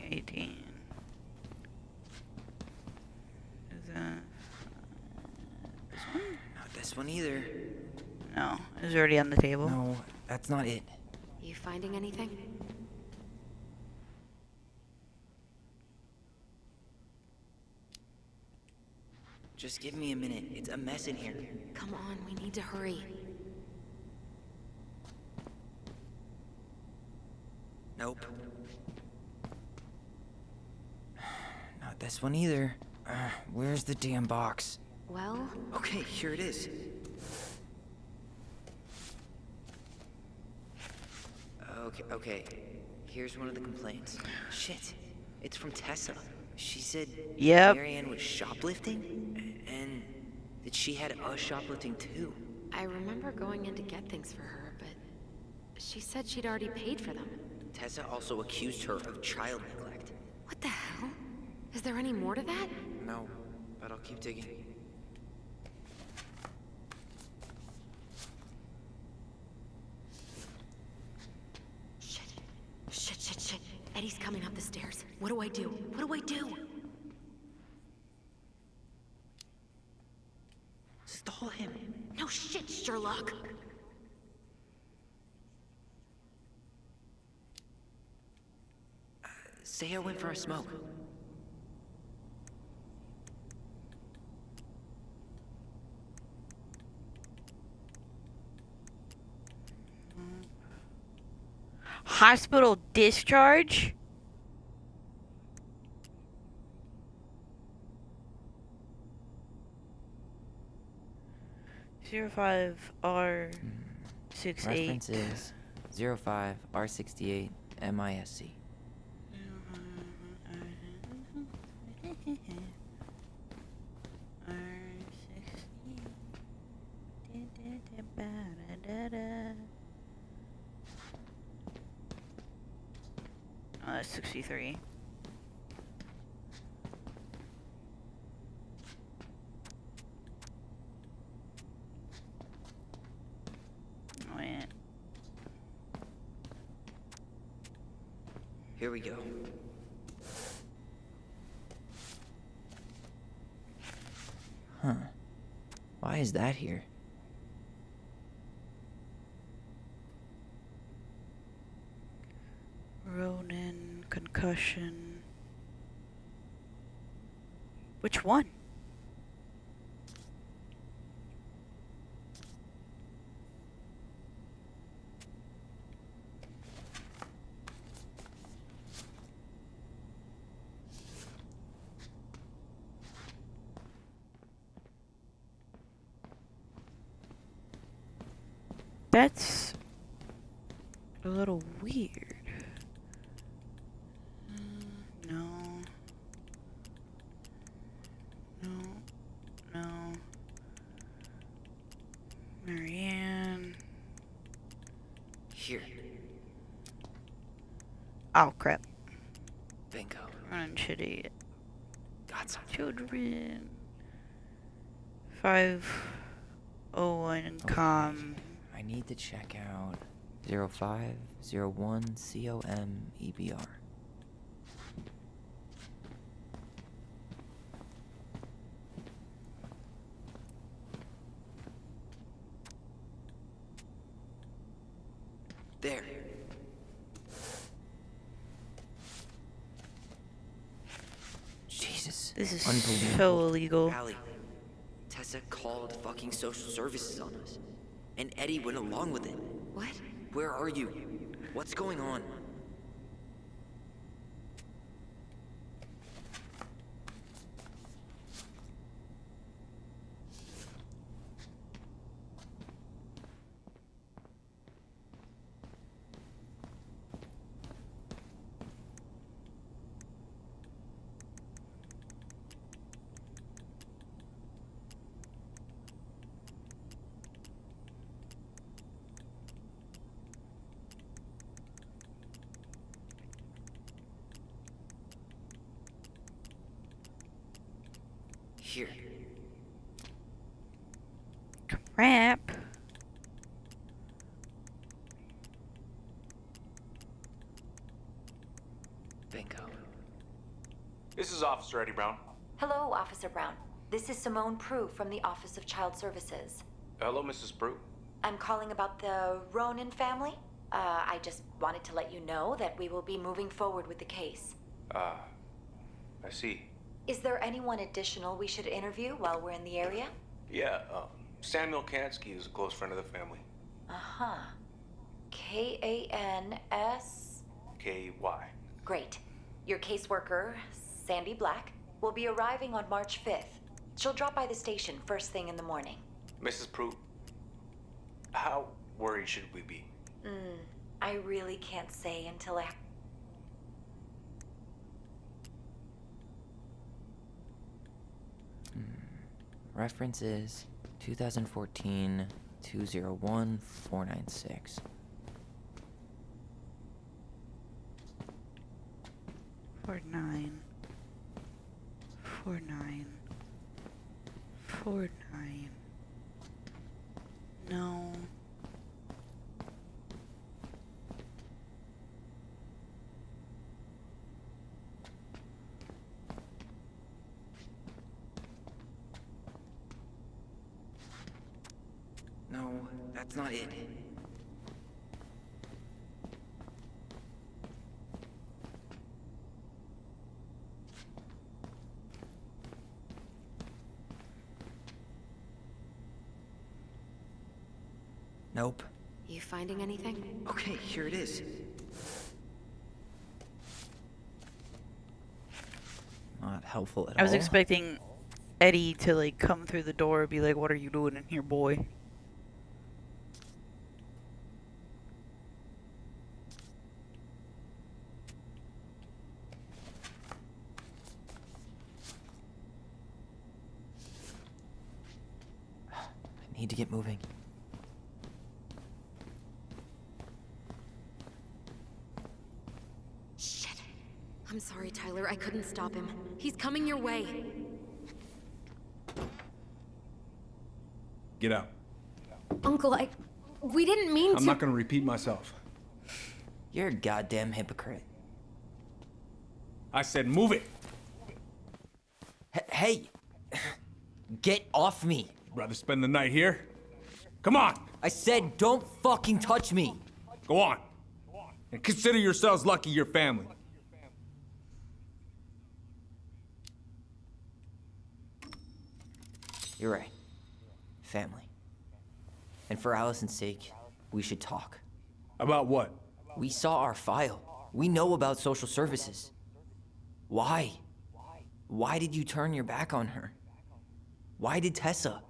Speaker 1: 18. Is that this one?
Speaker 4: Not this one either.
Speaker 1: No, it was already on the table.
Speaker 4: No, that's not it.
Speaker 3: You finding anything?
Speaker 4: Just give me a minute. It's a mess in here.
Speaker 3: Come on, we need to hurry.
Speaker 4: Nope. Not this one either. Where's the damn box?
Speaker 3: Well?
Speaker 4: Okay, here it is. Okay. Here's one of the complaints. Shit. It's from Tessa. She said Marianne was shoplifting, and that she had us shoplifting too.
Speaker 3: I remember going in to get things for her, but she said she'd already paid for them.
Speaker 4: Tessa also accused her of child neglect.
Speaker 3: What the hell? Is there any more to that?
Speaker 4: No, but I'll keep digging.
Speaker 3: Shit. Eddie's coming up the stairs. What do I do?
Speaker 4: Stall him.
Speaker 3: No shit, Sherlock.
Speaker 4: Say I went for a smoke.
Speaker 1: Hospital discharge? (05R68)
Speaker 4: Reference is 05R68 MISC.
Speaker 1: Oh, that's 63. Oh, yeah.
Speaker 4: Here we go. Huh. Why is that here?
Speaker 1: Ronin, concussion. Which one? That's a little weird. No. Marianne.
Speaker 4: Here.
Speaker 1: Oh, crap.
Speaker 4: Bingo.
Speaker 1: Running shitty.
Speaker 4: Got something.
Speaker 1: Children. 501 com.
Speaker 4: I need to check out 0501 COM-EBR. There. Jesus.
Speaker 1: This is
Speaker 4: Unbelievable.
Speaker 1: so illegal.
Speaker 4: Allie, Tessa called fucking social services on us. And Eddie went along with it.
Speaker 3: What?
Speaker 4: Where are you? What's going on? Here.
Speaker 1: Crap.
Speaker 4: Bingo.
Speaker 14: This is Officer Eddie Brown.
Speaker 13: Hello, Officer Brown. This is Simone Prue from the Office of Child Services.
Speaker 14: Hello, Mrs. Prue.
Speaker 13: I'm calling about the Ronan family. I just wanted to let you know that we will be moving forward with the case.
Speaker 14: I see.
Speaker 13: Is there anyone additional we should interview while we're in the area?
Speaker 14: Yeah, Samuel Kansky is a close friend of the family.
Speaker 13: Uh-huh. K-A-N-S...
Speaker 14: K-Y.
Speaker 13: Great. Your caseworker, Sandy Black, will be arriving on March 5th. She'll drop by the station first thing in the morning.
Speaker 14: Mrs. Prue, how worried should we be?
Speaker 13: I really can't say until I...
Speaker 4: Reference is 2014 201 496.
Speaker 1: Four nine. 49. No.
Speaker 4: No, that's not it. Nope.
Speaker 3: You finding anything?
Speaker 4: Okay, here it is. Not helpful at all.
Speaker 1: I was expecting Eddie to like come through the door and be like, "What are you doing in here, boy?"
Speaker 4: I need to get moving.
Speaker 3: Shit. I'm sorry, Tyler. I couldn't stop him. He's coming your way.
Speaker 10: Get out.
Speaker 3: Uncle, we didn't mean to...
Speaker 10: I'm not gonna repeat myself.
Speaker 4: You're a goddamn hypocrite.
Speaker 10: I said move it.
Speaker 4: Hey! Get off me!
Speaker 10: Rather spend the night here? Come on!
Speaker 4: I said don't fucking touch me!
Speaker 10: Go on. And consider yourselves lucky you're family.
Speaker 4: You're right. Family. And for Allison's sake, we should talk.
Speaker 10: About what?
Speaker 4: We saw our file. We know about social services. Why? Why did you turn your back on her? Why did Tessa?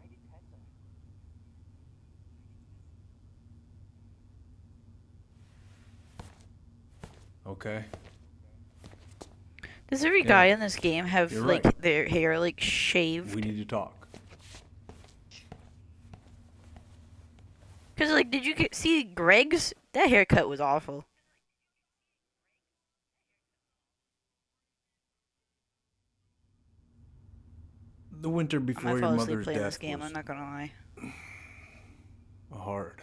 Speaker 10: Okay.
Speaker 1: Does every guy in this game have
Speaker 10: You're
Speaker 1: like
Speaker 10: right.
Speaker 1: their hair like shaved?
Speaker 10: We need to talk.
Speaker 1: Cause like, did you see Greg's? That haircut was awful.
Speaker 10: The winter
Speaker 1: I
Speaker 10: before
Speaker 1: might
Speaker 10: your
Speaker 1: fall asleep
Speaker 10: mother's
Speaker 1: playing this
Speaker 10: death
Speaker 1: game.
Speaker 10: was
Speaker 1: I'm not gonna lie.
Speaker 10: hard.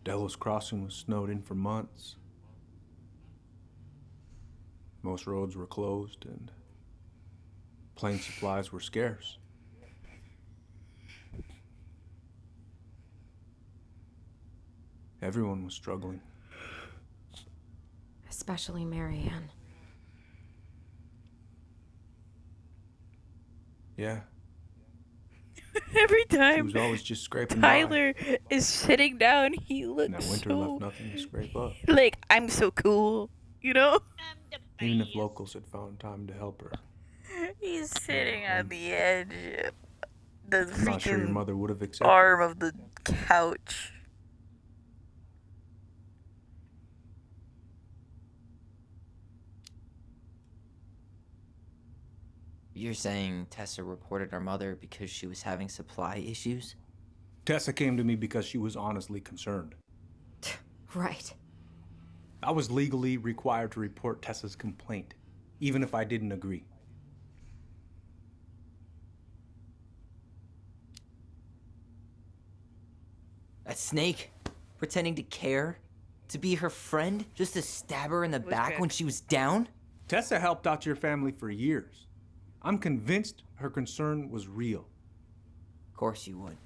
Speaker 10: Delos Crossing was snowed in for months. Most roads were closed and plane supplies were scarce. Everyone was struggling.
Speaker 3: Especially Marianne.
Speaker 10: Yeah.
Speaker 1: Every
Speaker 10: She
Speaker 1: time
Speaker 10: was always just scraping
Speaker 1: Tyler is sitting down, he
Speaker 10: by.
Speaker 1: looks
Speaker 10: Now Winter
Speaker 1: so
Speaker 10: left nothing to scrape up.
Speaker 1: like I'm so cool, you know?
Speaker 10: Even if locals had found time to help her.
Speaker 1: He's sitting on the edge of the
Speaker 10: I'm not sure your
Speaker 1: freaking
Speaker 10: mother would have accepted.
Speaker 1: arm of the couch.
Speaker 4: You're saying Tessa reported her mother because she was having supply issues?
Speaker 10: Tessa came to me because she was honestly concerned.
Speaker 3: Right.
Speaker 10: I was legally required to report Tessa's complaint, even if I didn't agree.
Speaker 4: That snake? Pretending to care? To be her friend? Just to stab her in the back when she was down?
Speaker 10: Tessa helped out your family for years. I'm convinced her concern was real.
Speaker 4: Of course you would.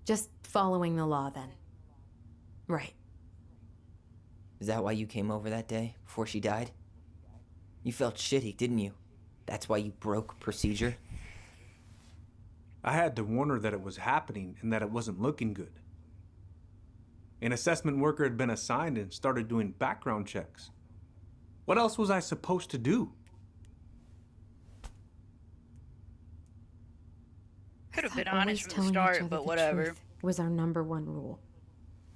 Speaker 3: Just following the law then. Right.
Speaker 4: Is that why you came over that day, before she died? You felt shitty, didn't you? That's why you broke procedure?
Speaker 10: I had to warn her that it was happening and that it wasn't looking good. An assessment worker had been assigned and started doing background checks. What else was I supposed to do?
Speaker 1: Could have been
Speaker 3: Always
Speaker 1: honest from the
Speaker 3: telling each
Speaker 1: start,
Speaker 3: other
Speaker 1: but
Speaker 3: the
Speaker 1: whatever.
Speaker 3: truth was our #1 rule.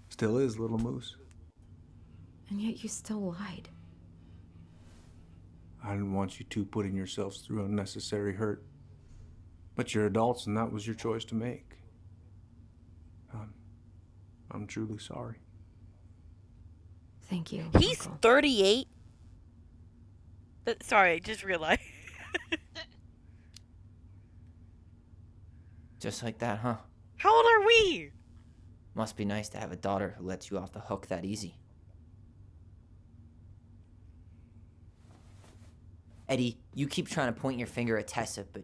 Speaker 10: Still is, little moose.
Speaker 3: And yet you still lied.
Speaker 10: I didn't want you two putting yourselves through unnecessary hurt. But you're adults and that was your choice to make. I'm truly sorry.
Speaker 3: Thank you.
Speaker 1: He's
Speaker 3: Uncle.
Speaker 1: 38. Sorry, I just realized.
Speaker 4: Just like that, huh?
Speaker 1: How old are we?
Speaker 4: Must be nice to have a daughter who lets you off the hook that easy. Eddie, you keep trying to point your finger at Tessa, but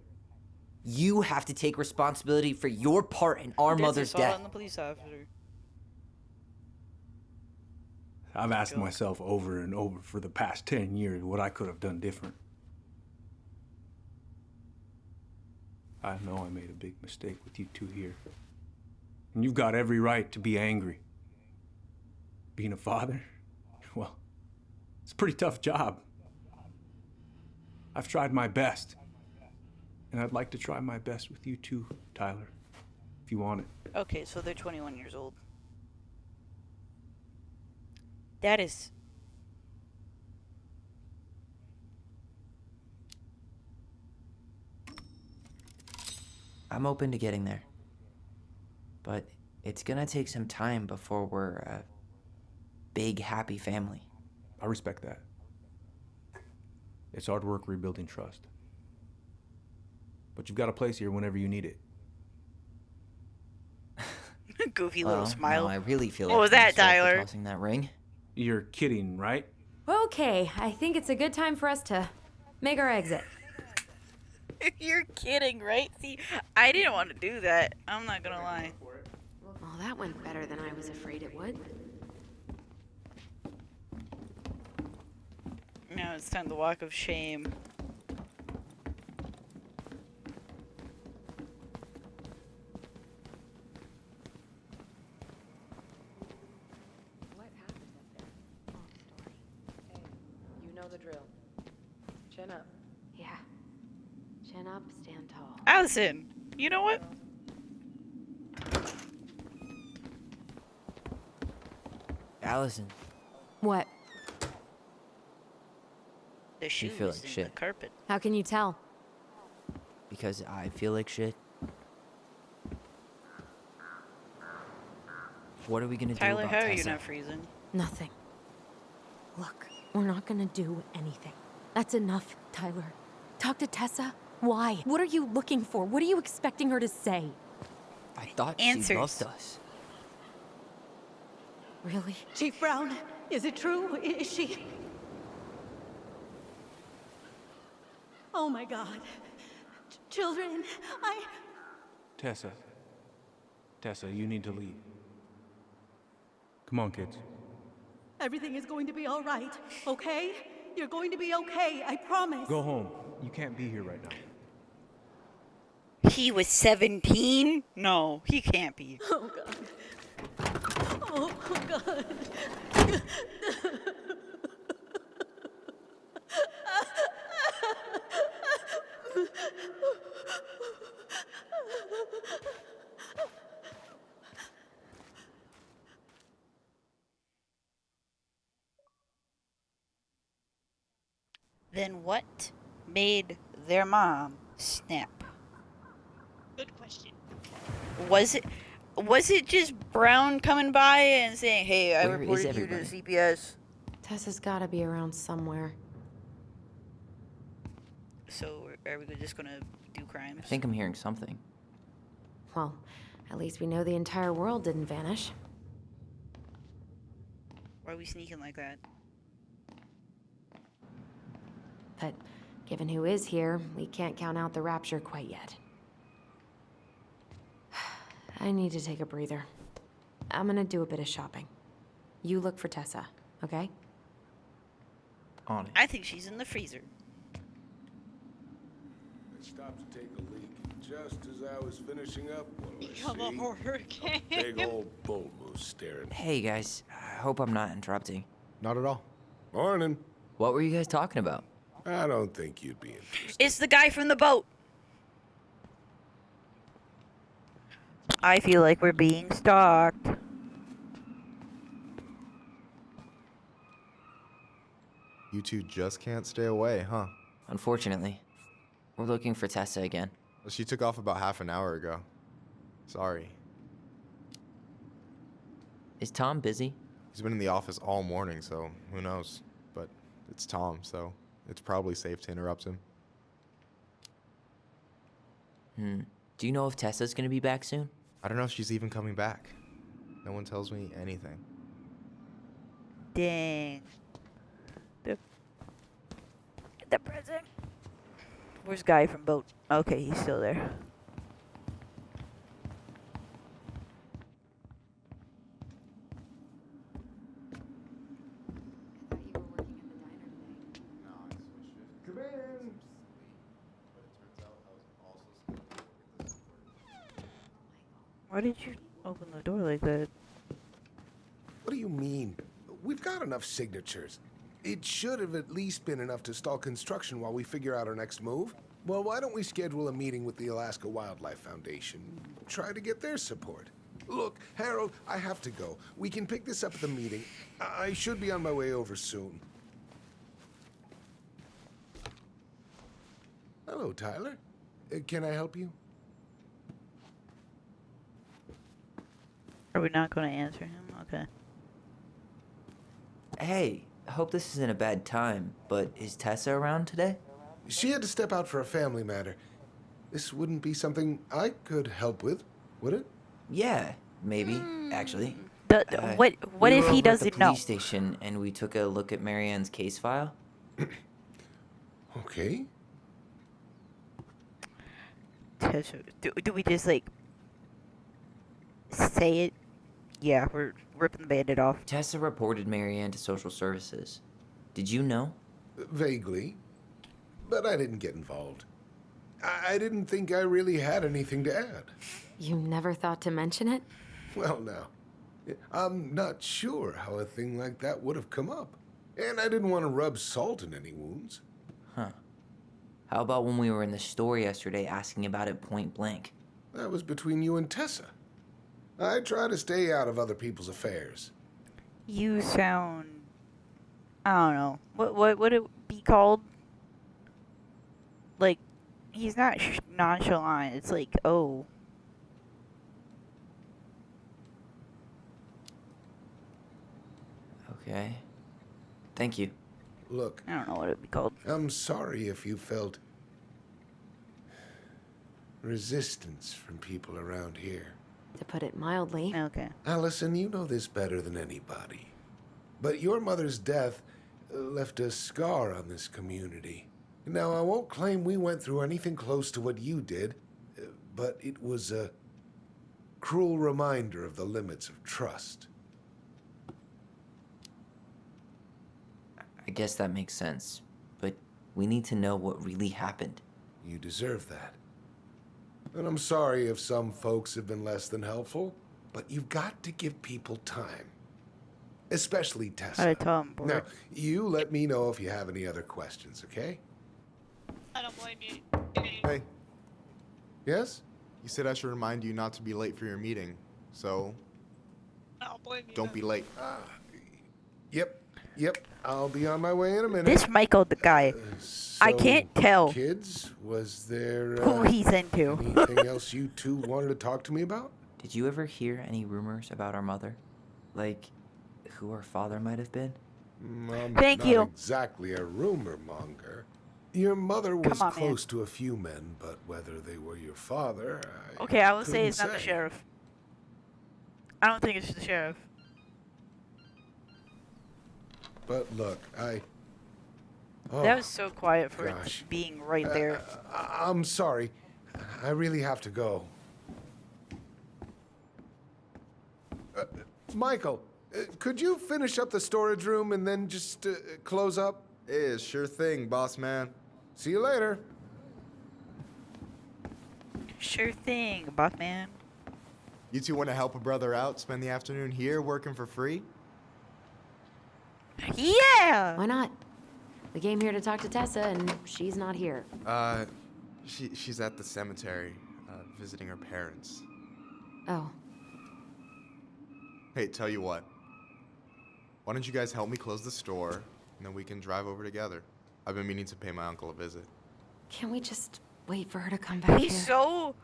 Speaker 4: you have to take responsibility for your part in our mother's death.
Speaker 1: On the police officer.
Speaker 10: I've asked myself over and over for the past 10 years what I could have done different. I know I made a big mistake with you two here. And you've got every right to be angry. Being a father, well, it's a pretty tough job. I've tried my best. And I'd like to try my best with you too, Tyler, if you want it.
Speaker 1: Okay, so they're 21 years old. That is...
Speaker 4: I'm open to getting there. But it's gonna take some time before we're a big, happy family.
Speaker 10: I respect that. It's hard work rebuilding trust. But you've got a place here whenever you need it.
Speaker 1: Goofy little smile.
Speaker 4: No, I really feel
Speaker 1: What was that, Tyler?
Speaker 4: Tossing that ring.
Speaker 10: You're kidding, right?
Speaker 3: Okay, I think it's a good time for us to make our exit.
Speaker 1: You're kidding, right? See, I didn't want to do that. I'm not gonna lie.
Speaker 3: Well, that went better than I was afraid it would.
Speaker 1: Now it's time to walk of shame.
Speaker 12: What happened up there? Long story. Hey, you know the drill. Chin up.
Speaker 3: Yeah. Chin up, stand tall.
Speaker 1: Allison, you know what?
Speaker 4: Allison,
Speaker 3: What?
Speaker 1: The shoes
Speaker 4: feel like
Speaker 1: and the
Speaker 4: shit.
Speaker 1: carpet.
Speaker 3: How can you tell?
Speaker 4: because I feel like shit. What are we gonna do
Speaker 1: Tyler,
Speaker 4: about
Speaker 1: how are you
Speaker 4: Tessa?
Speaker 1: not freezing?
Speaker 3: Nothing. Look, we're not gonna do anything. That's enough, Tyler. Talk to Tessa. Why? What are you looking for? What are you expecting her to say?
Speaker 4: I thought
Speaker 1: Answers.
Speaker 4: she loved us.
Speaker 3: Really?
Speaker 9: Chief Brown, is it true? Is she... Oh my God. Children,
Speaker 10: Tessa. Tessa, you need to leave. Come on, kids.
Speaker 7: Everything is going to be all right, okay? You're going to be okay, I promise.
Speaker 10: Go home. You can't be here right now.
Speaker 1: He was 17? No, he can't be.
Speaker 7: Oh, God. Oh, God.
Speaker 1: Then what made their mom snap?
Speaker 2: Good question.
Speaker 1: Was it just Brown coming by and saying, "Hey, I
Speaker 4: Where is
Speaker 1: reported you
Speaker 4: everybody?
Speaker 1: to CPS"?
Speaker 3: Tessa's gotta be around somewhere.
Speaker 1: So are we just gonna do crimes?
Speaker 4: I think I'm hearing something.
Speaker 3: Well, at least we know the entire world didn't vanish.
Speaker 1: Why are we sneaking like that?
Speaker 3: But given who is here, we can't count out the rapture quite yet. I need to take a breather. I'm gonna do a bit of shopping. You look for Tessa, okay?
Speaker 4: On it.
Speaker 1: I think she's in the freezer.
Speaker 8: I stopped to take a leak. Just as I was finishing up, what do I
Speaker 2: Become a
Speaker 8: see?
Speaker 2: horror game.
Speaker 8: Big old bull moose staring.
Speaker 4: Hey guys, I hope I'm not interrupting.
Speaker 8: Not at all. Morning.
Speaker 4: What were you guys talking about?
Speaker 8: I don't think you'd be interested.
Speaker 1: It's the guy from the boat. I feel like we're being stalked.
Speaker 15: You two just can't stay away, huh?
Speaker 4: Unfortunately, we're looking for Tessa again.
Speaker 15: Well, she took off about half an hour ago. Sorry.
Speaker 4: Is Tom busy?
Speaker 15: He's been in the office all morning, so who knows? But it's Tom, so it's probably safe to interrupt him.
Speaker 4: Do you know if Tessa's gonna be back soon?
Speaker 15: I don't know if she's even coming back. No one tells me anything.
Speaker 1: Dang. The present. Where's guy from boat? Okay, he's still there.
Speaker 8: Come in.
Speaker 1: Why did you open the door like that?
Speaker 8: What do you mean? We've got enough signatures. It should have at least been enough to stall construction while we figure out our next move. Well, why don't we schedule a meeting with the Alaska Wildlife Foundation? Try to get their support. Look, Harold, I have to go. We can pick this up at the meeting. I should be on my way over soon. Hello, Tyler. Can I help you?
Speaker 1: Are we not going to answer him? Okay.
Speaker 4: Hey, I hope this isn't a bad time, but is Tessa around today?
Speaker 8: She had to step out for a family matter. This wouldn't be something I could help with, would it?
Speaker 4: Yeah, maybe, actually.
Speaker 1: What
Speaker 4: We
Speaker 1: if
Speaker 4: were
Speaker 1: he
Speaker 4: over
Speaker 1: doesn't
Speaker 4: at the
Speaker 1: know?
Speaker 4: police station and we took a look at Marianne's case file.
Speaker 8: Okay.
Speaker 1: Do we just like say it? Yeah, we're ripping the bandit off.
Speaker 4: Tessa reported Marianne to social services. Did you know?
Speaker 8: Vaguely. But I didn't get involved. I didn't think I really had anything to add.
Speaker 3: You never thought to mention it?
Speaker 8: Well, now, I'm not sure how a thing like that would have come up. And I didn't want to rub salt in any wounds.
Speaker 4: Huh. How about when we were in the store yesterday asking about it point blank?
Speaker 8: That was between you and Tessa. I try to stay out of other people's affairs.
Speaker 1: You sound, I don't know. What would it be called? Like, he's not nonchalant. It's like, oh.
Speaker 4: Okay. Thank you.
Speaker 8: Look,
Speaker 1: I don't know what it'd be called.
Speaker 8: I'm sorry if you felt resistance from people around here.
Speaker 3: To put it mildly.
Speaker 1: Okay.
Speaker 8: Allison, you know this better than anybody. But your mother's death left a scar on this community. Now, I won't claim we went through anything close to what you did, but it was a cruel reminder of the limits of trust.
Speaker 4: guess that makes sense. But we need to know what really happened.
Speaker 16: You deserve that. And I'm sorry if some folks have been less than helpful, but you've got to give people time. Especially Tessa.
Speaker 1: I tell him,
Speaker 16: Now, you let me know if you have any other questions, okay?
Speaker 2: I don't blame you.
Speaker 15: Hey,
Speaker 16: Yes?
Speaker 15: you said I should remind you not to be late for your meeting, so
Speaker 2: I don't blame you.
Speaker 15: don't be late.
Speaker 16: Yep. I'll be on my way in a minute.
Speaker 1: This Michael, the guy, I
Speaker 16: So,
Speaker 1: can't tell
Speaker 16: Kids, was there
Speaker 1: who he's into.
Speaker 16: anything else you two wanted to talk to me about?
Speaker 4: Did you ever hear any rumors about our mother? Like, who our father might have been?
Speaker 16: I'm
Speaker 1: Thank
Speaker 16: not
Speaker 1: you.
Speaker 16: exactly a rumor monger. Your mother was
Speaker 1: Come on,
Speaker 16: close to a few men, but whether they were your father,
Speaker 1: Okay, I will say
Speaker 16: couldn't
Speaker 1: it's not the
Speaker 16: say.
Speaker 1: sheriff. I don't think it's the sheriff.
Speaker 16: But look,
Speaker 1: That
Speaker 16: Oh,
Speaker 1: was so quiet for it
Speaker 16: gosh.
Speaker 1: being right there.
Speaker 16: I'm sorry. I really have to go. Michael, could you finish up the storage room and then just close up?
Speaker 15: Sure thing, boss man.
Speaker 16: See you later.
Speaker 1: Sure thing, boss man.
Speaker 15: You two want to help a brother out, spend the afternoon here working for free?
Speaker 1: Yeah!
Speaker 3: Why not? We came here to talk to Tessa, and she's not here.
Speaker 15: She's at the cemetery, visiting her parents.
Speaker 3: Oh,
Speaker 15: Hey, tell you what. Why don't you guys help me close the store, and then we can drive over together? I've been meaning to pay my uncle a visit.
Speaker 3: can we just wait for her to come back
Speaker 1: He's
Speaker 3: here?
Speaker 1: so...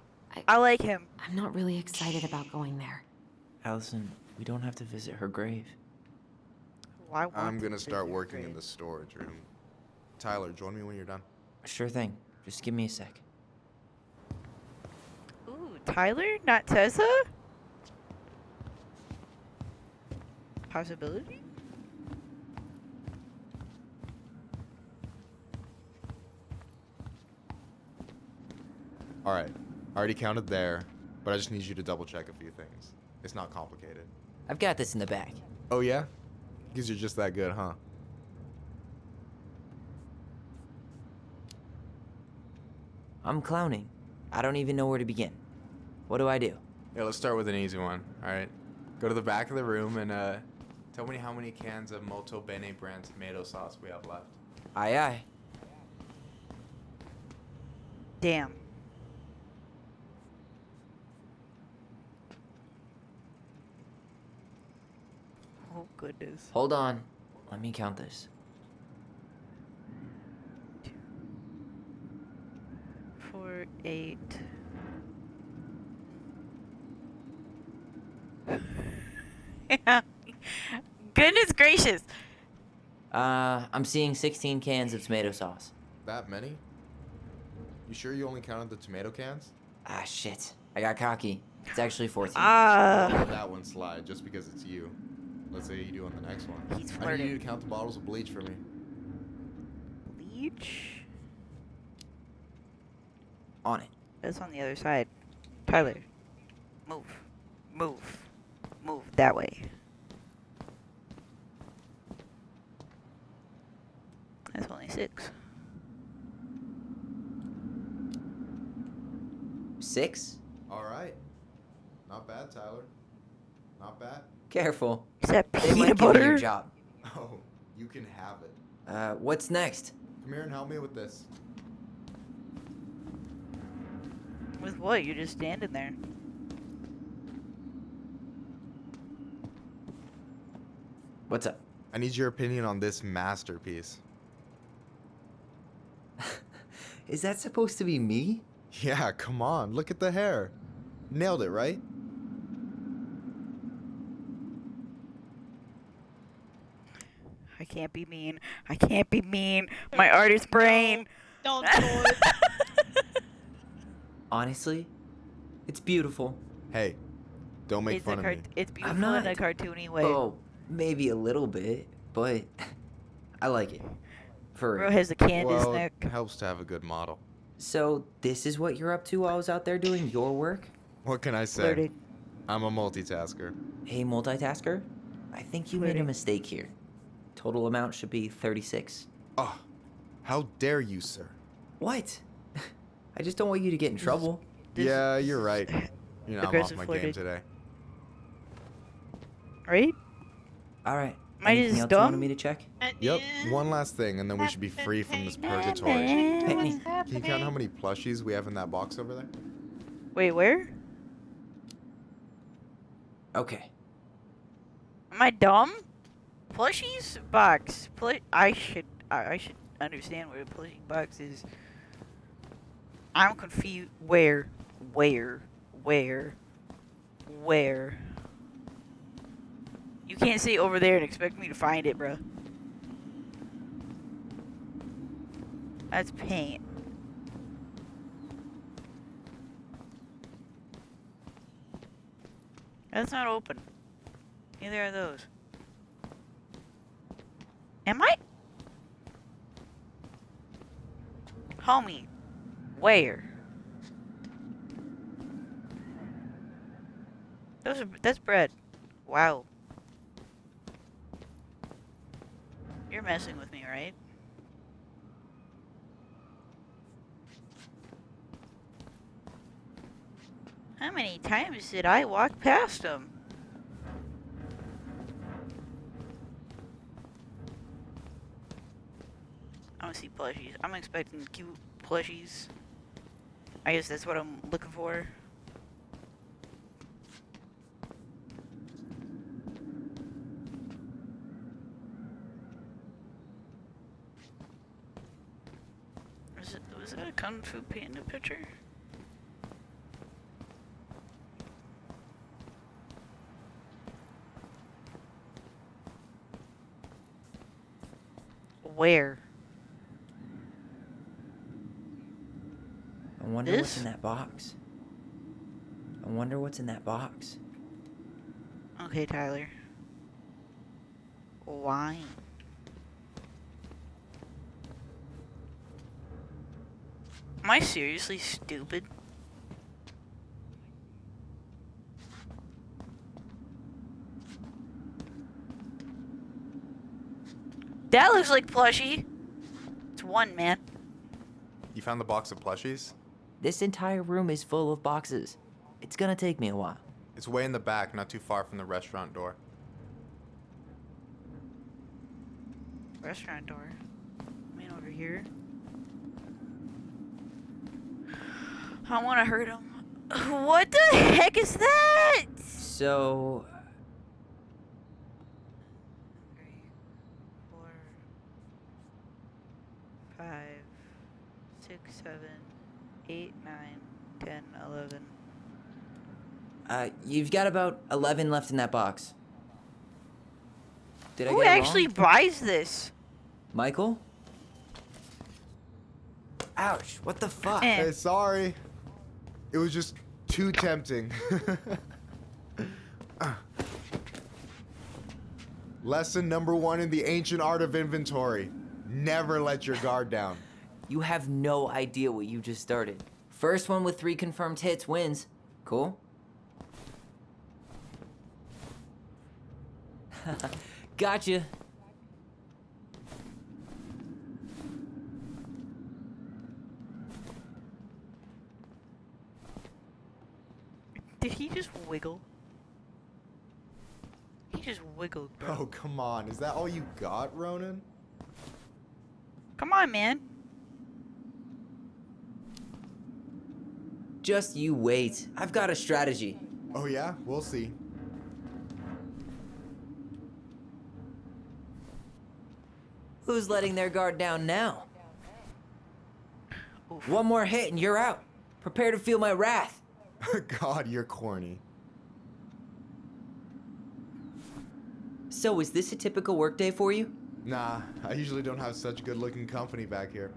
Speaker 1: I like him.
Speaker 3: I'm not really excited about going there.
Speaker 4: Allison, we don't have to visit her grave.
Speaker 1: Why want
Speaker 15: I'm
Speaker 1: to
Speaker 15: gonna
Speaker 1: visit
Speaker 15: start
Speaker 1: her
Speaker 15: working in
Speaker 1: grave?
Speaker 15: the storage room. Tyler, join me when you're done.
Speaker 4: Sure thing. Just give me a sec.
Speaker 1: Ooh, Tyler? Not Tessa? Possibility?
Speaker 15: All right, I already counted there, but I just need you to double check a few things. It's not complicated.
Speaker 4: I've got this in the bag.
Speaker 15: Oh yeah? Because you're just that good, huh?
Speaker 4: I'm clowning. I don't even know where to begin. What do I do?
Speaker 15: Yeah, let's start with an easy one, all right? Go to the back of the room and tell me how many cans of Molto Bene brand tomato sauce we have left.
Speaker 4: Aye, aye.
Speaker 1: Damn. Oh, goodness.
Speaker 4: Hold on. Let me count this.
Speaker 1: 4, 8. Goodness gracious.
Speaker 4: I'm seeing 16 cans of tomato sauce.
Speaker 15: That many? You sure you only counted the tomato cans?
Speaker 4: Ah, shit. I got cocky. It's actually 14.
Speaker 15: I'll let that one slide just because it's you. Let's say you do on the next one.
Speaker 1: He's
Speaker 15: I need
Speaker 1: flirting.
Speaker 15: you to count the bottles of bleach for me.
Speaker 1: Bleach?
Speaker 4: On it.
Speaker 1: That's on the other side. Tyler. Move. Move. Move that way. That's only 6.
Speaker 4: 6?
Speaker 15: All right. Not bad, Tyler. Not bad.
Speaker 4: Careful.
Speaker 1: Is that
Speaker 4: They might
Speaker 1: peanut
Speaker 4: give me
Speaker 1: butter?
Speaker 4: your job.
Speaker 15: Oh, you can have it.
Speaker 4: What's next?
Speaker 15: Come here and help me with this.
Speaker 1: With what? You're just standing there.
Speaker 4: What's up?
Speaker 15: I need your opinion on this masterpiece.
Speaker 4: Is that supposed to be me?
Speaker 15: Yeah, come on. Look at the hair. Nailed it, right?
Speaker 1: I can't be mean. I can't be mean. My artist brain.
Speaker 2: Don't do it.
Speaker 4: Honestly, it's beautiful.
Speaker 15: Hey, don't make
Speaker 1: It's
Speaker 15: fun of me.
Speaker 1: It's beautiful
Speaker 4: I'm not.
Speaker 1: in a cartoony way.
Speaker 4: Oh, maybe a little bit, but I like it. For
Speaker 1: Bro
Speaker 4: real.
Speaker 1: has a can in his
Speaker 15: Well,
Speaker 1: neck.
Speaker 15: it helps to have a good model.
Speaker 4: So, this is what you're up to while I was out there doing your work?
Speaker 15: What can I say?
Speaker 1: Flirting.
Speaker 15: I'm a multitasker.
Speaker 4: Hey, multitasker? I think you made a
Speaker 1: Flirting.
Speaker 4: mistake here. Total amount should be 36.
Speaker 15: Oh, how dare you, sir?
Speaker 4: What? I just don't want you to get in trouble.
Speaker 15: Yeah, you're right. You know, I'm off
Speaker 1: aggressive
Speaker 15: my
Speaker 1: flirting.
Speaker 15: game today.
Speaker 1: Right?
Speaker 4: Alright.
Speaker 1: Mine
Speaker 4: Anything
Speaker 1: is
Speaker 4: else you wanted
Speaker 1: dumb.
Speaker 4: me to check?
Speaker 15: Yep, one last thing, and then we should be free from this purgatory.
Speaker 4: Hey,
Speaker 15: Can you count how many plushies we have in that box over there?
Speaker 1: Wait, where?
Speaker 4: Okay.
Speaker 1: Am I dumb? Plushies box. I should understand where the plushie box is. I'm confused. Where? You can't say over there and expect me to find it, bro. That's paint. That's not open. Neither are those. Am I? Homie, where? That's bread. Wow. You're messing with me, right? How many times did I walk past him? I don't see plushies. I'm expecting cute plushies. I guess that's what I'm looking for. Was that a Kung Fu Panda picture? Where?
Speaker 4: I wonder what's in that box. I wonder what's in that box.
Speaker 1: Okay, Tyler. Why? Am I seriously stupid? That looks like plushie. It's one, man.
Speaker 15: You found the box of plushies?
Speaker 4: This entire room is full of boxes. It's gonna take me a while.
Speaker 15: It's way in the back, not too far from the restaurant door.
Speaker 1: Restaurant door. I mean, over here. I want to hurt him. What the heck is that?
Speaker 4: So...
Speaker 1: 3, 4, 5, 6, 7, 8, 9, 10, 11.
Speaker 4: You've got about 11 left in that box. Did I
Speaker 1: Who
Speaker 4: get it
Speaker 1: actually
Speaker 4: wrong?
Speaker 1: buys this?
Speaker 4: Michael? Ouch, what the fuck?
Speaker 15: Hey, sorry. It was just too tempting. Lesson number 1 in the ancient art of inventory. Never let your guard down.
Speaker 4: You have no idea what you just started. First one with 3 confirmed hits wins. Cool? Gotcha.
Speaker 1: Did he just wiggle? He just wiggled, bro.
Speaker 15: Oh, come on. Is that all you got, Ronan?
Speaker 1: Come on, man.
Speaker 4: Just you wait. I've got a strategy.
Speaker 15: Oh, yeah? We'll see.
Speaker 4: Who's letting their guard down now? One more hit and you're out. Prepare to feel my wrath.
Speaker 15: God, you're corny.
Speaker 4: So, is this a typical workday for you?
Speaker 15: Nah, I usually don't have such good-looking company back here.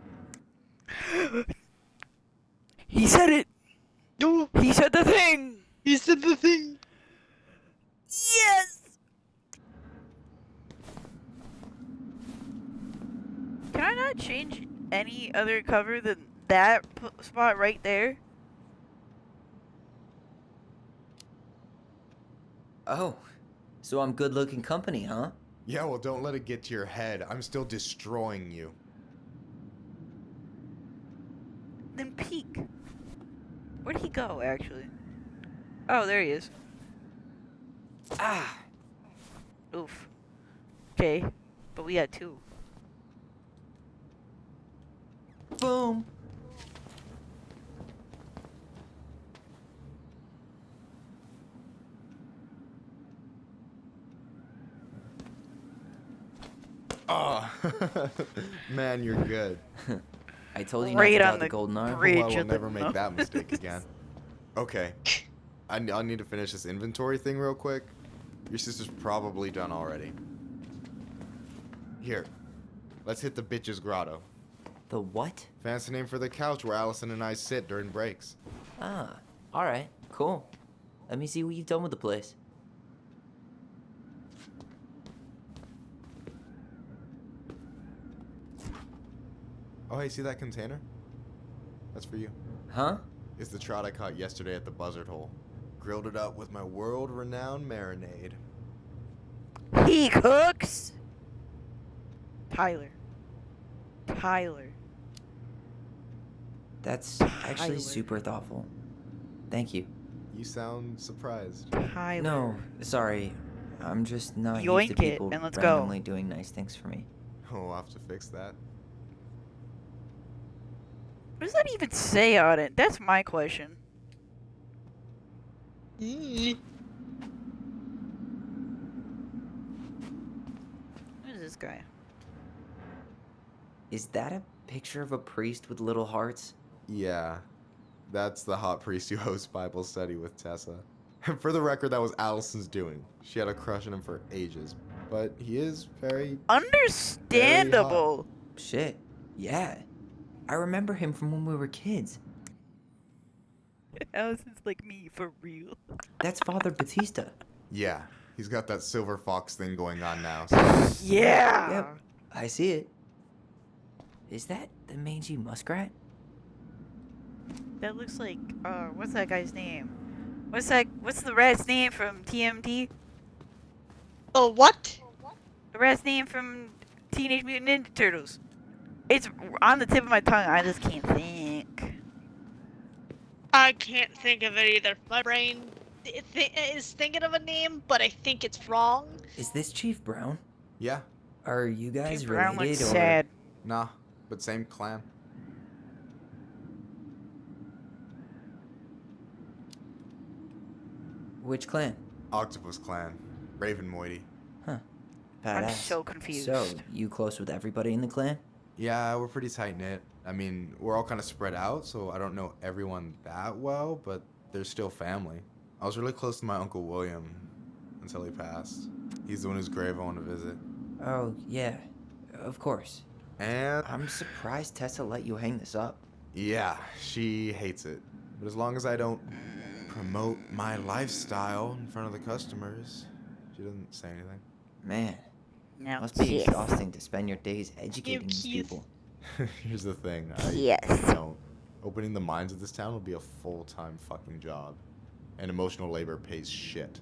Speaker 1: He said it. No. He said the thing. He said the thing. Yes. Can I not change any other cover than that spot right there?
Speaker 4: Oh, so I'm good-looking company, huh?
Speaker 15: Yeah, well, don't let it get to your head. I'm still destroying you.
Speaker 1: Then peek. Where'd he go, actually? Oh, there he is.
Speaker 4: Ah!
Speaker 1: Oof. Okay, but we got 2.
Speaker 4: Boom!
Speaker 15: Oh, man, you're good.
Speaker 4: I told you
Speaker 1: Right
Speaker 4: not to
Speaker 1: on
Speaker 4: doubt the
Speaker 1: the
Speaker 4: golden arm.
Speaker 1: bridge.
Speaker 15: Well, I will
Speaker 1: of the
Speaker 15: never make that mistake again. Okay. I'll need to finish this inventory thing real quick. Your sister's probably done already. Here. Let's hit the bitch's grotto.
Speaker 4: The what?
Speaker 15: Fancy name for the couch where Allison and I sit during breaks.
Speaker 4: Ah, alright, cool. Let me see what you've done with the place.
Speaker 15: Oh, hey, see that container? That's for you.
Speaker 4: Huh?
Speaker 15: It's the trout I caught yesterday at the buzzard hole. Grilled it up with my world-renowned marinade.
Speaker 1: He cooks! Tyler.
Speaker 4: That's actually super thoughtful. Thank you.
Speaker 15: You sound surprised.
Speaker 1: Tyler.
Speaker 4: No, sorry. I'm just not used
Speaker 1: Yoink
Speaker 4: to
Speaker 1: it,
Speaker 4: people
Speaker 1: and let's go.
Speaker 4: randomly doing nice things for me.
Speaker 15: Oh, I'll have to fix that.
Speaker 1: What does that even say on it? That's my question. Who is this guy?
Speaker 4: Is that a picture of a priest with little hearts?
Speaker 15: Yeah. That's the hot priest who hosts Bible study with Tessa. For the record, that was Allison's doing. She had a crush on him for ages. But he is very...
Speaker 1: Understandable.
Speaker 4: Shit. Yeah. I remember him from when we were kids.
Speaker 1: Allison's like me, for real.
Speaker 4: That's Father Batista.
Speaker 15: Yeah. He's got that silver fox thing going on now. So.
Speaker 1: Yeah!
Speaker 4: Yep. I see it. Is that the mangy muskrat?
Speaker 1: That looks like, what's that guy's name? What's the rat's name from TMT?
Speaker 2: Oh, what?
Speaker 1: The rat's name from Teenage Mutant Ninja Turtles. It's on the tip of my tongue, I just can't think.
Speaker 2: I can't think of it either. My brain is thinking of a name, but I think it's wrong.
Speaker 4: Is this Chief Brown?
Speaker 15: Yeah.
Speaker 4: Are you guys
Speaker 1: Chief Brown
Speaker 4: related
Speaker 1: looks
Speaker 4: or?
Speaker 1: sad.
Speaker 15: Nah, but same clan.
Speaker 4: Which clan?
Speaker 15: Octopus clan. Raven Moiety.
Speaker 4: Huh.
Speaker 1: I'm
Speaker 4: Badass.
Speaker 1: so confused.
Speaker 4: So, you close with everybody in the clan?
Speaker 15: Yeah, we're pretty tight-knit. I mean, we're all kind of spread out, so I don't know everyone that well, but they're still family. I was really close to my Uncle William until he passed. He's the one whose grave I want to visit.
Speaker 4: Oh, yeah. Of course.
Speaker 15: And...
Speaker 4: I'm surprised Tessa let you hang this up.
Speaker 15: Yeah, she hates it. But as long as I don't promote my lifestyle in front of the customers, she doesn't say anything.
Speaker 4: Man,
Speaker 1: Now
Speaker 4: must be
Speaker 1: kiss.
Speaker 4: exhausting to spend your days educating these
Speaker 2: kiss.
Speaker 4: people.
Speaker 15: Here's the thing.
Speaker 1: Yes.
Speaker 15: Don't. Opening the mines of this town would be a full-time fucking job. And emotional labor pays shit.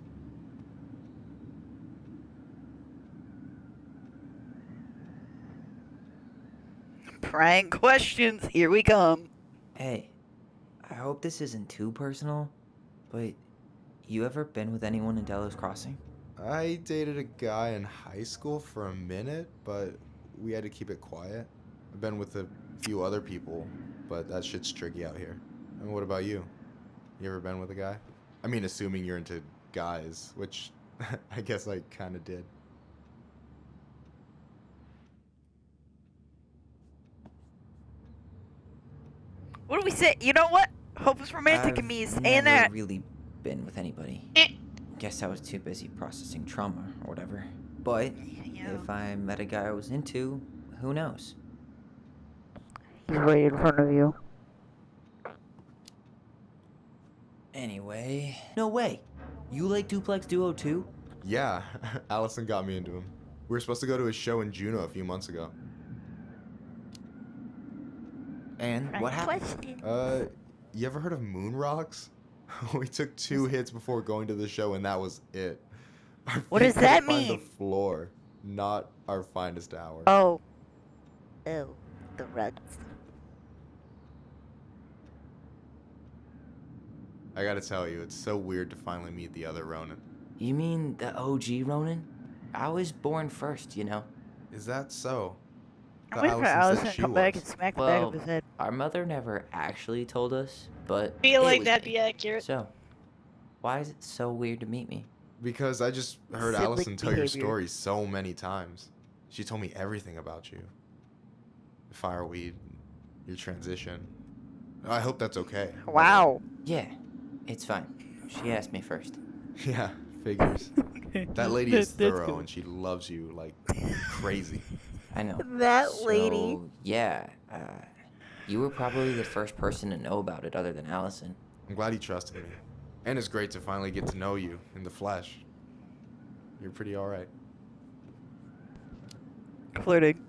Speaker 1: Prank questions, here we come.
Speaker 4: Hey, I hope this isn't too personal, but you ever been with anyone in Delos Crossing?
Speaker 15: I dated a guy in high school for a minute, but we had to keep it quiet. I've been with a few other people, but that shit's tricky out here. And what about you? You ever been with a guy? I mean, assuming you're into guys, which I guess I kind of did.
Speaker 1: What do we say? You know what? Hopeless romantic
Speaker 4: I've
Speaker 1: of me is saying
Speaker 4: never
Speaker 1: that.
Speaker 4: really been with anybody.
Speaker 2: Eh.
Speaker 4: Guess I was too busy processing trauma or whatever. But
Speaker 1: Yeah.
Speaker 4: if I met a guy I was into, who knows?
Speaker 1: He's right in front of you.
Speaker 4: Anyway, no way. You like Duplex Duo too?
Speaker 15: Yeah, Allison got me into him. We were supposed to go to a show in Juneau a few months ago.
Speaker 4: And what happened?
Speaker 15: You ever heard of Moon Rocks? We took 2 hits before going to the show, and that was it. Our
Speaker 1: What
Speaker 15: feet
Speaker 1: does that
Speaker 15: couldn't find
Speaker 1: mean?
Speaker 15: The floor. Not our finest hour.
Speaker 1: Oh. Oh, the rugs.
Speaker 15: I gotta tell you, it's so weird to finally meet the other Ronin.
Speaker 4: You mean the OG Ronin? I was born first, you know.
Speaker 15: Is that so?
Speaker 1: I'm waiting for Allison to come back and smack the back of his head.
Speaker 4: Our mother never actually told us, but
Speaker 2: Feel
Speaker 4: it
Speaker 2: like
Speaker 4: was
Speaker 2: that'd
Speaker 4: me.
Speaker 2: be accurate.
Speaker 4: So, why is it so weird to meet me?
Speaker 15: Because I just heard
Speaker 1: Sibling
Speaker 15: Allison tell your
Speaker 1: behavior.
Speaker 15: story so many times. She told me everything about you. The fireweed, your transition. I hope that's okay.
Speaker 1: Wow.
Speaker 4: Yeah, it's fine. She asked me first.
Speaker 15: Yeah, figures. That lady is
Speaker 1: That's
Speaker 15: thorough
Speaker 1: cool.
Speaker 15: and she loves you like crazy.
Speaker 4: I know.
Speaker 1: That lady.
Speaker 4: So, yeah, you were probably the first person to know about it other than Allison.
Speaker 15: I'm glad you trusted me. And it's great to finally get to know you in the flesh. You're pretty alright.
Speaker 1: Flirting.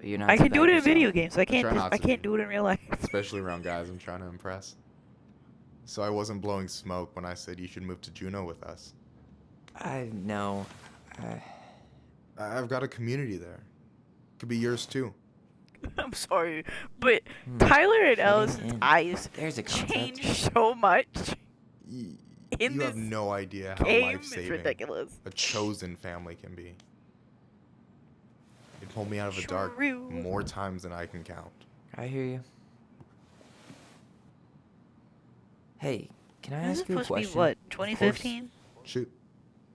Speaker 4: You're not
Speaker 1: I
Speaker 4: too
Speaker 1: can do
Speaker 4: bad
Speaker 1: it in
Speaker 4: yourself.
Speaker 1: video games. I can't.
Speaker 15: Try not
Speaker 1: I
Speaker 15: to
Speaker 1: can't
Speaker 15: be.
Speaker 1: do it in real life.
Speaker 15: Especially around guys I'm trying to impress. So I wasn't blowing smoke when I said you should move to Juneau with us.
Speaker 4: I know.
Speaker 15: I've got a community there. Could be yours too.
Speaker 1: I'm sorry, but Tyler and
Speaker 4: Fitting
Speaker 1: Allison's
Speaker 4: in.
Speaker 1: eyes
Speaker 4: There's a concept.
Speaker 1: changed so much.
Speaker 15: You
Speaker 1: In
Speaker 15: have
Speaker 1: this
Speaker 15: no idea how
Speaker 1: game, it's
Speaker 15: life-saving
Speaker 1: ridiculous.
Speaker 15: a chosen family can be. It pulled me out of the dark
Speaker 1: True.
Speaker 15: more times than I can count.
Speaker 4: I hear you. Hey, can I
Speaker 1: This is
Speaker 4: ask you a
Speaker 1: supposed to be
Speaker 4: question?
Speaker 1: what?
Speaker 15: Of course.
Speaker 1: 2015?
Speaker 15: Shoot.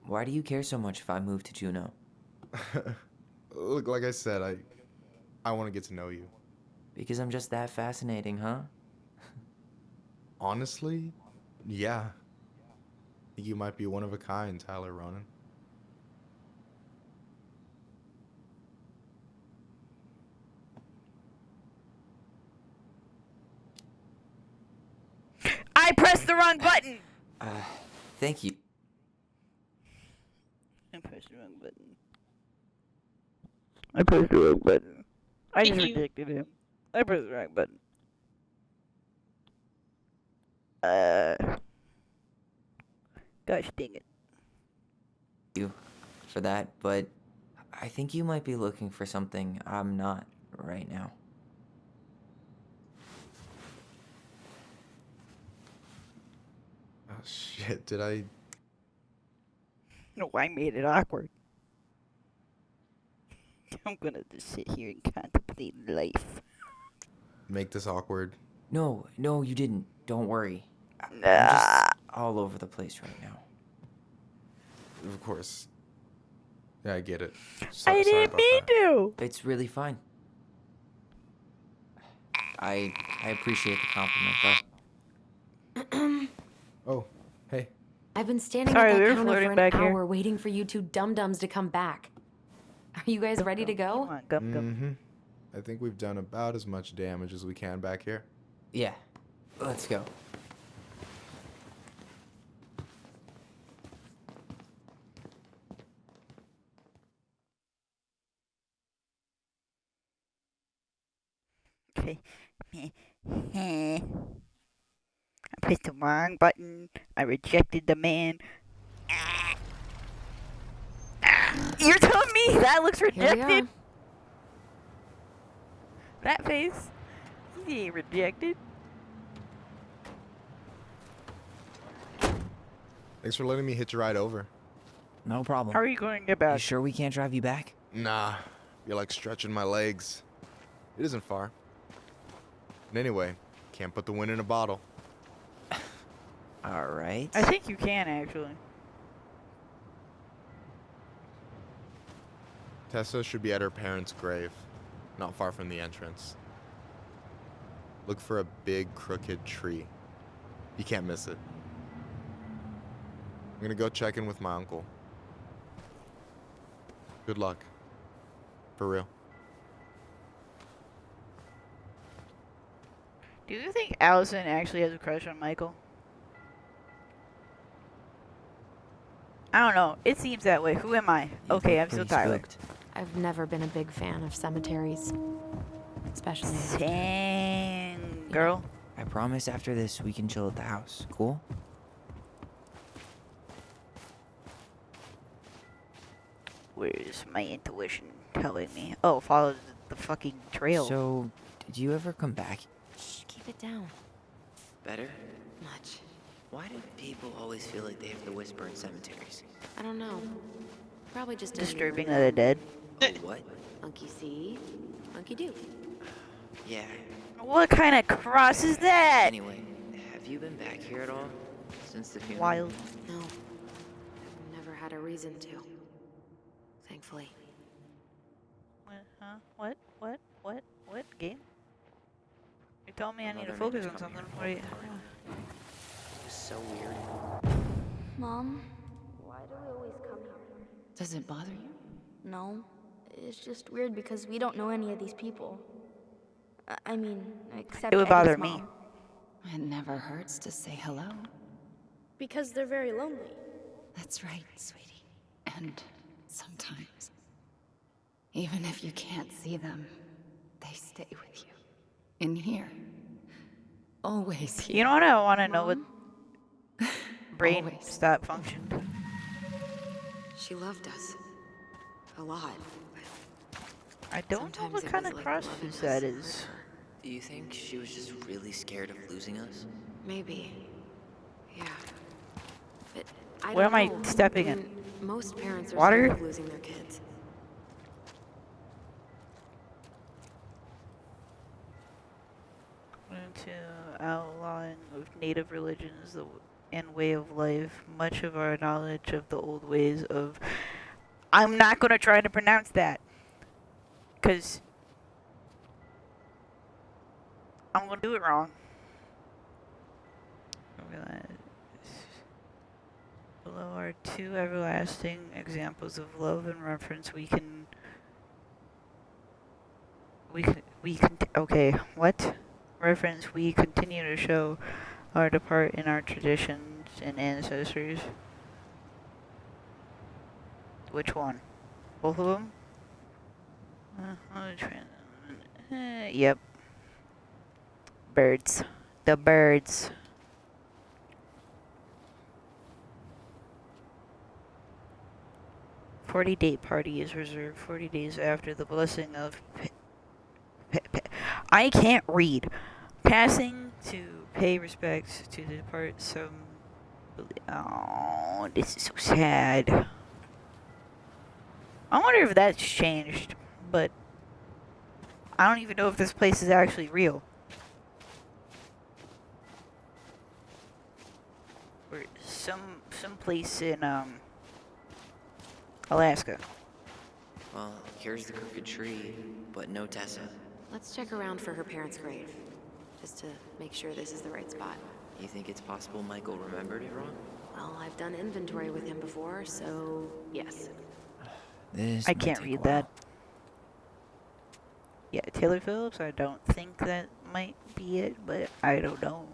Speaker 4: Why do you care so much if I move to Juneau?
Speaker 15: Look, like I said, I want to get to know you.
Speaker 4: Because I'm just that fascinating, huh?
Speaker 15: Honestly, yeah. I think you might be one of a kind, Tyler Ronan.
Speaker 1: I pressed the wrong button.
Speaker 4: Thank you.
Speaker 1: I pressed the wrong button. I pressed the wrong button. I just
Speaker 2: Thank you.
Speaker 1: rejected him. I pressed the wrong button. Gosh dang it.
Speaker 4: You for that, but I think you might be looking for something I'm not right now.
Speaker 15: Oh, shit, did I...
Speaker 1: No, I made it awkward. I'm gonna just sit here and contemplate life.
Speaker 15: make this awkward?
Speaker 4: No, you didn't. Don't worry. I'm
Speaker 1: Nah.
Speaker 4: just all over the place right now.
Speaker 15: Of course. Yeah, I get it.
Speaker 1: I
Speaker 15: Sorry
Speaker 1: didn't
Speaker 15: about
Speaker 1: mean
Speaker 15: that.
Speaker 1: to.
Speaker 4: It's really fine. I appreciate the compliment, though.
Speaker 15: Oh, hey.
Speaker 3: I've been standing
Speaker 1: Sorry,
Speaker 3: at
Speaker 1: we
Speaker 3: that
Speaker 1: were
Speaker 3: counter
Speaker 1: flirting
Speaker 3: for an
Speaker 1: back here.
Speaker 3: hour waiting for you two dum-dums to come back. Are you guys ready to
Speaker 1: Come
Speaker 3: go?
Speaker 1: on, come.
Speaker 15: Mm-hmm. I think we've done about as much damage as we can back here.
Speaker 4: Yeah. Let's go.
Speaker 1: Okay. I pressed the wrong button. I rejected the man. You're telling me that looks
Speaker 3: Here we are.
Speaker 1: rejected? That face? He ain't rejected.
Speaker 15: Thanks for letting me hitch a ride over.
Speaker 4: No problem.
Speaker 1: How are you going to get
Speaker 4: You
Speaker 1: back?
Speaker 4: sure we can't drive you back?
Speaker 15: Nah, you're like stretching my legs. It isn't far. And anyway, can't put the wind in a bottle.
Speaker 4: All right.
Speaker 1: I think you can, actually.
Speaker 15: Tessa should be at her parents' grave, not far from the entrance. Look for a big crooked tree. You can't miss it. I'm gonna go check in with my uncle. Good luck. For real.
Speaker 1: Do you think Allison actually has a crush on Michael? I don't know. It seems that way. Who am I? Okay, I'm still Tyler.
Speaker 4: Spooked.
Speaker 3: I've never been a big fan of cemeteries. Especially
Speaker 1: Dang, girl.
Speaker 4: I promise after this we can chill at the house. Cool?
Speaker 1: Where's my intuition telling me? Oh, follow the fucking trail.
Speaker 4: So, did you ever come back?
Speaker 3: Shh, keep it down.
Speaker 4: Better?
Speaker 3: Much.
Speaker 4: Why do people always feel like they have to whisper in cemeteries?
Speaker 3: I don't know. Probably just
Speaker 1: Disturbing of the dead.
Speaker 4: Oh, what?
Speaker 3: Monkey see, monkey do.
Speaker 4: Yeah.
Speaker 1: What kind of cross is that?
Speaker 4: Anyway, have you been back here at all? Since the funeral?
Speaker 1: Wild.
Speaker 3: No. I've never had a reason to. Thankfully.
Speaker 1: Huh? What? What? Game? You told me I need to
Speaker 4: Another
Speaker 1: focus
Speaker 4: man
Speaker 1: on
Speaker 4: coming
Speaker 1: something.
Speaker 4: here.
Speaker 1: What are you...
Speaker 4: It was so weird.
Speaker 5: Mom, why do we always come here?
Speaker 6: Does it bother you?
Speaker 5: No, it's just weird because we don't know any of these people. I mean, except
Speaker 1: It would
Speaker 5: Eddie's
Speaker 1: bother me.
Speaker 5: mom.
Speaker 6: It never hurts to say hello.
Speaker 7: Because they're very lonely.
Speaker 6: That's right, sweetie. And sometimes, even if you can't see them, they stay with you. In here. Always here.
Speaker 1: You know what I want to know? What brain
Speaker 6: Always.
Speaker 1: stop function?
Speaker 3: She loved us. A lot.
Speaker 1: I don't know
Speaker 3: Sometimes
Speaker 1: what
Speaker 3: it
Speaker 1: kind
Speaker 3: was
Speaker 1: of
Speaker 3: like
Speaker 1: process
Speaker 3: loving us
Speaker 1: that
Speaker 3: hurt
Speaker 1: is.
Speaker 3: her.
Speaker 4: Do you think she was just really scared of losing us?
Speaker 3: Maybe. Yeah. But I
Speaker 1: Where
Speaker 3: don't
Speaker 1: am I
Speaker 3: know.
Speaker 1: stepping in?
Speaker 3: Most parents are
Speaker 1: Water?
Speaker 3: scared of losing their kids.
Speaker 1: Into outlawing of native religions and way of life, much of our knowledge of the old ways of... I'm not going to try to pronounce that. Because I'm going to do it wrong. Below are two everlasting examples of love and reference we can... Okay, what? Reference we continue to show our depart in our traditions and ancestors. Which one? Both of them? Yep. Birds. The birds. "40-date party is reserved 40 days after the blessing of I can't read. Passing to pay respects to the depart some... Oh, this is so sad. I wonder if that's changed, but I don't even know if this place is actually real. Or some place in Alaska.
Speaker 4: Well, here's the crooked tree, but no Tessa.
Speaker 3: Let's check around for her parents' grave. Just to make sure this is the right spot.
Speaker 4: You think it's possible Michael remembered it wrong?
Speaker 3: Well, I've done inventory with him before, so yes.
Speaker 4: This
Speaker 1: I
Speaker 4: might
Speaker 1: can't
Speaker 4: take
Speaker 1: read
Speaker 4: a
Speaker 1: that.
Speaker 4: while.
Speaker 1: Yeah, Taylor Phillips, I don't think that might be it, but I don't know.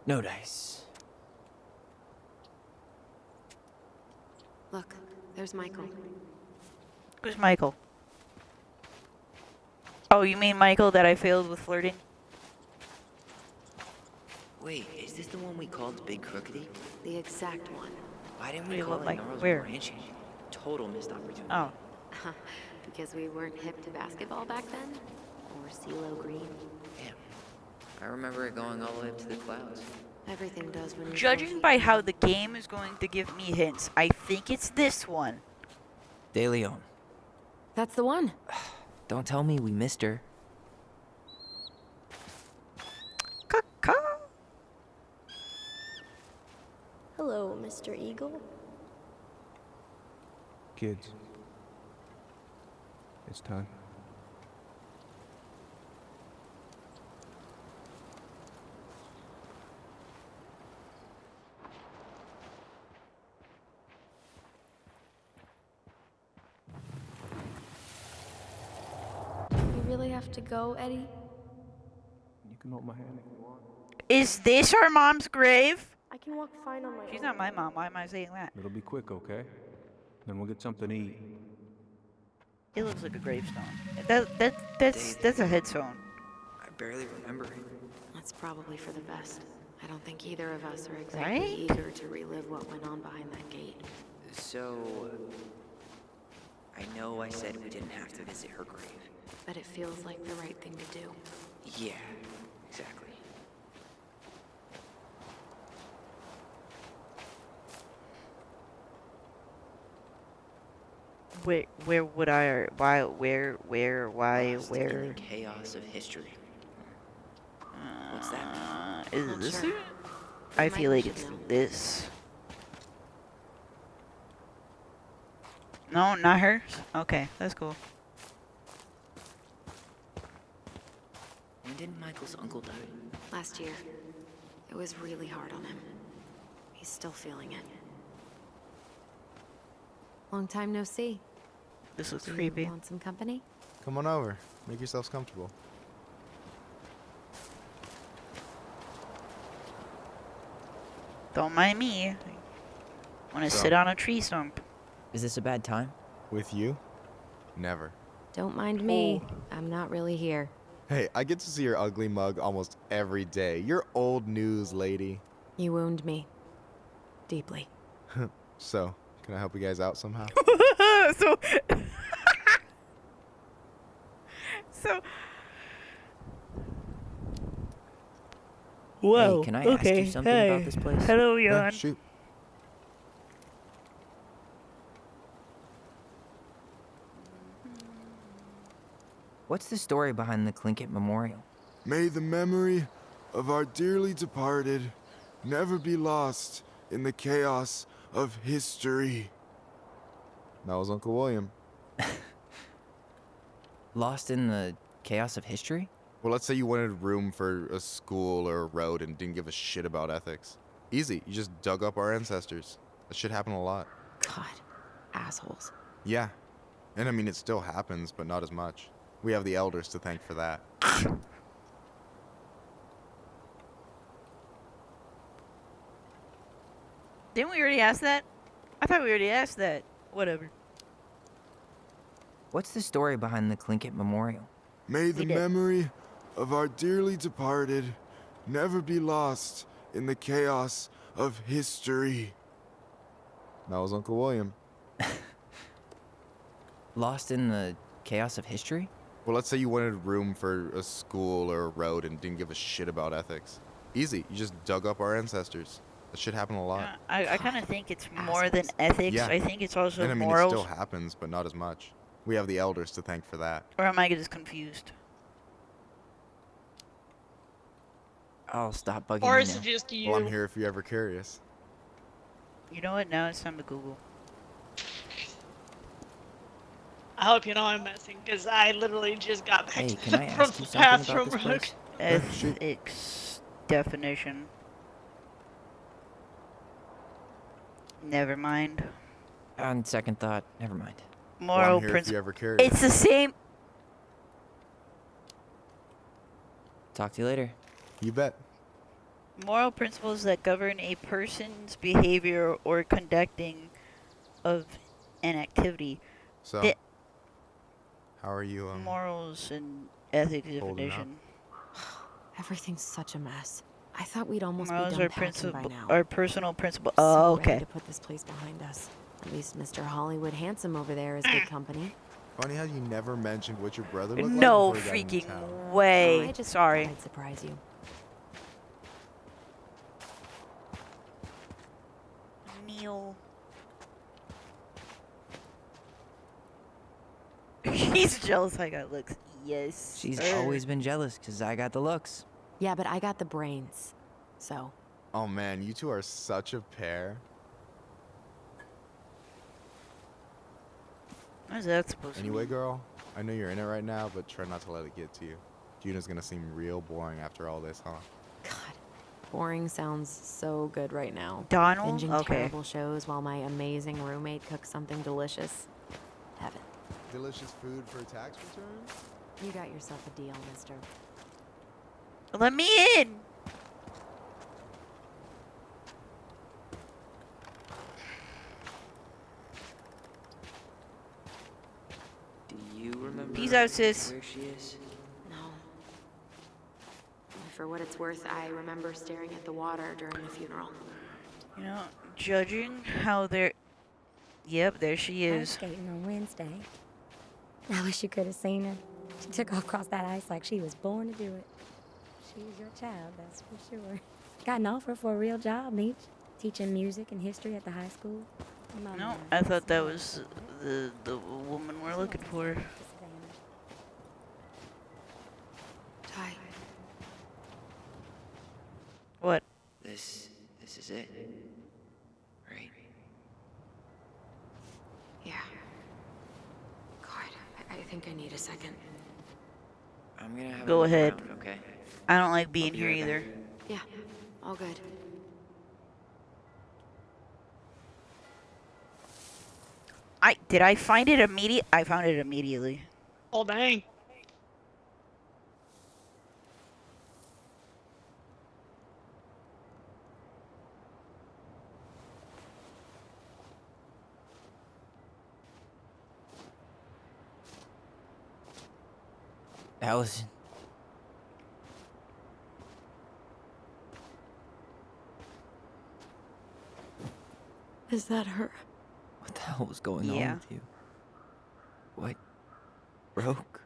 Speaker 4: No dice.
Speaker 3: Look, there's Michael.
Speaker 1: Who's Michael? Oh, you mean Michael that I failed with flirting?
Speaker 4: Wait, is this the one we called Big Crookedy?
Speaker 3: The exact one.
Speaker 4: Why didn't
Speaker 1: What
Speaker 4: we
Speaker 1: do you
Speaker 4: call
Speaker 1: look
Speaker 4: it
Speaker 1: like?
Speaker 4: Gnarls
Speaker 1: Where?
Speaker 4: Ranching? Total missed opportunity.
Speaker 1: Oh.
Speaker 3: Because we weren't hip to basketball back then? Or CeeLo Green?
Speaker 4: Damn. I remember it going all the way up to the clouds.
Speaker 3: Everything does when you
Speaker 1: Judging by how the game is going to give me hints, I think it's this one.
Speaker 4: De Leon.
Speaker 3: That's the one.
Speaker 4: Don't tell me we missed her.
Speaker 7: Hello, Mr. Eagle.
Speaker 10: Kids. It's time.
Speaker 7: You really have to go, Eddie?
Speaker 10: You can hold my hand if you want.
Speaker 1: Is this our mom's grave?
Speaker 7: I can walk fine on my
Speaker 1: She's
Speaker 7: own.
Speaker 1: not my mom. Why am I saying that?
Speaker 10: It'll be quick, okay? Then we'll get something to eat.
Speaker 1: It looks like a gravestone. That's a headstone.
Speaker 4: I barely remember it.
Speaker 3: That's probably for the best. I don't think either of us are exactly
Speaker 1: Right?
Speaker 3: eager to relive what went on behind that gate.
Speaker 4: So, I know I said we didn't have to visit her grave.
Speaker 3: But it feels like the right thing to do.
Speaker 4: Yeah, exactly.
Speaker 1: Where would I? Why? Where? Why?
Speaker 4: Lost in
Speaker 1: Where?
Speaker 4: the chaos of history. What's that mean?
Speaker 1: Is it
Speaker 3: Not
Speaker 1: this?
Speaker 3: sure.
Speaker 1: Suit? I feel like
Speaker 3: Michael
Speaker 1: it's
Speaker 3: should know.
Speaker 1: this. No, not hers. Okay, that's cool.
Speaker 4: When did Michael's uncle die?
Speaker 3: Last year. It was really hard on him. He's still feeling it. Long time no see.
Speaker 1: This looks
Speaker 3: Do you
Speaker 1: creepy.
Speaker 3: want some company?
Speaker 15: Come on over. Make yourselves comfortable.
Speaker 1: Don't mind me. Want to
Speaker 15: So-
Speaker 1: sit on a tree stump.
Speaker 4: Is this a bad time?
Speaker 15: With you? Never.
Speaker 3: Don't mind me. I'm not really here.
Speaker 15: Hey, I get to see your ugly mug almost every day. You're old news, lady.
Speaker 3: You wound me. Deeply.
Speaker 15: So, can I help you guys out somehow?
Speaker 1: so, so. Whoa.
Speaker 4: Hey, can I
Speaker 1: okay.
Speaker 4: ask you something
Speaker 1: hey.
Speaker 4: about this place?
Speaker 1: Hello,
Speaker 15: Yeah,
Speaker 1: Jan.
Speaker 15: shoot.
Speaker 4: What's the story behind the Plinkett Memorial?
Speaker 17: May the memory of our dearly departed never be lost in the chaos of history.
Speaker 15: That was Uncle William.
Speaker 4: Lost in the chaos of history?
Speaker 15: Well, let's say you wanted room for a school or a road and didn't give a shit about ethics. Easy. You just dug up our ancestors. That shit happened a lot.
Speaker 3: God. Assholes.
Speaker 15: Yeah. And I mean, it still happens, but not as much. We have the elders to thank for that.
Speaker 1: Didn't we already ask that? I thought we already asked that. Whatever.
Speaker 4: What's the story behind the Plinkett Memorial?
Speaker 17: May the
Speaker 1: We did.
Speaker 17: memory of our dearly departed never be lost in the chaos of history.
Speaker 15: That was Uncle William.
Speaker 4: Lost in the chaos of history?
Speaker 15: Well, let's say you wanted room for a school or a road and didn't give a shit about ethics. Easy. You just dug up our ancestors. That shit happened a lot.
Speaker 1: I kind of think it's more than ethics.
Speaker 15: Yeah.
Speaker 1: I think it's also
Speaker 15: And I mean,
Speaker 1: morals.
Speaker 15: it still happens, but not as much. We have the elders to thank for that.
Speaker 1: Or am I just confused?
Speaker 4: I'll stop bugging
Speaker 2: Or
Speaker 4: you
Speaker 2: is
Speaker 4: now.
Speaker 2: it just you?
Speaker 15: Well, I'm here if you're ever curious.
Speaker 1: You know what? Now it's time to Google.
Speaker 2: I hope you know I'm messing, because I literally just got back
Speaker 4: Hey,
Speaker 2: to
Speaker 4: can I
Speaker 2: from
Speaker 4: ask you
Speaker 2: the
Speaker 4: something about
Speaker 2: bathroom.
Speaker 4: this place?
Speaker 1: Ethics definition. Never mind.
Speaker 4: On second thought, never mind.
Speaker 15: Well,
Speaker 1: Moral
Speaker 15: I'm here if
Speaker 1: principle.
Speaker 15: you're ever curious.
Speaker 1: It's the same.
Speaker 4: Talk to you later.
Speaker 15: You bet.
Speaker 1: Moral principles that govern a person's behavior or conducting of an activity.
Speaker 15: So,
Speaker 1: The
Speaker 15: how are you,
Speaker 1: morals and ethics
Speaker 15: holding up?
Speaker 1: definition.
Speaker 3: Everything's such a mess. I thought we'd almost
Speaker 1: Morals
Speaker 3: be done
Speaker 1: are
Speaker 3: packing by
Speaker 1: principle,
Speaker 3: now.
Speaker 1: are personal principle.
Speaker 3: So
Speaker 1: Oh,
Speaker 3: ready
Speaker 1: okay.
Speaker 3: to put this place behind us. At least Mr. Hollywood Handsome over there is good company.
Speaker 15: Funny how you never mentioned what your brother looked like
Speaker 1: No
Speaker 15: before he got into town.
Speaker 1: freaking way.
Speaker 3: I just
Speaker 1: Sorry.
Speaker 3: thought I'd surprise you.
Speaker 1: Neil. He's jealous I got looks. Yes.
Speaker 4: She's
Speaker 1: sir.
Speaker 4: always been jealous because I got the looks.
Speaker 3: Yeah, but I got the brains. So,
Speaker 15: Oh man, you two are such a pair.
Speaker 1: What is that supposed
Speaker 15: Anyway,
Speaker 1: to mean?
Speaker 15: girl, I know you're in it right now, but try not to let it get to you. Juna's gonna seem real boring after all this, huh?
Speaker 3: boring sounds so good right now.
Speaker 1: Donald?
Speaker 3: Binging
Speaker 1: Okay.
Speaker 3: terrible shows while my amazing roommate cooks something delicious. Heaven.
Speaker 15: Delicious food for a tax return?
Speaker 3: You got yourself a deal, mister.
Speaker 1: Let me in.
Speaker 4: Do you remember
Speaker 1: Peace out, sis.
Speaker 4: where she is?
Speaker 3: No. I
Speaker 7: For what it's worth, I remember staring at the water during the funeral.
Speaker 1: You know, judging how they're... Yep, there she
Speaker 18: Ice
Speaker 1: is.
Speaker 18: skating on Wednesday. I wish you could have seen her. She took off across that ice like she was born to do it. She's your child, that's for sure. Got an offer for a real job, Meech. Teaching music and history at the high school.
Speaker 1: No, I thought that was the woman we're looking for.
Speaker 4: Ty.
Speaker 1: What?
Speaker 4: This is it. Right?
Speaker 7: Yeah. God, I think I need a second.
Speaker 4: I'm gonna have a
Speaker 1: Go
Speaker 4: look
Speaker 1: ahead.
Speaker 4: around, okay?
Speaker 1: I don't like being
Speaker 4: be
Speaker 1: here
Speaker 4: right back.
Speaker 1: either.
Speaker 7: Yeah, all good.
Speaker 1: Did I find it immediate? I found it immediately.
Speaker 2: Oh, dang.
Speaker 4: Allison.
Speaker 7: Is that her?
Speaker 4: What the hell was going on
Speaker 1: Yeah.
Speaker 4: with you? What broke?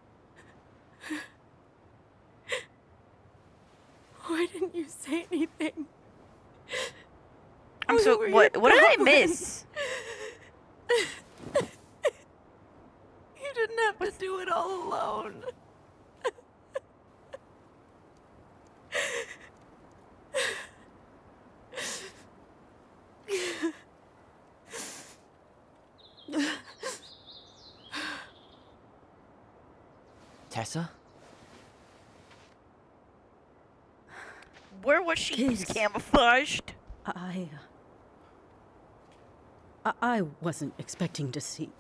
Speaker 7: Why didn't you say anything?
Speaker 1: I'm so... What did I miss?
Speaker 7: You didn't have to do it all alone.
Speaker 4: Tessa?
Speaker 1: Where was she camouflaged?
Speaker 9: I wasn't expecting to see...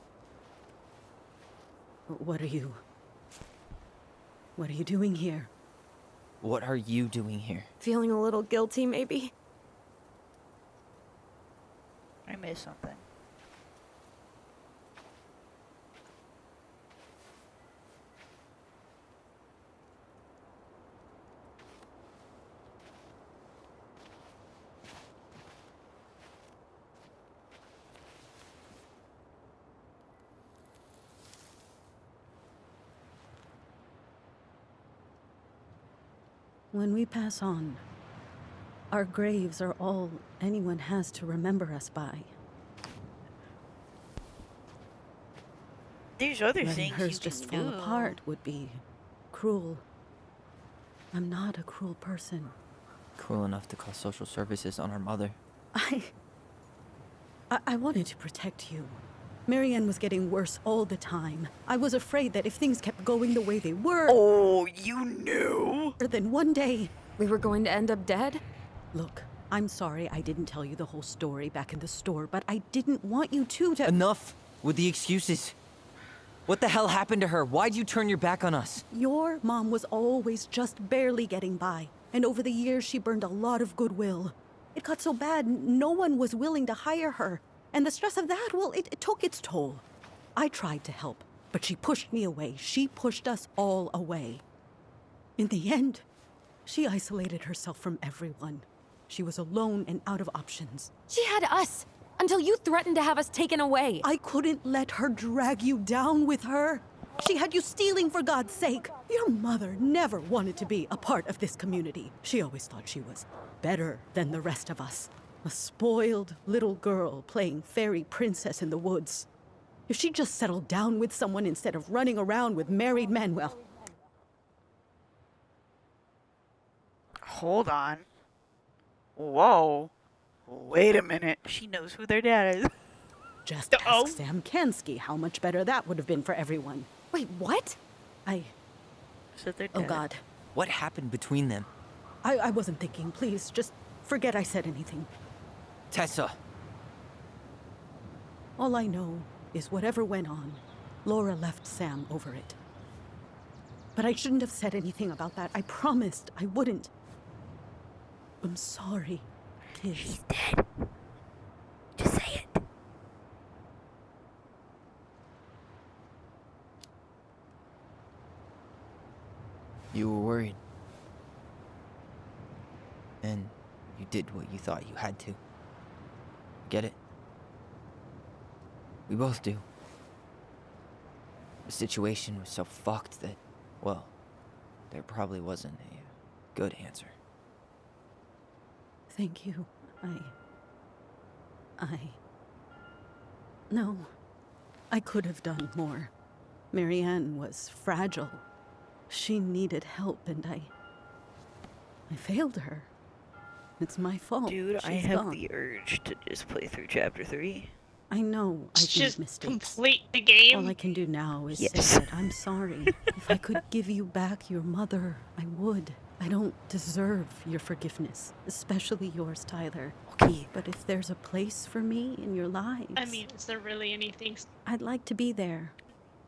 Speaker 9: What are you doing here?
Speaker 4: What are you doing here?
Speaker 7: Feeling a little guilty, maybe?
Speaker 1: I missed something.
Speaker 9: When we pass on, our graves are all anyone has to remember us by.
Speaker 1: There's other
Speaker 9: Letting
Speaker 1: things
Speaker 9: hers
Speaker 1: you
Speaker 9: just
Speaker 1: can
Speaker 9: fall
Speaker 1: do.
Speaker 9: apart would be cruel. I'm not a cruel person.
Speaker 4: Cruel enough to call social services on our mother.
Speaker 9: I wanted to protect you. Marianne was getting worse all the time. I was afraid that if things kept going the way they were...
Speaker 1: Oh, you knew?
Speaker 9: Then one day...
Speaker 7: We were going to end up dead?
Speaker 9: Look, I'm sorry I didn't tell you the whole story back in the store, but I didn't want you to...
Speaker 4: Enough with the excuses. What the hell happened to her? Why'd you turn your back on us?
Speaker 9: Your mom was always just barely getting by, and over the years she burned a lot of goodwill. It got so bad, no one was willing to hire her. And the stress of that, well, it took its toll. I tried to help, but she pushed me away. She pushed us all away. In the end, she isolated herself from everyone. She was alone and out of options.
Speaker 3: She had us until you threatened to have us taken away.
Speaker 9: I couldn't let her drag you down with her. She had you stealing for God's sake. Your mother never wanted to be a part of this community. She always thought she was better than the rest of us. A spoiled little girl playing fairy princess in the woods. If she just settled down with someone instead of running around with married men, well...
Speaker 1: Hold on. Whoa. Wait a minute. She knows who their dad is.
Speaker 9: Just ask Sam Kansky how much better that would have been for everyone.
Speaker 3: Wait, what?
Speaker 1: So they're
Speaker 9: Oh,
Speaker 1: dead.
Speaker 9: God.
Speaker 4: What happened between them?
Speaker 9: I wasn't thinking. Please, just forget I said anything.
Speaker 4: Tessa!
Speaker 9: All I know is whatever went on, Laura left Sam over it. But I shouldn't have said anything about that. I promised I wouldn't. I'm sorry, kids.
Speaker 1: She's dead. Just say it.
Speaker 4: You were worried. and you did what you thought you had to. Get it? We both do. The situation was so fucked that, well, there probably wasn't a good answer.
Speaker 9: Thank you. No, I could have done more. Marianne was fragile. She needed help, and I failed her. It's my fault.
Speaker 1: Dude, I
Speaker 9: She's
Speaker 1: have
Speaker 9: gone.
Speaker 1: the urge to just play through chapter 3.
Speaker 9: I know I've made
Speaker 2: Just
Speaker 9: mistakes.
Speaker 2: complete the game.
Speaker 9: All I can do now is
Speaker 1: Yes.
Speaker 9: say that I'm sorry. If I could give you back your mother, I would. I don't deserve your forgiveness, especially yours, Tyler.
Speaker 1: Okay.
Speaker 9: But if there's a place for me in your lives,
Speaker 2: I mean, is there really anything?
Speaker 9: I'd like to be there.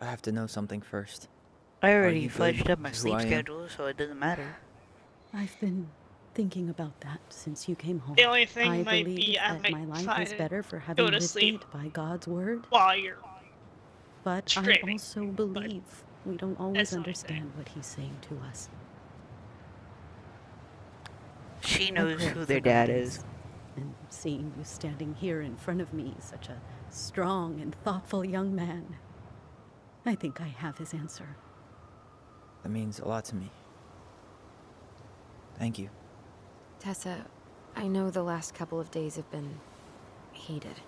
Speaker 4: I have to know something first.
Speaker 1: I
Speaker 4: Are
Speaker 1: already
Speaker 4: you good
Speaker 1: fudged up my
Speaker 4: with who
Speaker 1: sleep
Speaker 4: I am?
Speaker 1: schedule, so it doesn't matter.
Speaker 9: I've been thinking about that since you came home.
Speaker 2: The only thing
Speaker 9: I
Speaker 2: might
Speaker 9: believe
Speaker 2: be I
Speaker 9: that
Speaker 2: might
Speaker 9: my life
Speaker 2: try
Speaker 9: is
Speaker 2: to
Speaker 9: better for having
Speaker 2: go to
Speaker 9: lived
Speaker 2: sleep
Speaker 9: it by God's word.
Speaker 2: while you're
Speaker 9: But I
Speaker 2: streaming,
Speaker 9: also believe we don't always
Speaker 2: that's not
Speaker 9: understand what he's saying to us.
Speaker 1: She
Speaker 9: I
Speaker 1: knows
Speaker 9: pray
Speaker 1: who
Speaker 9: for
Speaker 1: their dad
Speaker 9: guidance.
Speaker 1: is.
Speaker 9: And seeing you standing here in front of me, such a strong and thoughtful young man, I think I have his answer.
Speaker 4: That means a lot to me. Thank you.
Speaker 3: Tessa, I know the last couple of days have been heated.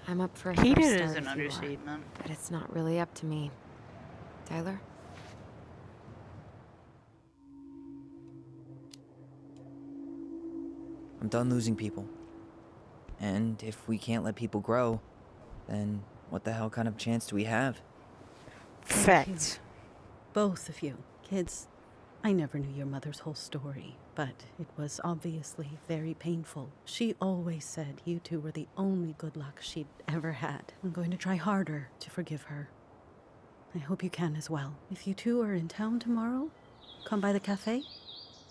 Speaker 3: I'm up for a fresh
Speaker 1: Heated
Speaker 3: start
Speaker 1: is
Speaker 3: if
Speaker 1: an
Speaker 3: you are,
Speaker 1: understatement.
Speaker 3: but it's not really up to me. Tyler?
Speaker 4: I'm done losing people. And if we can't let people grow, then what the hell kind of chance do we have?
Speaker 1: Facts.
Speaker 9: Both of you. Kids, I never knew your mother's whole story, but it was obviously very painful. She always said you two were the only good luck she'd ever had. I'm going to try harder to forgive her. I hope you can as well. If you two are in town tomorrow, come by the cafe.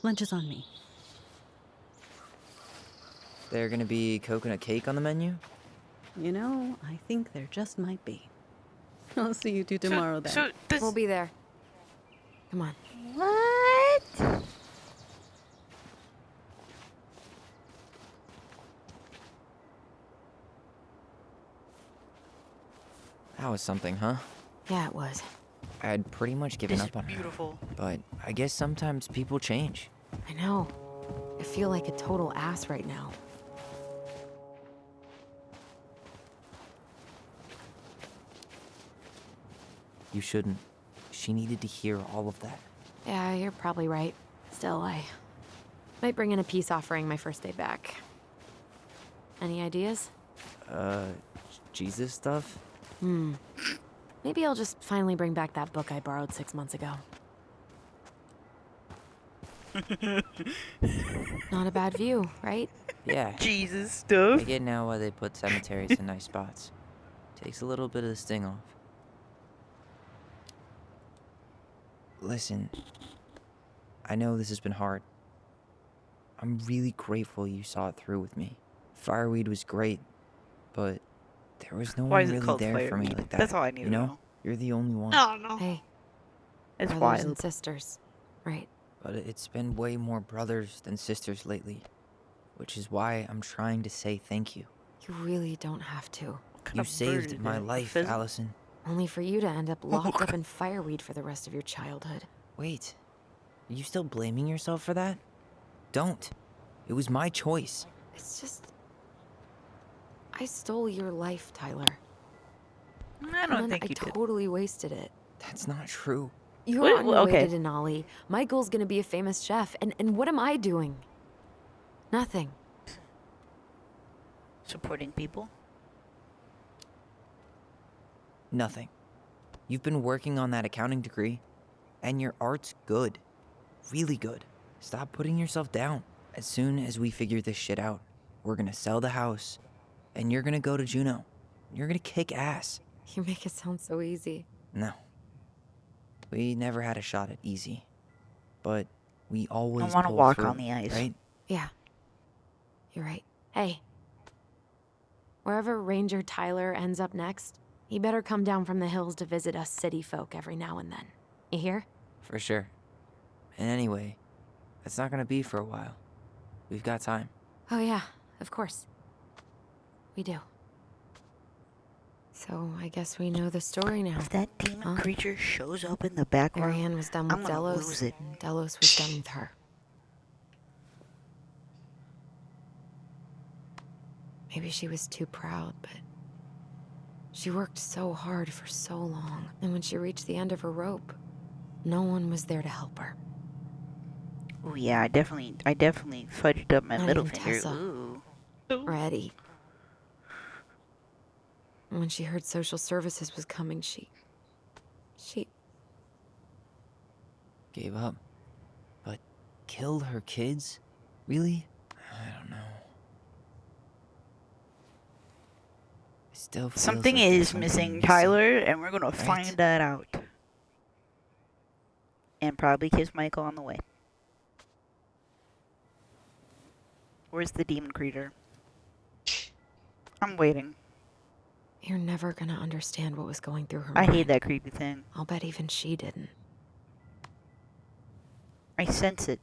Speaker 9: Lunch is on me.
Speaker 4: There gonna be coconut cake on the menu?
Speaker 9: You know, I think there just might be. I'll see you two tomorrow then.
Speaker 3: We'll be there. Come on.
Speaker 1: What?
Speaker 4: That was something, huh?
Speaker 3: Yeah, it was.
Speaker 4: I had pretty much given
Speaker 1: This is
Speaker 4: up on her.
Speaker 1: beautiful.
Speaker 4: But I guess sometimes people change.
Speaker 3: I know. I feel like a total ass right now.
Speaker 4: You shouldn't. She needed to hear all of that.
Speaker 3: Yeah, you're probably right. Still, I might bring in a peace offering my first day back. Any ideas?
Speaker 4: Jesus stuff?
Speaker 3: Maybe I'll just finally bring back that book I borrowed 6 months ago. Not a bad view, right?
Speaker 4: Yeah.
Speaker 1: Jesus stuff.
Speaker 4: I get now why they put cemeteries in nice spots. Takes a little bit of the sting off. Listen, I know this has been hard. I'm really grateful you saw it through with me. Fireweed was great, but there was no
Speaker 1: Why
Speaker 4: one
Speaker 1: is it
Speaker 4: really
Speaker 1: called
Speaker 4: there for me
Speaker 1: Fireweed?
Speaker 4: like that.
Speaker 1: That's all I need
Speaker 4: you
Speaker 1: to
Speaker 4: know?
Speaker 1: know.
Speaker 4: You're the only one.
Speaker 2: I don't know.
Speaker 3: Hey,
Speaker 1: It's
Speaker 3: brothers and
Speaker 1: wild.
Speaker 3: sisters, right?
Speaker 4: But it's been way more brothers than sisters lately, which is why I'm trying to say thank you.
Speaker 3: You really don't have to.
Speaker 4: You saved my life, Allison.
Speaker 3: Only for you to end up locked up in fireweed for the rest of your childhood.
Speaker 4: Wait, are you still blaming yourself for that? Don't. It was my choice.
Speaker 3: It's just... I stole your life, Tyler.
Speaker 1: I don't think
Speaker 3: I
Speaker 1: you did.
Speaker 3: totally wasted it.
Speaker 4: That's not true.
Speaker 3: You're
Speaker 1: What?
Speaker 3: on your way
Speaker 1: Okay.
Speaker 3: to Denali. Michael's gonna be a famous chef, and what am I doing? Nothing.
Speaker 1: Supporting people.
Speaker 4: Nothing. You've been working on that accounting degree, and your art's good. Really good. Stop putting yourself down. As soon as we figure this shit out, we're gonna sell the house, and you're gonna go to Juneau. You're gonna kick ass.
Speaker 3: You make it sound so easy.
Speaker 4: No. We never had a shot at easy. But we always
Speaker 1: wanna
Speaker 4: pull
Speaker 1: walk
Speaker 4: through,
Speaker 1: on the ice.
Speaker 4: right?
Speaker 3: Yeah. You're right. Hey. Wherever Ranger Tyler ends up next, he better come down from the hills to visit us city folk every now and then. You hear?
Speaker 4: For sure. And anyway, it's not gonna be for a while. We've got time.
Speaker 3: Oh, yeah, of course. We do. So, I guess we know the story now.
Speaker 1: If that demon creature shows up in the background,
Speaker 3: Marianne was done
Speaker 1: I'm
Speaker 3: with
Speaker 1: gonna
Speaker 3: Delos.
Speaker 1: lose it.
Speaker 3: And Delos was done with her. Maybe she was too proud, but she worked so hard for so long. And when she reached the end of her rope, no one was there to help her.
Speaker 1: Oh yeah, I definitely fudged up my
Speaker 3: Not
Speaker 1: middle
Speaker 3: even
Speaker 1: finger.
Speaker 3: Tessa.
Speaker 1: Ooh.
Speaker 3: Or Eddie. When she heard social services was coming, she
Speaker 4: Gave up. But killed her kids? Really? I don't know. Still feels
Speaker 1: Something
Speaker 4: like there's
Speaker 1: is missing,
Speaker 4: missing,
Speaker 1: Tyler, and we're gonna
Speaker 4: right?
Speaker 1: find that out. And probably kiss Michael on the way. Where's the demon creature? I'm waiting.
Speaker 3: You're never gonna understand what was going through her
Speaker 1: I
Speaker 3: mind.
Speaker 1: hate that creepy thing.
Speaker 3: I'll bet even she didn't.
Speaker 1: I sense it.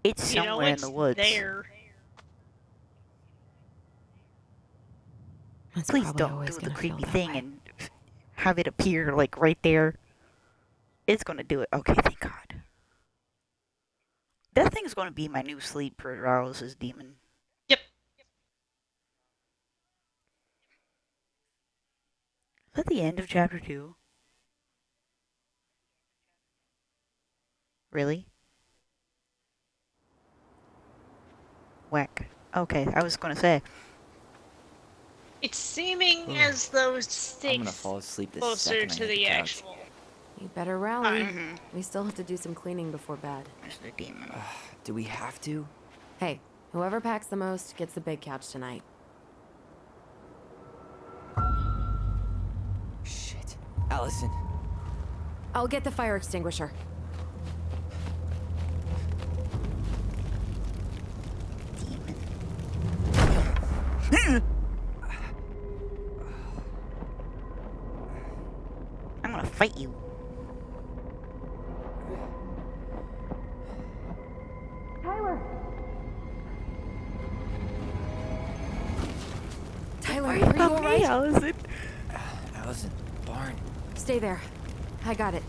Speaker 1: It's
Speaker 2: You know
Speaker 1: somewhere in
Speaker 2: it's
Speaker 1: the woods.
Speaker 2: there.
Speaker 3: It's
Speaker 1: Please
Speaker 3: probably
Speaker 1: don't
Speaker 3: always
Speaker 1: do the
Speaker 3: gonna feel
Speaker 1: creepy
Speaker 3: that
Speaker 1: thing
Speaker 3: way.
Speaker 1: and have it appear like right there. It's gonna do it. Okay, thank God. That thing's gonna be my new sleep paralysis demon.
Speaker 2: Yep.
Speaker 1: Is that the end of chapter 2? Really? Whack. Okay, I was gonna say.
Speaker 2: It's seeming
Speaker 4: Ooh.
Speaker 2: as though
Speaker 4: I'm
Speaker 2: sticks
Speaker 4: gonna fall asleep this
Speaker 2: closer
Speaker 4: second I
Speaker 2: to
Speaker 4: hit
Speaker 2: the
Speaker 4: couch.
Speaker 2: actual.
Speaker 3: You better rally.
Speaker 2: Mhm.
Speaker 3: We still have to do some cleaning before bed.
Speaker 1: There's the demon.
Speaker 4: Do we have to?
Speaker 3: Hey, whoever packs the most gets the big couch tonight.
Speaker 4: Shit. Allison.
Speaker 3: I'll get the fire extinguisher.
Speaker 1: I'm gonna fight you.
Speaker 3: Tyler,
Speaker 1: Are
Speaker 3: are
Speaker 1: you
Speaker 3: you
Speaker 1: okay,
Speaker 3: alright?
Speaker 1: Allison?
Speaker 4: Allison. Barn.
Speaker 3: Stay there. I got it.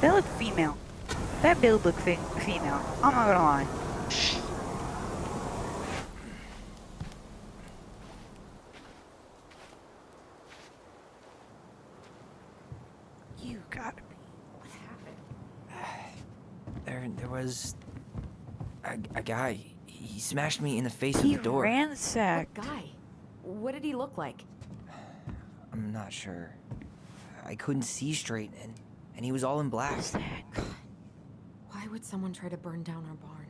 Speaker 1: That looked female. That build looked female. I'm not gonna lie. You gotta be.
Speaker 3: What happened?
Speaker 4: There was a guy. He smashed me in the face
Speaker 1: He
Speaker 4: with the door.
Speaker 1: ransacked.
Speaker 3: What guy? What did he look like?
Speaker 4: I'm not sure. I couldn't see straight, and he was all in black.
Speaker 1: What's that?
Speaker 3: Why would someone try to burn down our barn?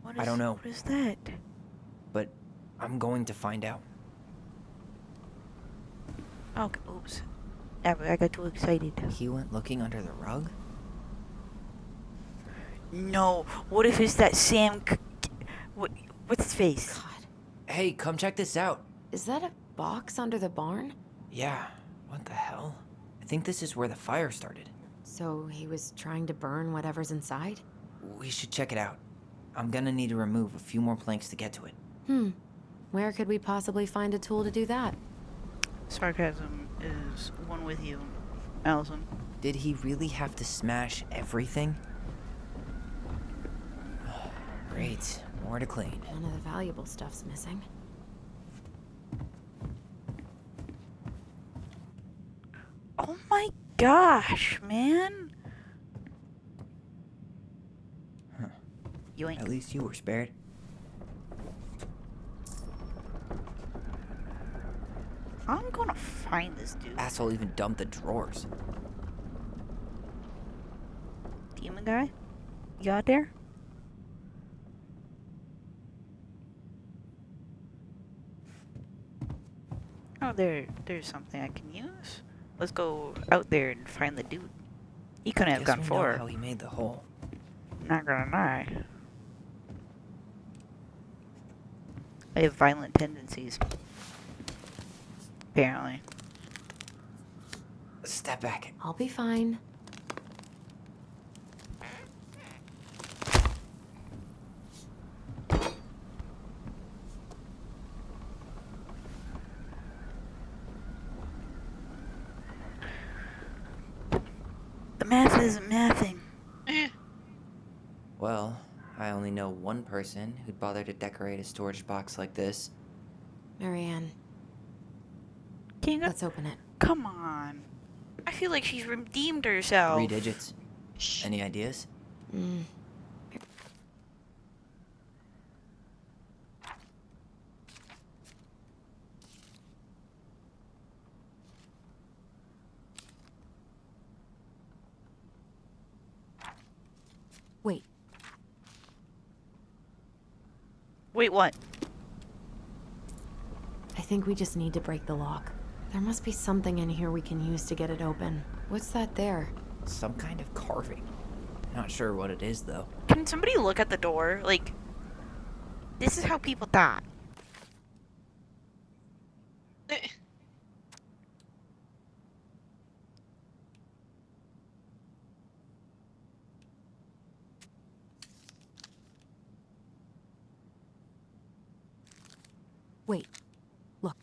Speaker 1: What is,
Speaker 4: I don't know.
Speaker 1: What is that?
Speaker 4: But I'm going to find out.
Speaker 1: Okay, oops. I got too excited.
Speaker 4: He went looking under the rug?
Speaker 1: No. What if it's that Sam? What's his face?
Speaker 3: God.
Speaker 4: Hey, come check this out.
Speaker 3: Is that a box under the barn?
Speaker 4: Yeah. What the hell? I think this is where the fire started.
Speaker 3: So he was trying to burn whatever's inside?
Speaker 4: We should check it out. I'm gonna need to remove a few more planks to get to it.
Speaker 3: Where could we possibly find a tool to do that?
Speaker 1: Sarcasm is one with you, Allison.
Speaker 4: Did he really have to smash everything? Great. More to clean.
Speaker 3: None of the valuable stuff's missing.
Speaker 1: Oh my gosh, man.
Speaker 4: Huh.
Speaker 1: Yoink.
Speaker 4: At least you were spared.
Speaker 1: I'm gonna find this dude.
Speaker 4: Asshole even dumped the drawers.
Speaker 1: Demon guy? You out there? Oh, there's something I can use. Let's go out there and find the dude. He couldn't have
Speaker 4: Guess
Speaker 1: gone
Speaker 4: we know
Speaker 1: far.
Speaker 4: how he made the hole.
Speaker 1: Not gonna lie. I have violent tendencies. Apparently.
Speaker 4: Step back.
Speaker 3: I'll be fine.
Speaker 1: The math isn't mathing.
Speaker 4: Well, I only know one person who'd bother to decorate a storage box like this.
Speaker 3: Marianne. Let's open it.
Speaker 1: Come on. I feel like she's redeemed herself.
Speaker 4: 3 digits. Any ideas?
Speaker 3: Wait.
Speaker 1: Wait, what?
Speaker 3: I think we just need to break the lock. There must be something in here we can use to get it open. What's that there?
Speaker 4: Some kind of carving. Not sure what it is, though.
Speaker 1: Can somebody look at the door? Like, this is how people die.
Speaker 3: Wait. Look.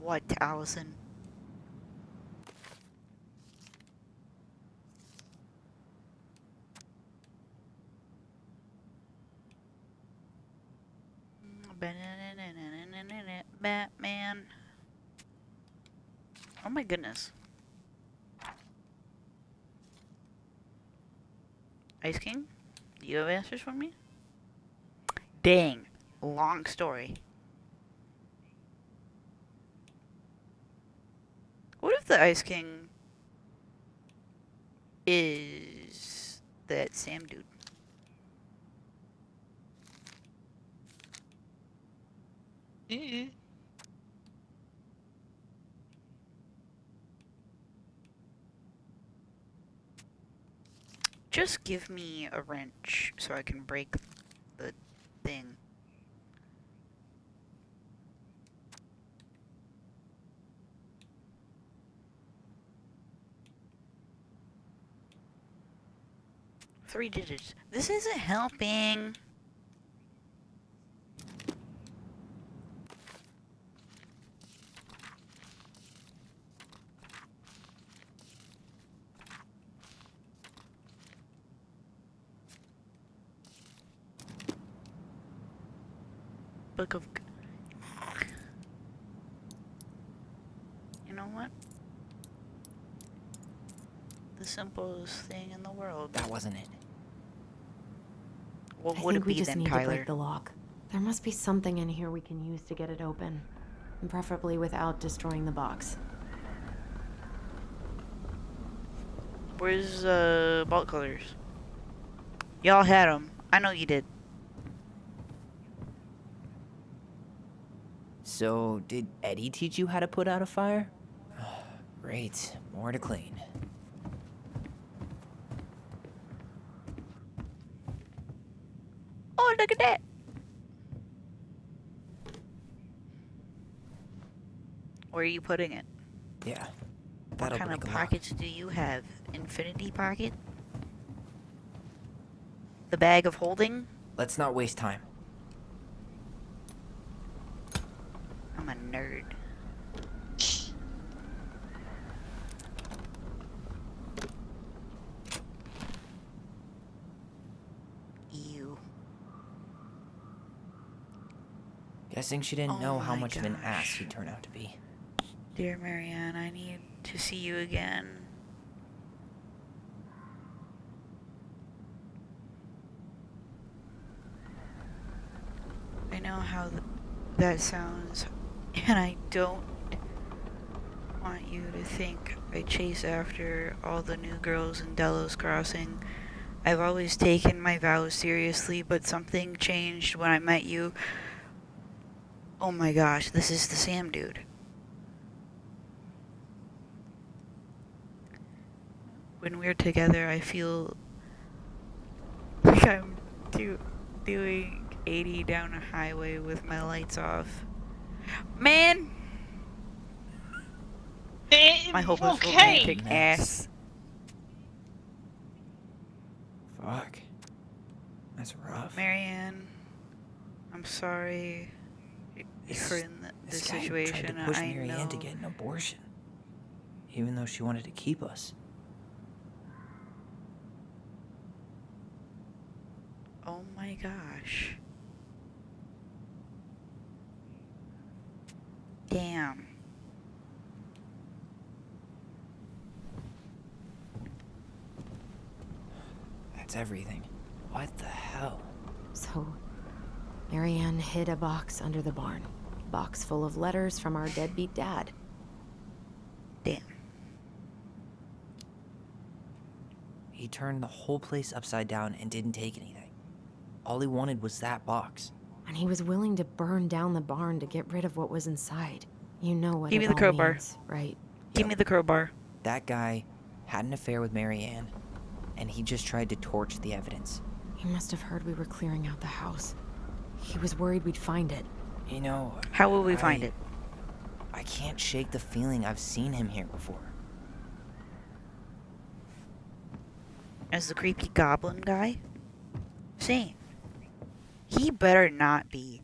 Speaker 1: What, Allison? Batman. Oh my goodness. Ice King, do you have answers for me? Dang, long story. What if the Ice King is that Sam dude? Just give me a wrench so I can break the thing. Three digits. This isn't helping. Book of... You know what? The simplest thing in the world.
Speaker 4: That wasn't it.
Speaker 1: What
Speaker 3: I
Speaker 1: would
Speaker 3: think
Speaker 1: it
Speaker 3: we
Speaker 1: be
Speaker 3: just
Speaker 1: then,
Speaker 3: need to
Speaker 1: Tyler?
Speaker 3: break the lock. There must be something in here we can use to get it open. And preferably without destroying the box.
Speaker 1: Where's bolt colors? Y'all had them. I know you did.
Speaker 4: So, did Eddie teach you how to put out a fire? Great. More to clean.
Speaker 1: Oh, look at that. Where are you putting it?
Speaker 4: Yeah.
Speaker 1: What
Speaker 4: That'll
Speaker 1: kind of
Speaker 4: break a lock.
Speaker 1: pockets do you have? Infinity pocket? The bag of holding?
Speaker 4: Let's not waste time.
Speaker 1: I'm a nerd. Ew.
Speaker 4: Guessing she didn't
Speaker 1: Oh
Speaker 4: know how
Speaker 1: my
Speaker 4: much of an ass
Speaker 1: gosh.
Speaker 4: he'd turn out to be.
Speaker 1: Dear Marianne, I need to see you again. I know how that sounds, and I don't want you to think I chase after all the new girls in Delos Crossing. I've always taken my vows seriously, but something changed when I met you. Oh my gosh, this is the Sam dude. When we're together, I feel like I'm doing 80 down a highway with my lights off. Man! My hopeless romantic ass.
Speaker 4: Fuck. That's rough.
Speaker 1: Marianne, I'm sorry for in this
Speaker 4: This guy
Speaker 1: situation.
Speaker 4: tried to push
Speaker 1: I
Speaker 4: Marianne
Speaker 1: know.
Speaker 4: to get an abortion, even though she wanted to keep us.
Speaker 1: Oh my gosh. Damn.
Speaker 4: That's everything. What the hell?
Speaker 3: So, Marianne hid a box under the barn. Box full of letters from our deadbeat dad.
Speaker 1: Damn.
Speaker 4: He turned the whole place upside down and didn't take anything. All he wanted was that box.
Speaker 3: And he was willing to burn down the barn to get rid of what was inside. You know what
Speaker 1: Give me
Speaker 3: it
Speaker 1: the
Speaker 3: all
Speaker 1: crowbar.
Speaker 3: means, right?
Speaker 1: Give me the crowbar.
Speaker 4: That guy had an affair with Marianne, and he just tried to torch the evidence.
Speaker 3: He must have heard we were clearing out the house. He was worried we'd find it.
Speaker 4: You know...
Speaker 1: How will we find it?
Speaker 4: I can't shake the feeling I've seen him here before.
Speaker 1: As the creepy goblin guy? Same. He better not be.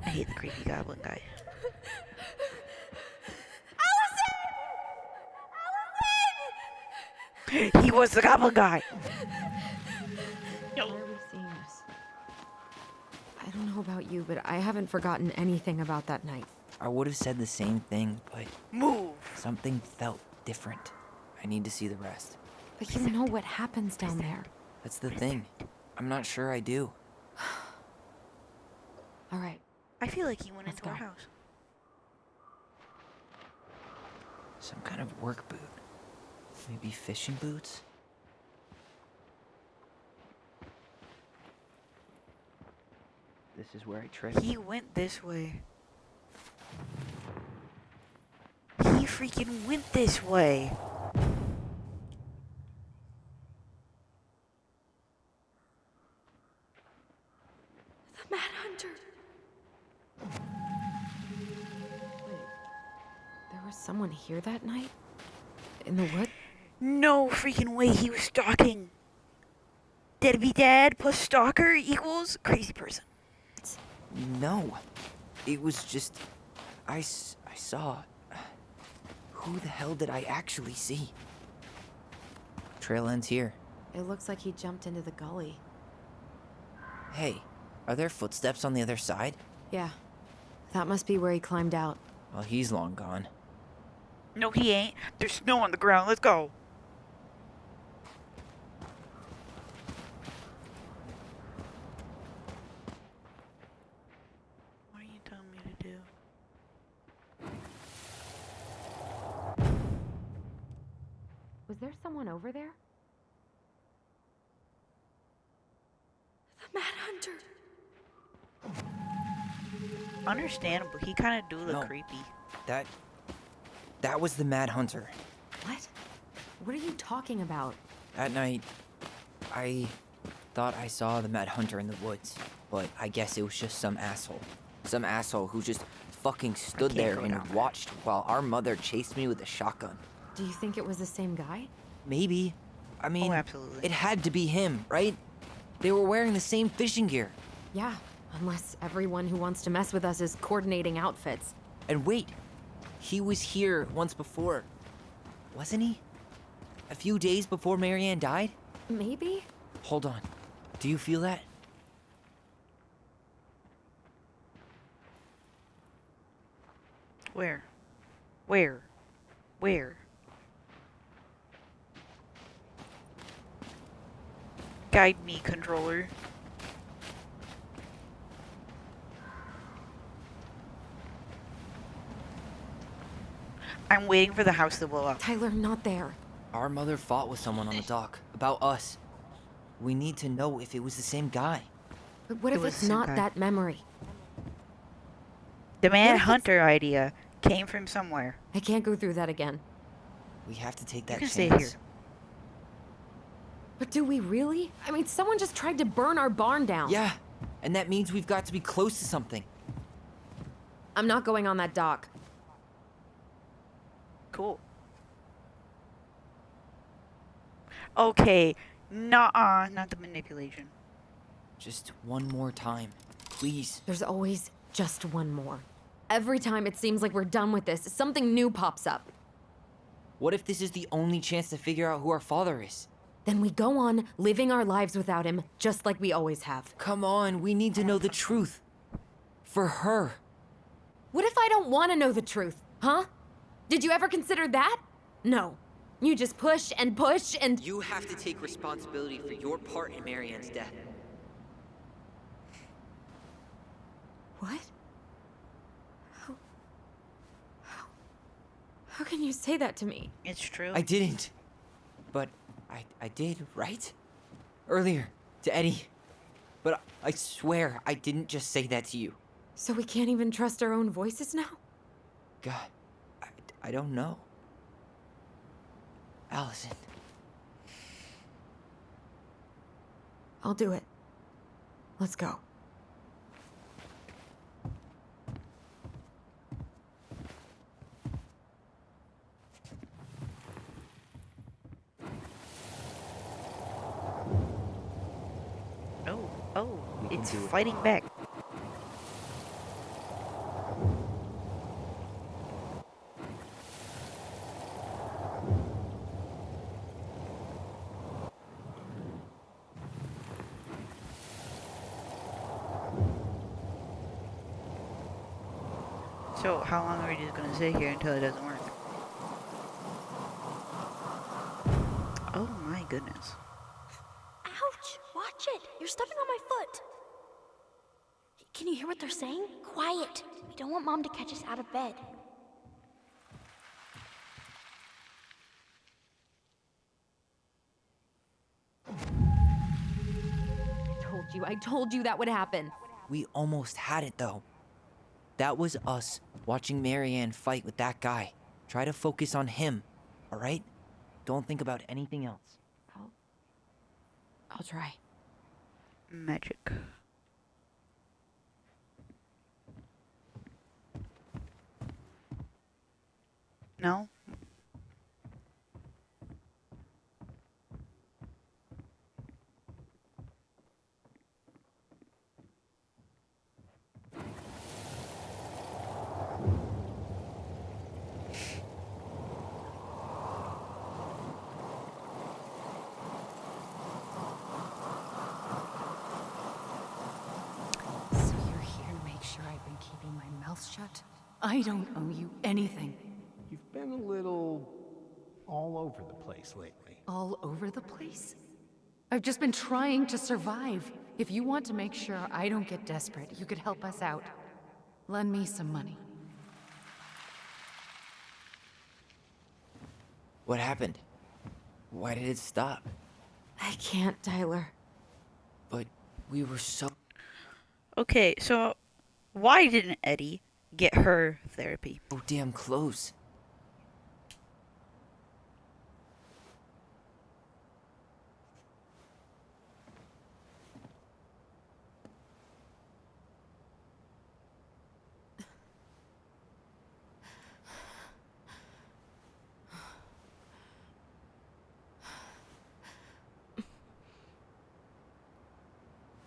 Speaker 1: I hate the creepy goblin guy. He was the goblin guy.
Speaker 3: Why are we seeing this? I don't know about you, but I haven't forgotten anything about that night.
Speaker 4: I would have said the same thing, but...
Speaker 1: Move!
Speaker 4: Something felt different. I need to see the rest.
Speaker 3: But you know what happens down there.
Speaker 4: That's the thing. I'm not sure I do.
Speaker 3: All right.
Speaker 1: I feel like he went
Speaker 3: Let's
Speaker 1: into our
Speaker 3: go.
Speaker 1: house.
Speaker 4: Some kind of work boot. Maybe fishing boots? This is where I tripped.
Speaker 1: He went this way. He freaking went this way.
Speaker 7: The Mad Hunter.
Speaker 3: Wait. There was someone here that night? In the wood?
Speaker 1: No freaking way he was stalking. Deadbeat dad plus stalker equals crazy person.
Speaker 4: No. It was just... I saw... Who the hell did I actually see? Trail ends here.
Speaker 3: It looks like he jumped into the gully.
Speaker 4: Hey, are there footsteps on the other side?
Speaker 3: Yeah. That must be where he climbed out.
Speaker 4: Well, he's long gone.
Speaker 1: No, he ain't. There's snow on the ground. Let's go. What are you telling me to do?
Speaker 3: Was there someone over there?
Speaker 7: The Mad Hunter.
Speaker 1: Understandable. He kind of do look
Speaker 4: No.
Speaker 1: creepy.
Speaker 4: That was the Mad Hunter.
Speaker 3: What? What are you talking about?
Speaker 4: That night, I thought I saw the Mad Hunter in the woods, but I guess it was just some asshole. Some asshole who just fucking stood there
Speaker 1: go
Speaker 4: and
Speaker 1: down there.
Speaker 4: watched while our mother chased me with a shotgun.
Speaker 3: Do you think it was the same guy?
Speaker 4: Maybe. I mean,
Speaker 1: absolutely.
Speaker 4: it had to be him, right? They were wearing the same fishing gear.
Speaker 3: Yeah, unless everyone who wants to mess with us is coordinating outfits.
Speaker 4: And wait, he was here once before, wasn't he? A few days before Marianne died?
Speaker 3: Maybe?
Speaker 4: Hold on. Do you feel that?
Speaker 1: Where? Where? Where? Guide me, controller. I'm waiting for the house to blow up.
Speaker 3: Tyler, not there.
Speaker 4: Our mother fought with someone on the dock about us. We need to know if it was the same guy.
Speaker 3: But what
Speaker 1: It
Speaker 3: if
Speaker 1: was
Speaker 3: it's
Speaker 1: the same
Speaker 3: not
Speaker 1: guy.
Speaker 3: that memory?
Speaker 1: The
Speaker 3: What if it's-
Speaker 1: manhunter idea came from somewhere.
Speaker 3: I can't go through that again.
Speaker 4: We have to take
Speaker 1: You
Speaker 4: that
Speaker 1: can
Speaker 4: chance.
Speaker 1: stay here.
Speaker 3: But do we really? I mean, someone just tried to burn our barn down.
Speaker 4: Yeah, and that means we've got to be close to something.
Speaker 3: I'm not going on that dock.
Speaker 1: Cool. Okay, not the manipulation.
Speaker 4: Just one more time, please.
Speaker 3: There's always just one more. Every time it seems like we're done with this, something new pops up.
Speaker 4: What if this is the only chance to figure out who our father is?
Speaker 3: Then we go on living our lives without him, just like we always have.
Speaker 4: Come on, we need to know the truth. For her.
Speaker 3: What if I don't want to know the truth, huh? Did you ever consider that? No. You just push and push and...
Speaker 4: You have to take responsibility for your part in Marianne's death.
Speaker 3: What? How can you say that to me?
Speaker 1: It's true.
Speaker 4: I didn't. But I did, right? Earlier, to Eddie. But I swear I didn't just say that to you.
Speaker 3: So we can't even trust our own voices now?
Speaker 4: God, I don't know. Allison.
Speaker 3: I'll do it. Let's go.
Speaker 1: Oh, it's fighting back. So, how long are we just gonna sit here until it doesn't work? Oh my goodness.
Speaker 7: Ouch! Watch it! You're stepping on my foot! Can you hear what they're saying? Quiet! We don't want Mom to catch us out of bed.
Speaker 3: I told you that would happen.
Speaker 4: We almost had it, though. That was us watching Marianne fight with that guy. Try to focus on him, all right? Don't think about anything else.
Speaker 3: I'll try.
Speaker 1: Magic. No?
Speaker 6: So you're here to make sure I've been keeping my mouth shut? I don't owe you anything.
Speaker 8: You've been a little all over the place lately.
Speaker 6: All over the place? I've just been trying to survive. If you want to make sure I don't get desperate, you could help us out. Lend me some money.
Speaker 4: What happened? Why did it stop?
Speaker 3: I can't, Tyler.
Speaker 4: But we were so...
Speaker 1: Okay, so why didn't Eddie get her therapy?
Speaker 4: So damn close.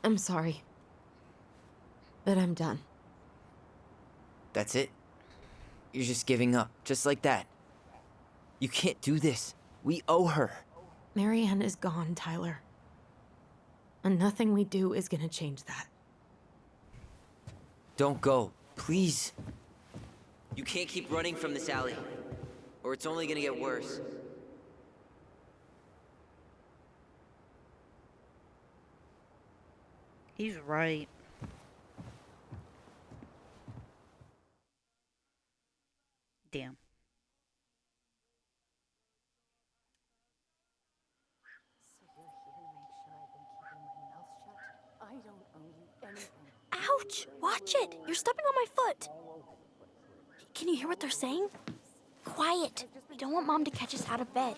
Speaker 3: I'm sorry. But I'm done.
Speaker 4: That's it? You're just giving up, just like that. You can't do this. We owe her.
Speaker 3: Marianne is gone, Tyler. And nothing we do is gonna change that.
Speaker 4: Don't go, please. You can't keep running from this alley, or it's only gonna get worse.
Speaker 1: He's right. Damn.
Speaker 6: I don't owe you anything.
Speaker 7: Ouch! Watch it! You're stepping on my foot! Can you hear what they're saying? Quiet. We don't want Mom to catch us out of bed.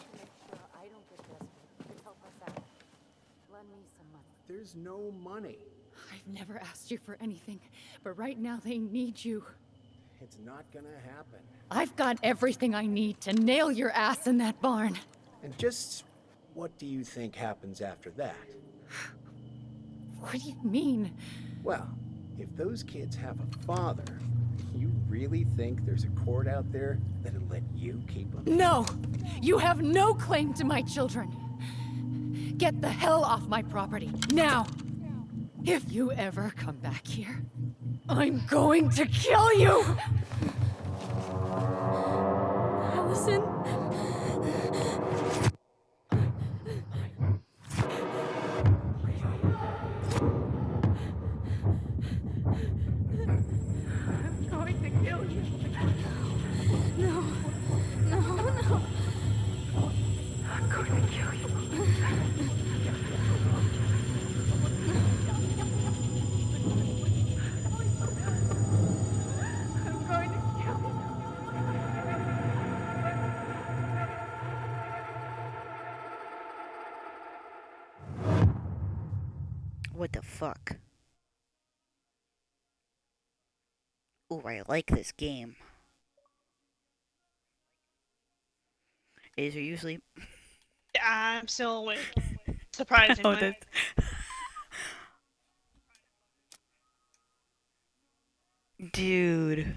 Speaker 8: There's no money.
Speaker 19: I've never asked you for anything, but right now they need you.
Speaker 8: It's not gonna happen.
Speaker 19: I've got everything I need to nail your ass in that barn.
Speaker 8: And just what do you think happens after that?
Speaker 19: What do you mean?
Speaker 8: Well, if those kids have a father, you really think there's a court out there that'll let you keep them?
Speaker 19: No! You have no claim to my children. Get the hell off my property, now! If you ever come back here, I'm going to kill you!
Speaker 7: Allison?
Speaker 19: I'm going to kill you.
Speaker 7: No. No.
Speaker 19: I'm going to kill you. I'm going to kill you.
Speaker 1: What the fuck? Ooh, I like this game. Is there usually...
Speaker 2: I'm still awake. Surprisingly.
Speaker 1: Oh, that's... Dude.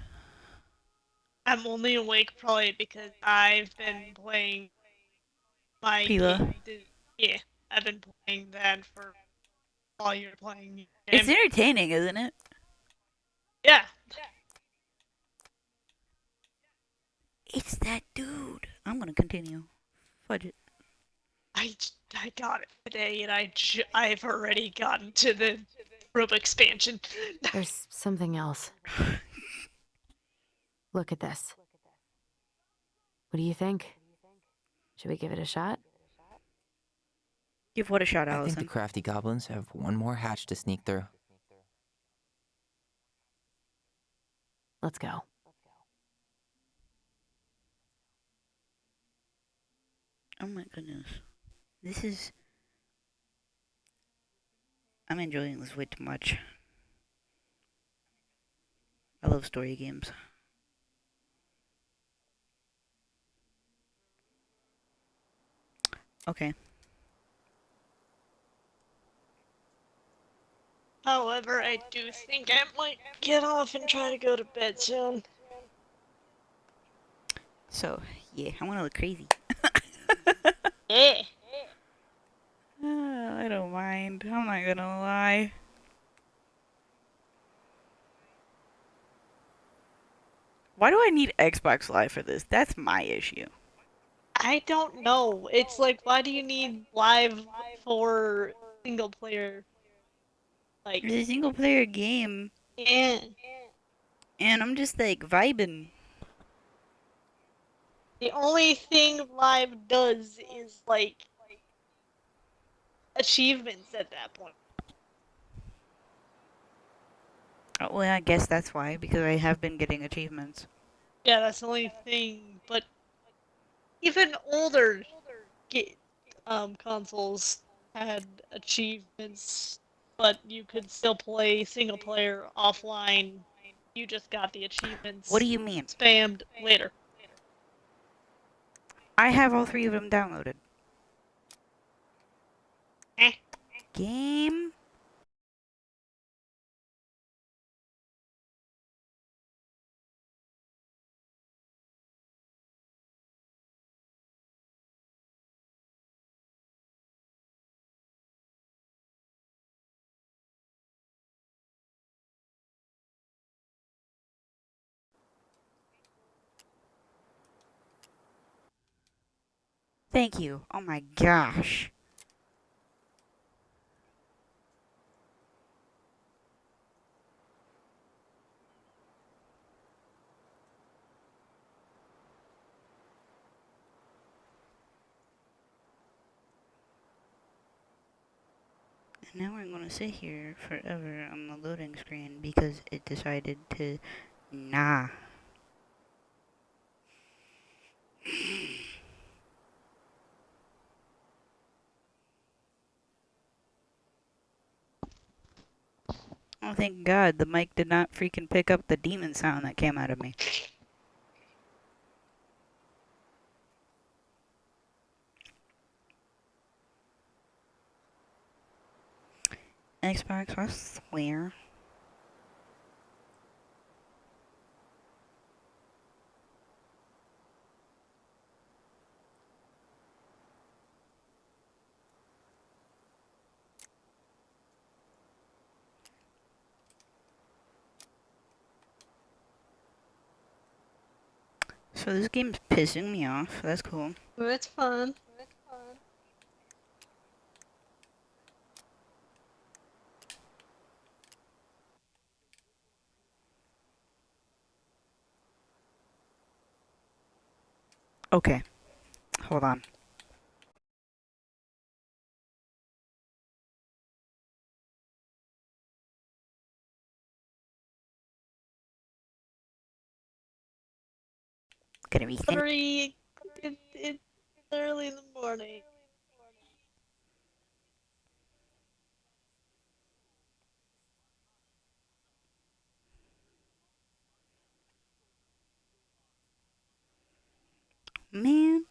Speaker 2: I'm only awake probably because I've been playing my
Speaker 1: Pila.
Speaker 2: game. Yeah, I've been playing that for while you're playing your
Speaker 1: It's
Speaker 2: game.
Speaker 1: entertaining, isn't it?
Speaker 2: Yeah.
Speaker 1: It's that dude. I'm gonna continue. Fudge it.
Speaker 2: I got it today, and I've already gotten to the rope expansion.
Speaker 3: There's something else. Look at this. What do you think? Should we give it a shot?
Speaker 1: Give what a shot,
Speaker 4: I
Speaker 1: Allison.
Speaker 4: think the crafty goblins have one more hatch to sneak through.
Speaker 3: Let's go.
Speaker 1: Oh my goodness. This is... I'm enjoying this way too much. I love story games. Okay.
Speaker 2: However, I do think I might get off and try to go to bed soon.
Speaker 1: So, yeah, I wanna look crazy.
Speaker 2: Yeah.
Speaker 1: I don't mind. I'm not gonna lie. Why do I need Xbox Live for this? That's my issue.
Speaker 2: I don't know. It's like, why do you need live for single player? Like,
Speaker 1: It's a single player game.
Speaker 2: yeah.
Speaker 1: And I'm just like vibing.
Speaker 2: The only thing live does is like achievements at that point.
Speaker 1: Oh, well, I guess that's why, because I have been getting achievements.
Speaker 2: Yeah, that's the only thing. But even older consoles had achievements, but you could still play single player offline. You just got the achievements.
Speaker 1: What do you mean?
Speaker 2: Spammed later.
Speaker 1: I have all 3 of them downloaded.
Speaker 2: Eh.
Speaker 1: Game? Thank you. Oh my gosh. And now I'm gonna sit here forever on the loading screen because it decided to... Nah. Oh, thank God, the mic did not freaking pick up the demon sound that came out of me. Xbox, I swear. So this game's pissing me off. That's cool.
Speaker 2: It's fun.
Speaker 1: Okay. Hold on. Gonna be
Speaker 2: Hurry! It's early in the morning.
Speaker 1: Man.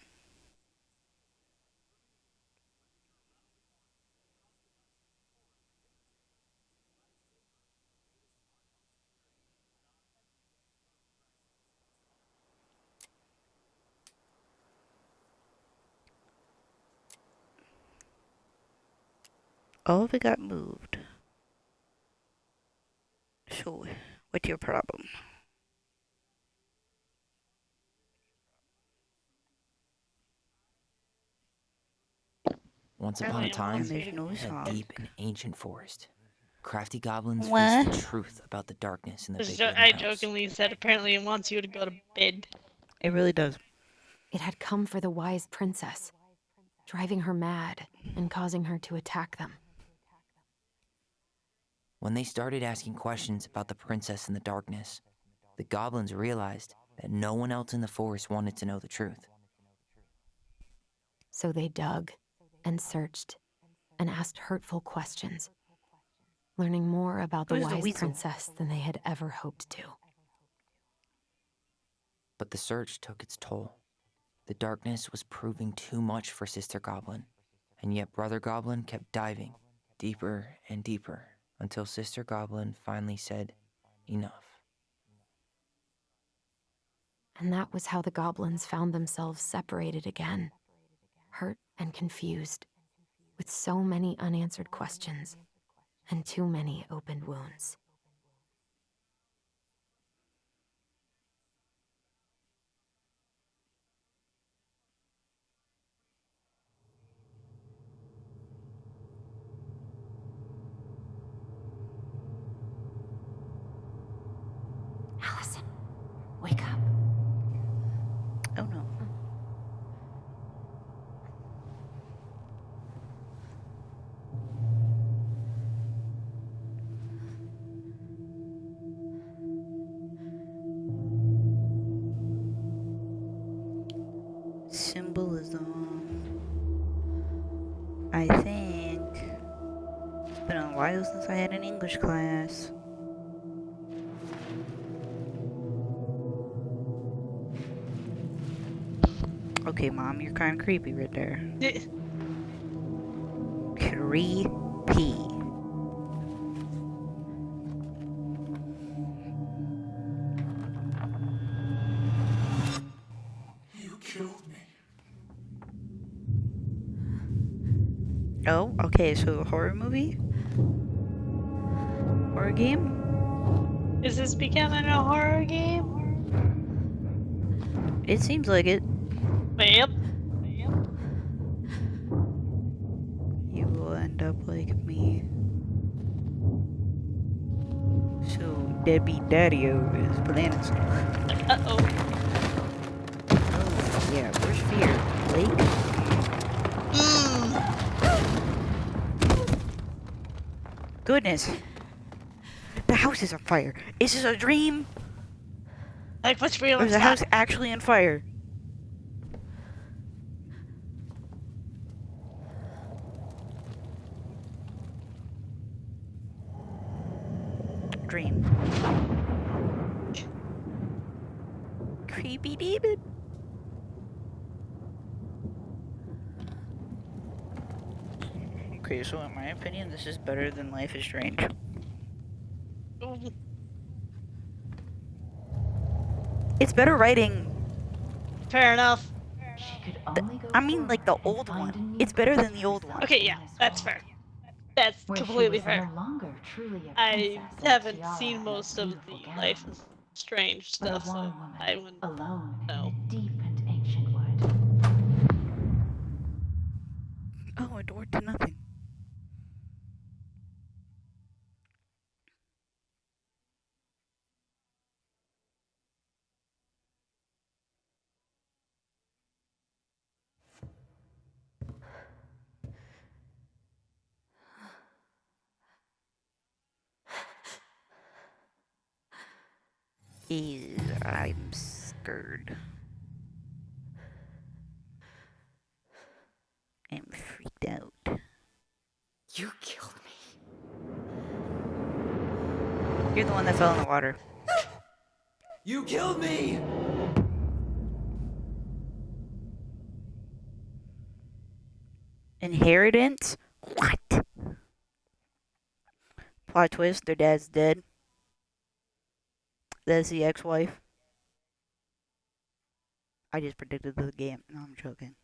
Speaker 1: All of it got moved. So, what's your problem?
Speaker 4: Once upon a time, in a deep and ancient forest, crafty goblins faced the truth about the darkness in the big wooden
Speaker 2: I
Speaker 4: house.
Speaker 2: jokingly said apparently it wants you to go to bed.
Speaker 1: It really does.
Speaker 3: It had come for the wise princess, driving her mad and causing her to attack them.
Speaker 4: When they started asking questions about the princess in the darkness, the goblins realized that no one else in the forest wanted to know the truth.
Speaker 3: So they dug and searched and asked hurtful questions, learning more about the
Speaker 1: Where's the
Speaker 3: wise
Speaker 1: weasel?
Speaker 3: princess than they had ever hoped to.
Speaker 4: But the search took its toll. The darkness was proving too much for Sister Goblin, and yet Brother Goblin kept diving deeper and deeper until Sister Goblin finally said, enough.
Speaker 3: And that was how the goblins found themselves separated again, hurt and confused, with so many unanswered questions and too many opened wounds. Allison, wake up.
Speaker 1: Oh no. Symbolism. I think it's been a while since I had an English class. Okay, Mom, you're kind of creepy right there. Creepy.
Speaker 16: You killed me.
Speaker 1: Oh, okay, so a horror movie? Horror game?
Speaker 2: Is this becoming a horror game?
Speaker 1: It seems like it.
Speaker 2: Yep.
Speaker 1: You will end up like me. So, Debbie Daddy-O is bananas.
Speaker 2: Uh-oh.
Speaker 1: Oh, yeah, where's Fear? Lake? Goodness. The house is on fire. Is this a dream?
Speaker 2: Like, what's real
Speaker 1: Or is the house actually on fire? dream. Creepy demon. Okay, so in my opinion, this is better than Life is Strange. It's better writing.
Speaker 2: Fair enough.
Speaker 1: I mean, like the old one. It's better than the old one.
Speaker 2: Okay, yeah, that's fair. That's completely fair. I haven't seen most of the Life is Strange stuff, so I wouldn't know.
Speaker 1: Oh, a door to nothing. I'm scared. I'm freaked out.
Speaker 6: You killed me.
Speaker 1: You're the one that fell in the water.
Speaker 4: You killed me!
Speaker 1: Inheritance? What? Plot twist, their dad's dead. That's the ex-wife. I just predicted the game. No, I'm joking.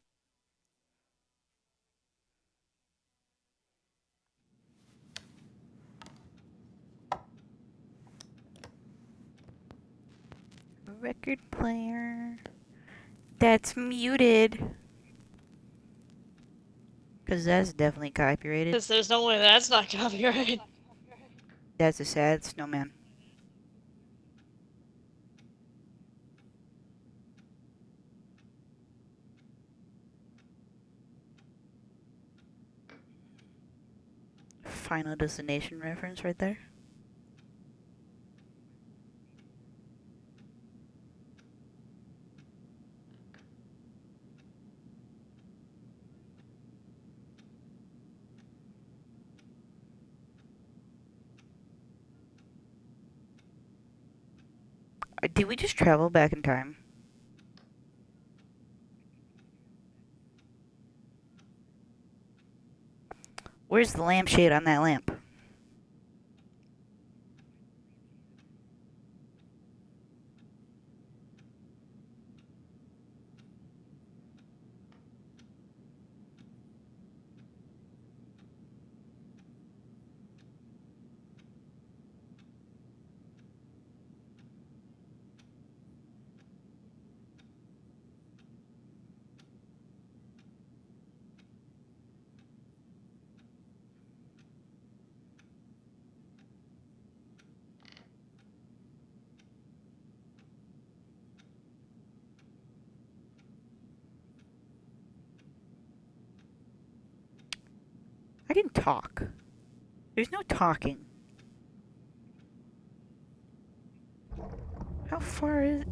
Speaker 1: Record player. That's muted. Because that's definitely copyrighted.
Speaker 2: Because there's no way that's not copyrighted.
Speaker 1: That's a sad snowman. Final Destination reference right there. Did we just travel back in time? Where's the lampshade on that lamp? I didn't talk. There's no talking. How far is it?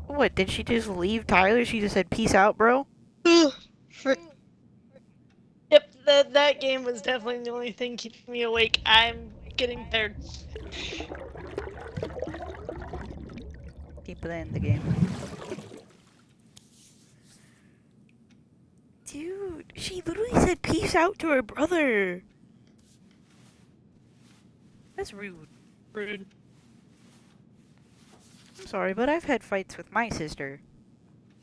Speaker 1: What, did she just leave Tyler? She just said, peace out, bro?
Speaker 2: Yep, that game was definitely the only thing keeping me awake. I'm getting tired.
Speaker 1: Keep playing the game. Dude, she literally said peace out to her brother. That's rude.
Speaker 2: Rude.
Speaker 1: I'm sorry, but I've had fights with my sister.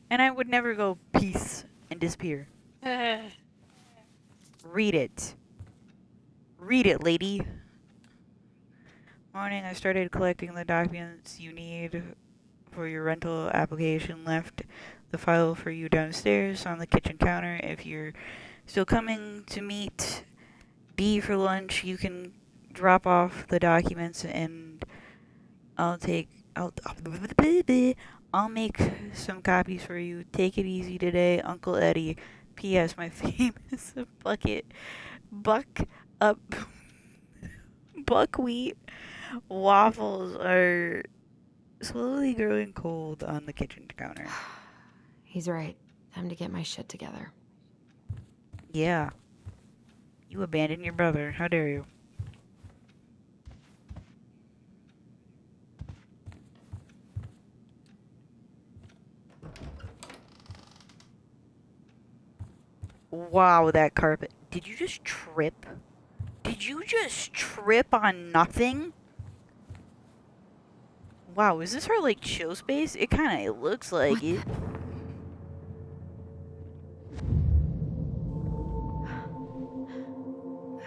Speaker 1: And I would never go peace and disappear. Read it. Read it, lady. Morning, I started collecting the documents you need for your rental application. Left the file for you downstairs on the kitchen counter. If you're still coming to meet B for lunch, you can drop off the documents and I'll make some copies for you. Take it easy today, Uncle Eddie. P.S. My famous buckwheat waffles are slowly growing cold on the kitchen counter.
Speaker 3: He's right. Time to get my shit together.
Speaker 1: Yeah. You abandoned your brother. How dare you? Wow, that carpet. Did you just trip? Did you just trip on nothing? Wow, is this our, like, chill space? It kinda looks like it.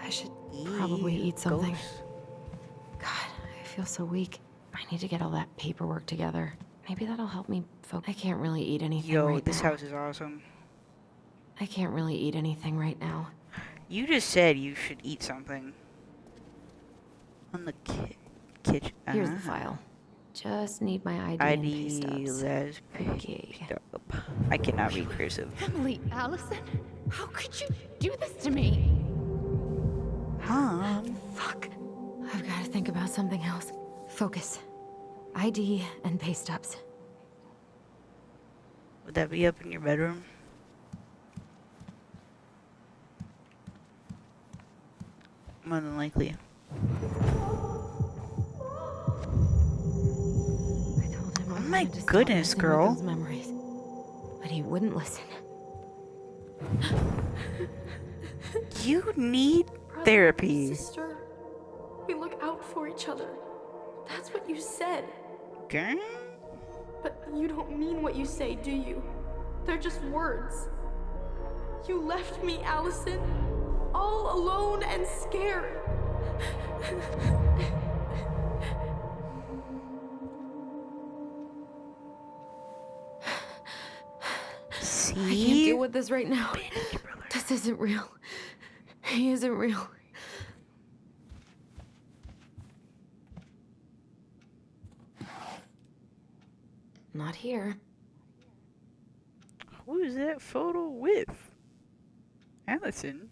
Speaker 3: I should probably eat something.
Speaker 1: Ghost.
Speaker 3: God, I feel so weak. I need to get all that paperwork together. Maybe that'll help me focus. I can't really eat anything
Speaker 1: Yo,
Speaker 3: right
Speaker 1: this
Speaker 3: now.
Speaker 1: house is awesome.
Speaker 3: I can't really eat anything right now.
Speaker 1: You just said you should eat something. On the kitchen.
Speaker 3: Here's the file. Just need my ID, and pay stubs.
Speaker 1: Les
Speaker 3: Okay.
Speaker 1: I cannot read cursive.
Speaker 19: Emily, Allison? How could you do this to me?
Speaker 3: Fuck. I've got to think about something else. Focus. ID and pay stubs.
Speaker 1: Would that be up in your bedroom? More than likely. Oh my goodness, girl.
Speaker 3: Those memories. But he wouldn't listen.
Speaker 1: You need therapy.
Speaker 7: Sister, we look out for each other. That's what you said.
Speaker 1: Girl?
Speaker 7: But you don't mean what you say, do you? They're just words. You left me, Allison, all alone and scared.
Speaker 3: I can't deal with this right now. This isn't real. He isn't real. Not here.
Speaker 1: Who is that photo with? Allison?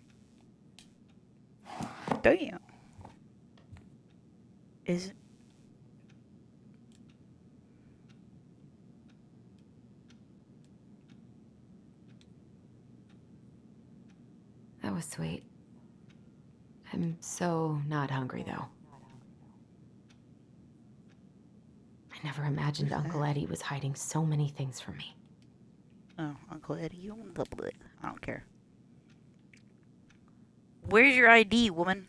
Speaker 1: Damn. Is...
Speaker 3: That was sweet. I'm so not hungry, though. I never imagined Uncle Eddie was hiding so many things from me.
Speaker 1: Oh, Uncle Eddie, you double it. I don't care. Where's your ID, woman?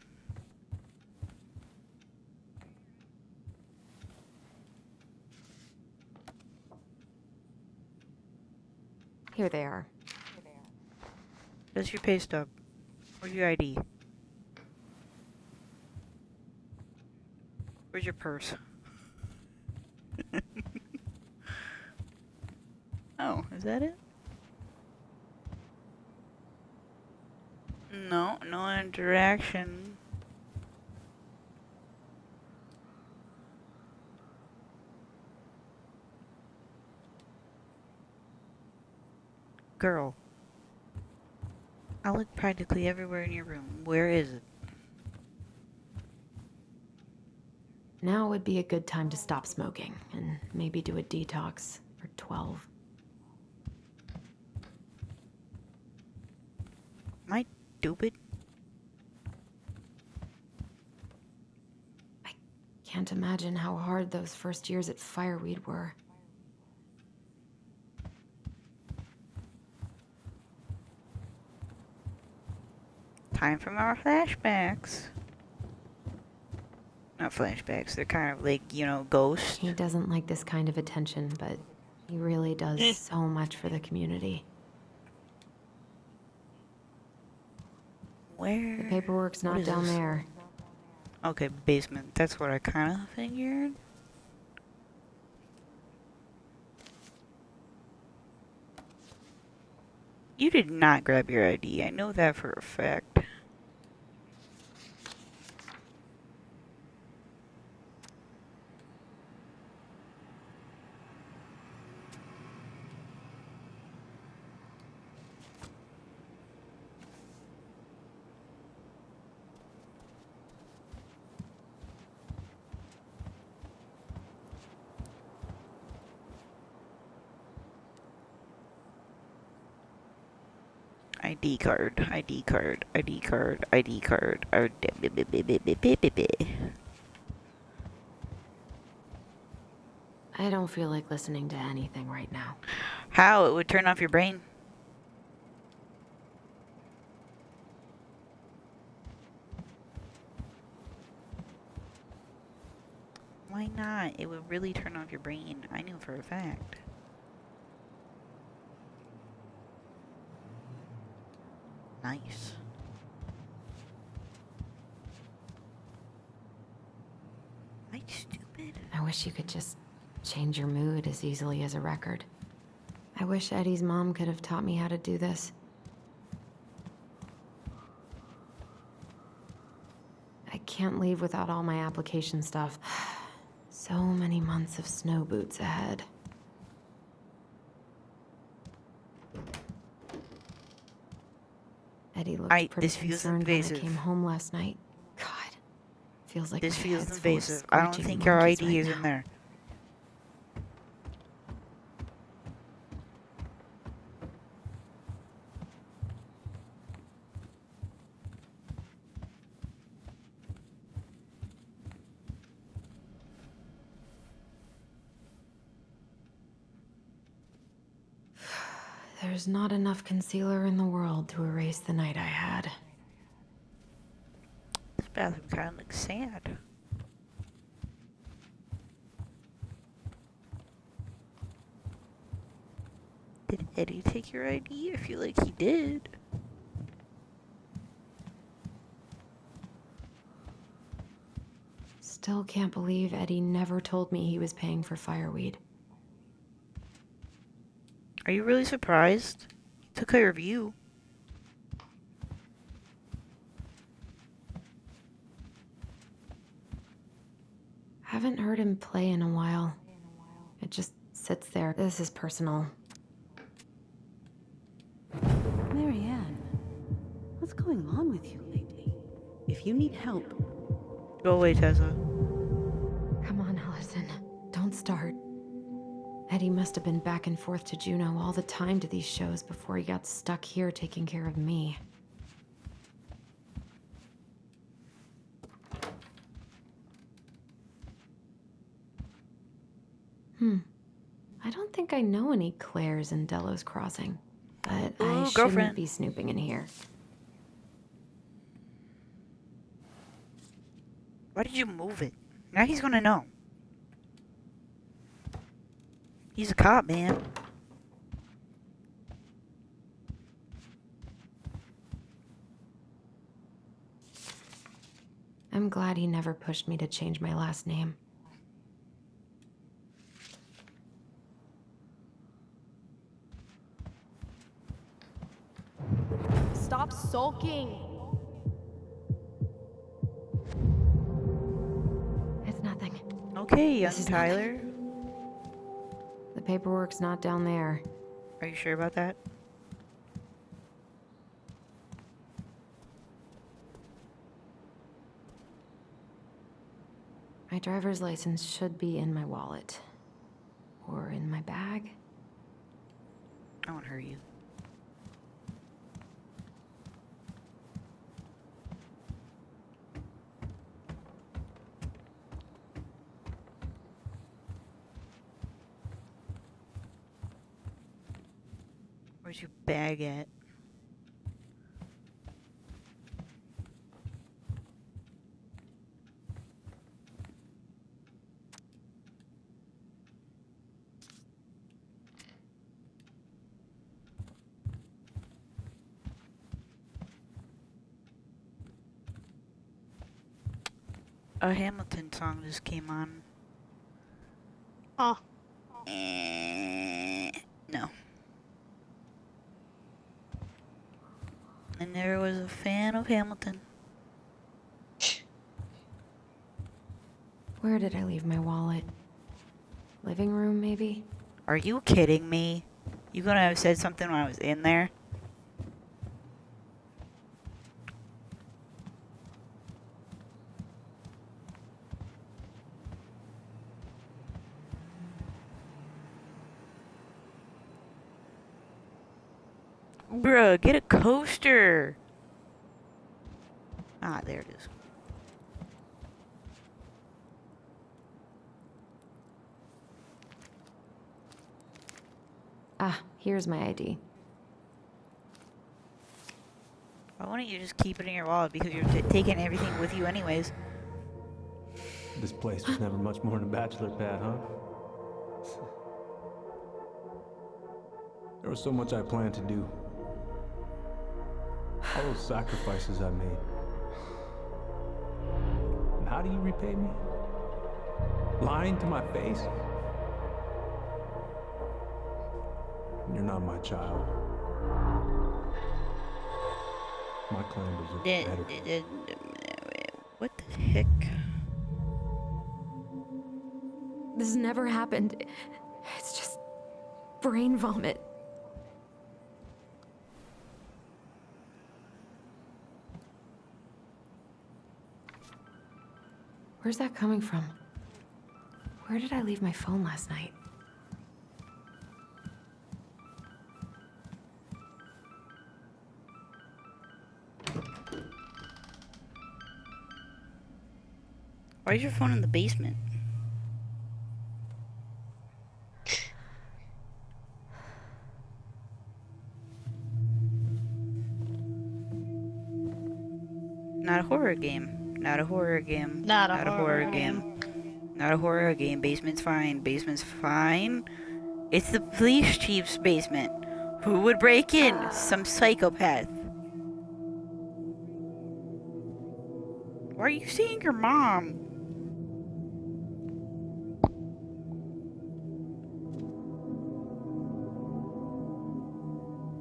Speaker 3: Here they are.
Speaker 1: That's your pay stub. Where's your ID? Where's your purse? Oh, is that it? No, no interaction. Girl. I look practically everywhere in your room. Where is it?
Speaker 3: Now would be a good time to stop smoking and maybe do a detox for 12.
Speaker 1: Am I stupid?
Speaker 3: I can't imagine how hard those first years at Fireweed were.
Speaker 1: Time for more flashbacks. Not flashbacks, they're kind of like, you know, ghosts.
Speaker 3: He doesn't like this kind of attention, but he really does so much for the community.
Speaker 1: Where?
Speaker 3: The paperwork's
Speaker 1: What
Speaker 3: not
Speaker 1: is
Speaker 3: down
Speaker 1: this?
Speaker 3: there.
Speaker 1: Okay, basement. That's what I kind of figured. You did not grab your ID. I know that for a fact. ID card, ID card, ID card, ID card.
Speaker 3: I don't feel like listening to anything right now.
Speaker 1: How? It would turn off your brain? Why not? It would really turn off your brain. I knew for a fact. Nice. Am I stupid?
Speaker 3: I wish you could just change your mood as easily as a record. I wish Eddie's mom could have taught me how to do this. I can't leave without all my application stuff. So many months of snow boots ahead. Eddie looked pretty
Speaker 1: this feels
Speaker 3: concerned when I
Speaker 1: invasive.
Speaker 3: came home last night. God, feels like
Speaker 1: This
Speaker 3: my
Speaker 1: feels
Speaker 3: head's full of
Speaker 1: invasive. I don't
Speaker 3: screeching
Speaker 1: think your
Speaker 3: monkeys
Speaker 1: ID
Speaker 3: right
Speaker 1: is
Speaker 3: now.
Speaker 1: in there.
Speaker 3: There's not enough concealer in the world to erase the night I had.
Speaker 1: This bathroom kind of looks sad. Did Eddie take your ID? I feel like he did.
Speaker 3: Still can't believe Eddie never told me he was paying for fireweed.
Speaker 1: Are you really surprised? He took care of you.
Speaker 3: Haven't heard him play in a while. It just sits there. This is personal.
Speaker 9: Marianne, what's going on with you lately? If you need help...
Speaker 1: Go away, Tessa.
Speaker 3: Come on, Allison. Don't start. Eddie must have been back and forth to Juneau all the time to these shows before he got stuck here taking care of me. I don't think I know any Claires in Delos Crossing, but I shouldn't
Speaker 1: girlfriend.
Speaker 3: be snooping in here.
Speaker 1: Why did you move it? Now he's gonna know. He's a cop, man.
Speaker 3: I'm glad he never pushed me to change my last name.
Speaker 7: Stop sulking.
Speaker 3: It's nothing.
Speaker 1: Okay, young
Speaker 3: This is
Speaker 1: Tyler.
Speaker 3: nothing. The paperwork's not down there.
Speaker 1: Are you sure about that?
Speaker 3: My driver's license should be in my wallet. Or in my bag.
Speaker 1: I won't hurt you. Where's your bag at? A Hamilton song just came on.
Speaker 2: Huh.
Speaker 1: No. And there was a fan of Hamilton.
Speaker 3: Where did I leave my wallet? Living room, maybe?
Speaker 1: Are you kidding me? You gonna have said something when I was in there? Bruh, get a coaster! Ah, there it is.
Speaker 3: Ah, here's my ID.
Speaker 1: Why wouldn't you just keep it in your wallet because you're taking everything with you anyways?
Speaker 10: This place was never much more than a bachelor pad, huh? There was so much I planned to do. All those sacrifices I made. And how do you repay me? Lying to my face? You're not my child. My clan deserves better.
Speaker 1: What the heck?
Speaker 3: This has never happened. It's just brain vomit. Where's that coming from? Where did I leave my phone last night?
Speaker 1: Why is your phone in the basement? Not a horror game. Not a horror game.
Speaker 2: Not a
Speaker 1: horror
Speaker 2: horror
Speaker 1: game. Not a horror game. Basement's fine. Basement's fine. It's the police chief's basement. Who would break in? Some psychopath. Why are you seeing your mom?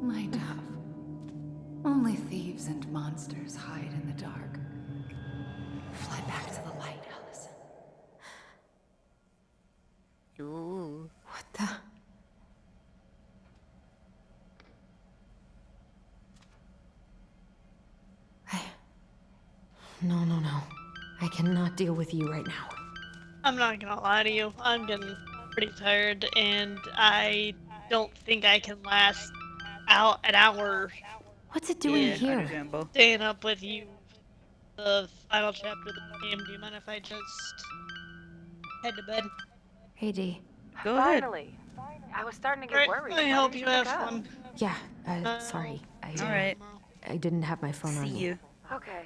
Speaker 6: My dove. Only thieves and monsters hide in the dark. Fly back to the light, Allison.
Speaker 1: Ooh.
Speaker 6: What the?
Speaker 3: No. I cannot deal with you right now.
Speaker 2: I'm not gonna lie to you. I'm getting pretty tired, and I don't think I can last out an hour.
Speaker 3: What's it doing here?
Speaker 2: Staying up with you. The final chapter of the game. Do you mind if I just head to bed?
Speaker 3: Hey, Dee.
Speaker 1: Go ahead.
Speaker 12: Finally. I was starting to get
Speaker 2: Alright,
Speaker 12: worried.
Speaker 2: I
Speaker 12: Why
Speaker 2: hope
Speaker 12: didn't
Speaker 2: you have
Speaker 12: pick up?
Speaker 2: fun.
Speaker 3: Yeah, sorry.
Speaker 1: Alright.
Speaker 3: I didn't have my phone on
Speaker 1: See
Speaker 3: me.
Speaker 1: you.
Speaker 12: Okay.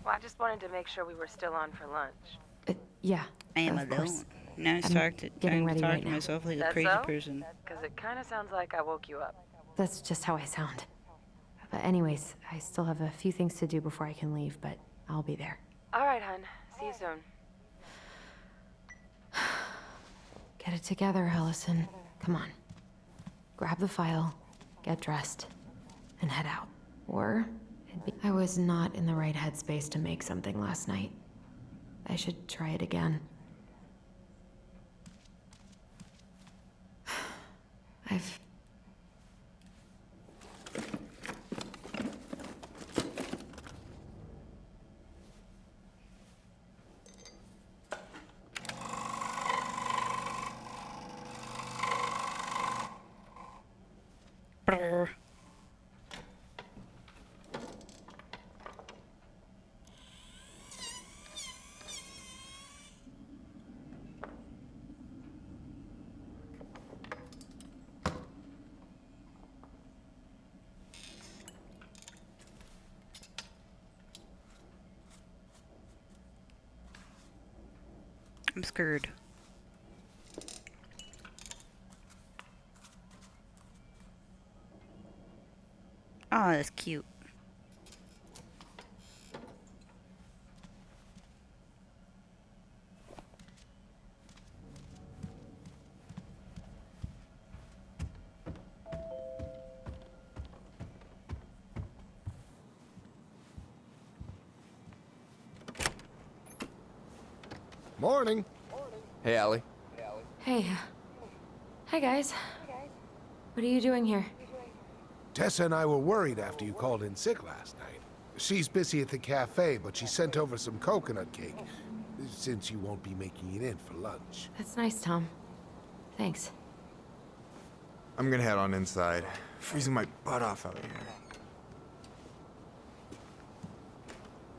Speaker 12: Well, I just wanted to make sure we were still on for lunch.
Speaker 3: Yeah.
Speaker 1: I am
Speaker 3: of
Speaker 1: alone.
Speaker 3: course.
Speaker 1: Now I
Speaker 3: I'm
Speaker 1: start to
Speaker 3: getting
Speaker 1: trying to
Speaker 3: ready
Speaker 1: talk
Speaker 3: right
Speaker 1: to
Speaker 3: now.
Speaker 1: myself like a
Speaker 12: That
Speaker 1: crazy
Speaker 12: so?
Speaker 1: person.
Speaker 12: Because it kind of sounds like I woke you up.
Speaker 3: That's just how I sound. But anyways, I still have a few things to do before I can leave, but I'll be there.
Speaker 12: All right, hun. See you soon.
Speaker 3: Get it together, Allison. Come on. Grab the file, get dressed, and head out. Or I was not in the right headspace to make something last night. I should try it again.
Speaker 1: Brr. I'm scared. Oh, that's cute.
Speaker 16: Morning.
Speaker 17: Hey, Allie.
Speaker 3: Hey. Hi, guys. What are you doing here?
Speaker 16: Tessa and I were worried after you called in sick last night. She's busy at the cafe, but she sent over some coconut cake, since you won't be making it in for lunch.
Speaker 3: That's nice, Tom. Thanks.
Speaker 17: I'm gonna head on inside. Freezing my butt off out here.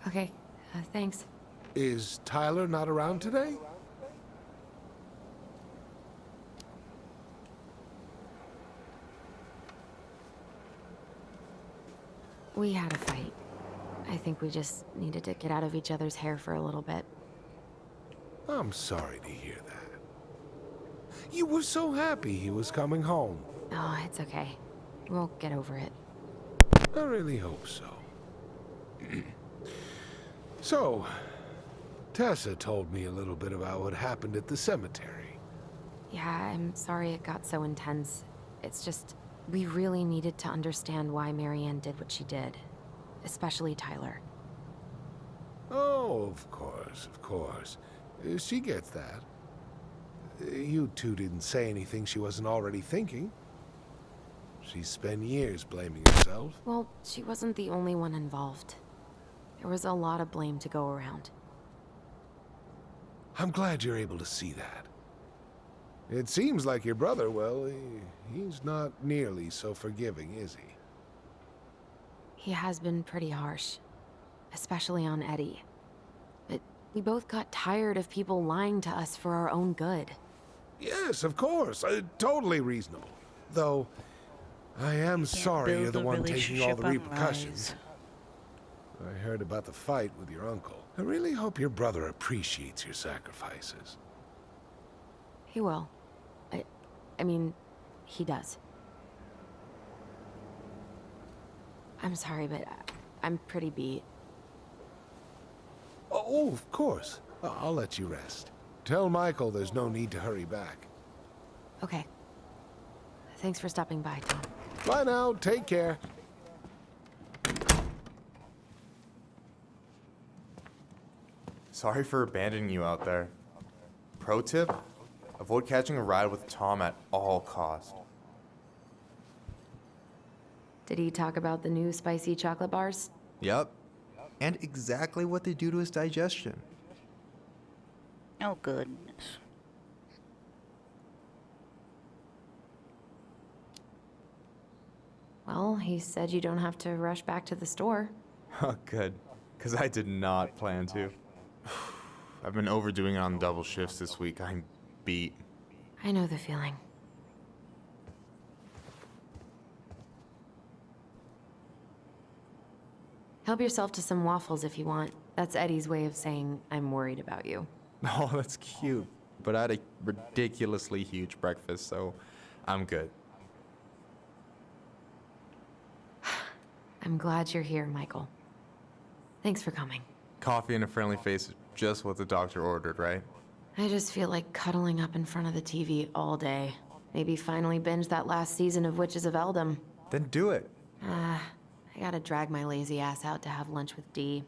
Speaker 3: Okay, thanks.
Speaker 16: Is Tyler not around today?
Speaker 3: We had a fight. I think we just needed to get out of each other's hair for a little bit.
Speaker 16: I'm sorry to hear that. You were so happy he was coming home.
Speaker 3: Oh, it's okay. We'll get over it.
Speaker 16: I really hope so. So, Tessa told me a little bit about what happened at the cemetery.
Speaker 3: Yeah, I'm sorry it got so intense. It's just, we really needed to understand why Marianne did what she did. Especially Tyler.
Speaker 16: Oh, of course, of course. She gets that. You two didn't say anything she wasn't already thinking. She spent years blaming herself.
Speaker 3: Well, she wasn't the only one involved. There was a lot of blame to go around.
Speaker 16: I'm glad you're able to see that. It seems like your brother, well, he's not nearly so forgiving, is he?
Speaker 3: He has been pretty harsh. Especially on Eddie. But we both got tired of people lying to us for our own good.
Speaker 16: Yes, of course. Totally reasonable. Though, I am sorry you're the one taking all the repercussions. I heard about the fight with your uncle. I really hope your brother appreciates your sacrifices.
Speaker 3: He will. I mean, he does. I'm sorry, but I'm pretty beat.
Speaker 16: Oh, of course. I'll let you rest. Tell Michael there's no need to hurry back.
Speaker 3: Okay. Thanks for stopping by, Tom.
Speaker 16: Bye now. Take care.
Speaker 15: Sorry for abandoning you out there. Pro tip? Avoid catching a ride with Tom at all costs.
Speaker 3: Did he talk about the new spicy chocolate bars?
Speaker 20: Yep. And exactly what they do to his digestion.
Speaker 1: Oh, goodness.
Speaker 3: Well, he said you don't have to rush back to the store.
Speaker 15: Oh, good. Because I did not plan to. I've been overdoing it on double shifts this week. I'm beat.
Speaker 3: I know the feeling. Help yourself to some waffles if you want. That's Eddie's way of saying, I'm worried about you.
Speaker 15: Oh, that's cute. But I had a ridiculously huge breakfast, so I'm good.
Speaker 3: I'm glad you're here, Michael. Thanks for coming.
Speaker 15: Coffee and a friendly face is just what the doctor ordered, right?
Speaker 3: I just feel like cuddling up in front of the TV all day. Maybe finally binge that last season of Witches of Eldom.
Speaker 15: Then do it.
Speaker 3: I gotta drag my lazy ass out to have lunch with Dee.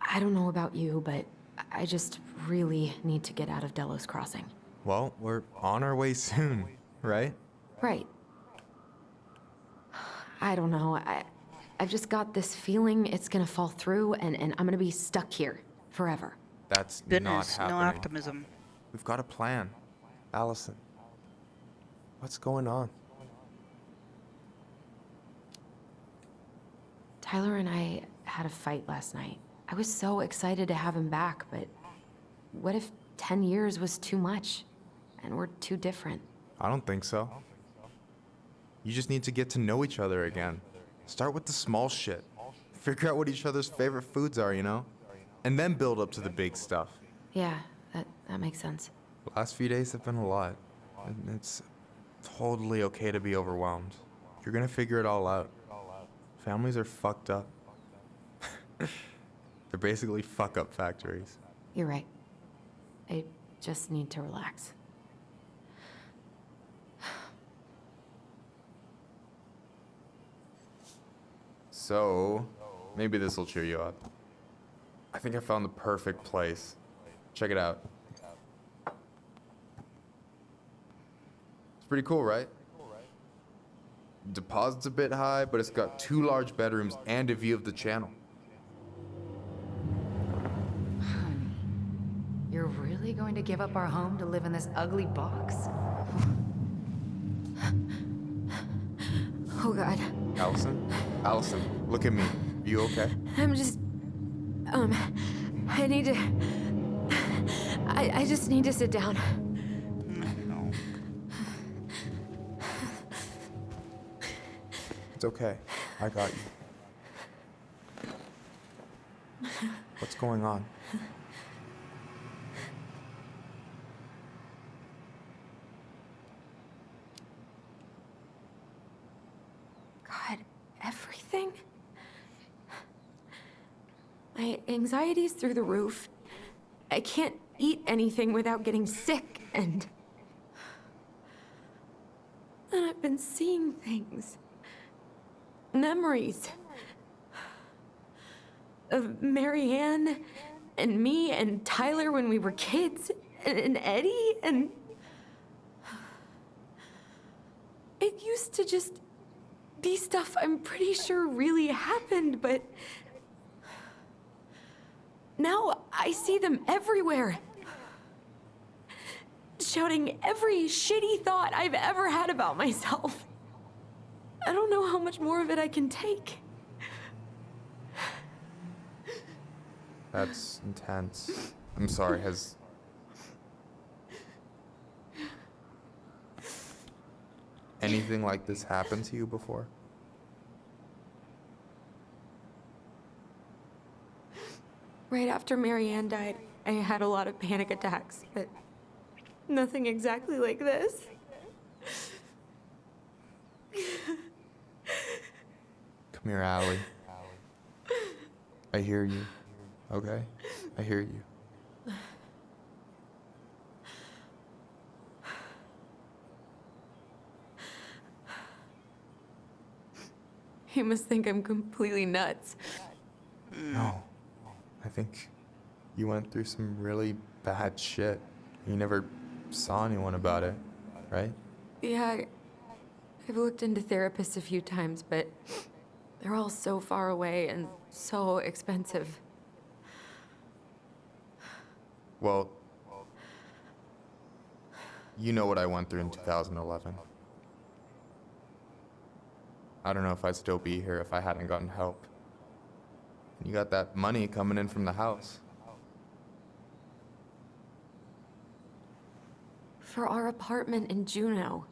Speaker 3: I don't know about you, but I just really need to get out of Delos Crossing.
Speaker 15: Well, we're on our way soon, right?
Speaker 3: Right. I don't know. I've just got this feeling it's gonna fall through and I'm gonna be stuck here forever.
Speaker 15: That's
Speaker 1: Goodness,
Speaker 15: not
Speaker 1: no
Speaker 15: happening.
Speaker 1: optimism.
Speaker 15: We've got a plan. Allison, what's going on?
Speaker 3: Tyler and I had a fight last night. I was so excited to have him back, but what if 10 years was too much? And we're too different?
Speaker 15: I don't think so. You just need to get to know each other again. Start with the small shit. Figure out what each other's favorite foods are, you know? And then build up to the big stuff.
Speaker 3: Yeah, that makes sense.
Speaker 15: The last few days have been a lot. And it's totally okay to be overwhelmed. You're gonna figure it all out. Families are fucked up. They're basically fuck-up factories.
Speaker 3: You're right. I just need to relax.
Speaker 15: So, maybe this will cheer you up. I think I found the perfect place. Check it out. It's pretty cool, right? Deposit's a bit high, but it's got 2 large bedrooms and a view of the channel.
Speaker 6: You're really going to give up our home to live in this ugly box?
Speaker 3: Oh, God.
Speaker 15: Allison, look at me. You okay?
Speaker 3: I'm just... I need to... I just need to sit down.
Speaker 15: It's okay. I got you. What's going on?
Speaker 3: God, everything? My anxiety's through the roof. I can't eat anything without getting sick, and I've been seeing things. Memories. Of Marianne, and me, and Tyler when we were kids, and Eddie, and... It used to just be stuff I'm pretty sure really happened, but... Now I see them everywhere. Shouting every shitty thought I've ever had about myself. I don't know how much more of it I can take.
Speaker 15: That's intense. I'm sorry, has... anything like this happened to you before?
Speaker 3: Right after Marianne died, I had a lot of panic attacks, but nothing exactly like this.
Speaker 15: Come here, Allie. I hear you, okay? I hear you.
Speaker 3: You must think I'm completely nuts.
Speaker 15: No. I think you went through some really bad shit. You never saw anyone about it, right?
Speaker 3: Yeah, I've looked into therapists a few times, but they're all so far away and so expensive.
Speaker 15: Well, you know what I went through in 2011. I don't know if I'd still be here if I hadn't gotten help. You got that money coming in from the house.
Speaker 3: For our apartment in Juneau.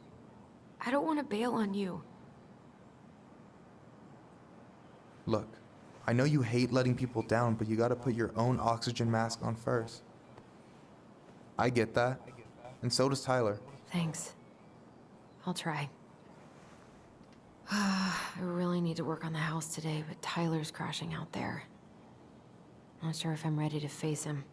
Speaker 3: I don't want to bail on you.
Speaker 15: Look, I know you hate letting people down, but you gotta put your own oxygen mask on first. I get that, and so does Tyler.
Speaker 3: Thanks. I'll try. I really need to work on the house today, but Tyler's crashing out there. Not sure if I'm ready to face him.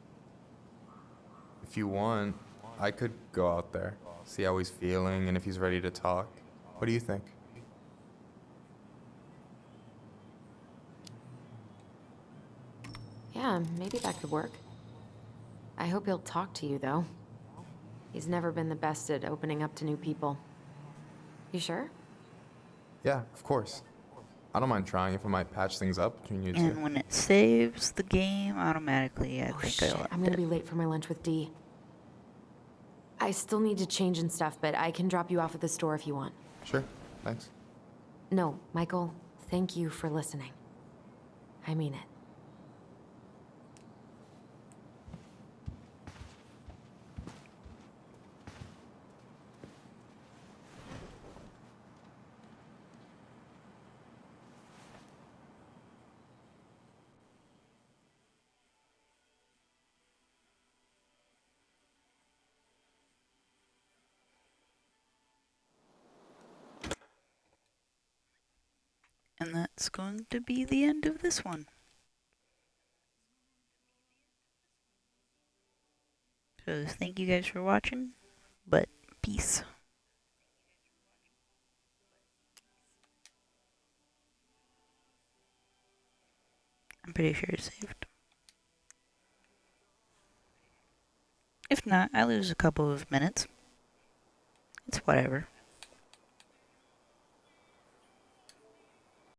Speaker 15: If you want, I could go out there, see how he's feeling, and if he's ready to talk. What do you think?
Speaker 3: Yeah, maybe that could work. I hope he'll talk to you, though. He's never been the best at opening up to new people. You sure?
Speaker 15: Yeah, of course. I don't mind trying if I might patch things up between you two.
Speaker 1: And when it saves the game automatically, I
Speaker 3: Oh,
Speaker 1: think
Speaker 3: shit.
Speaker 1: I'll
Speaker 3: I'm gonna be late for my lunch with Dee. I still need to change and stuff, but I can drop you off at the store if you want.
Speaker 15: Sure, thanks.
Speaker 3: No, Michael, thank you for listening. I mean it.
Speaker 1: And that's going to be the end of this one. So thank you guys for watching, but peace. I'm pretty sure it's saved. If not, I lose a couple of minutes. It's whatever.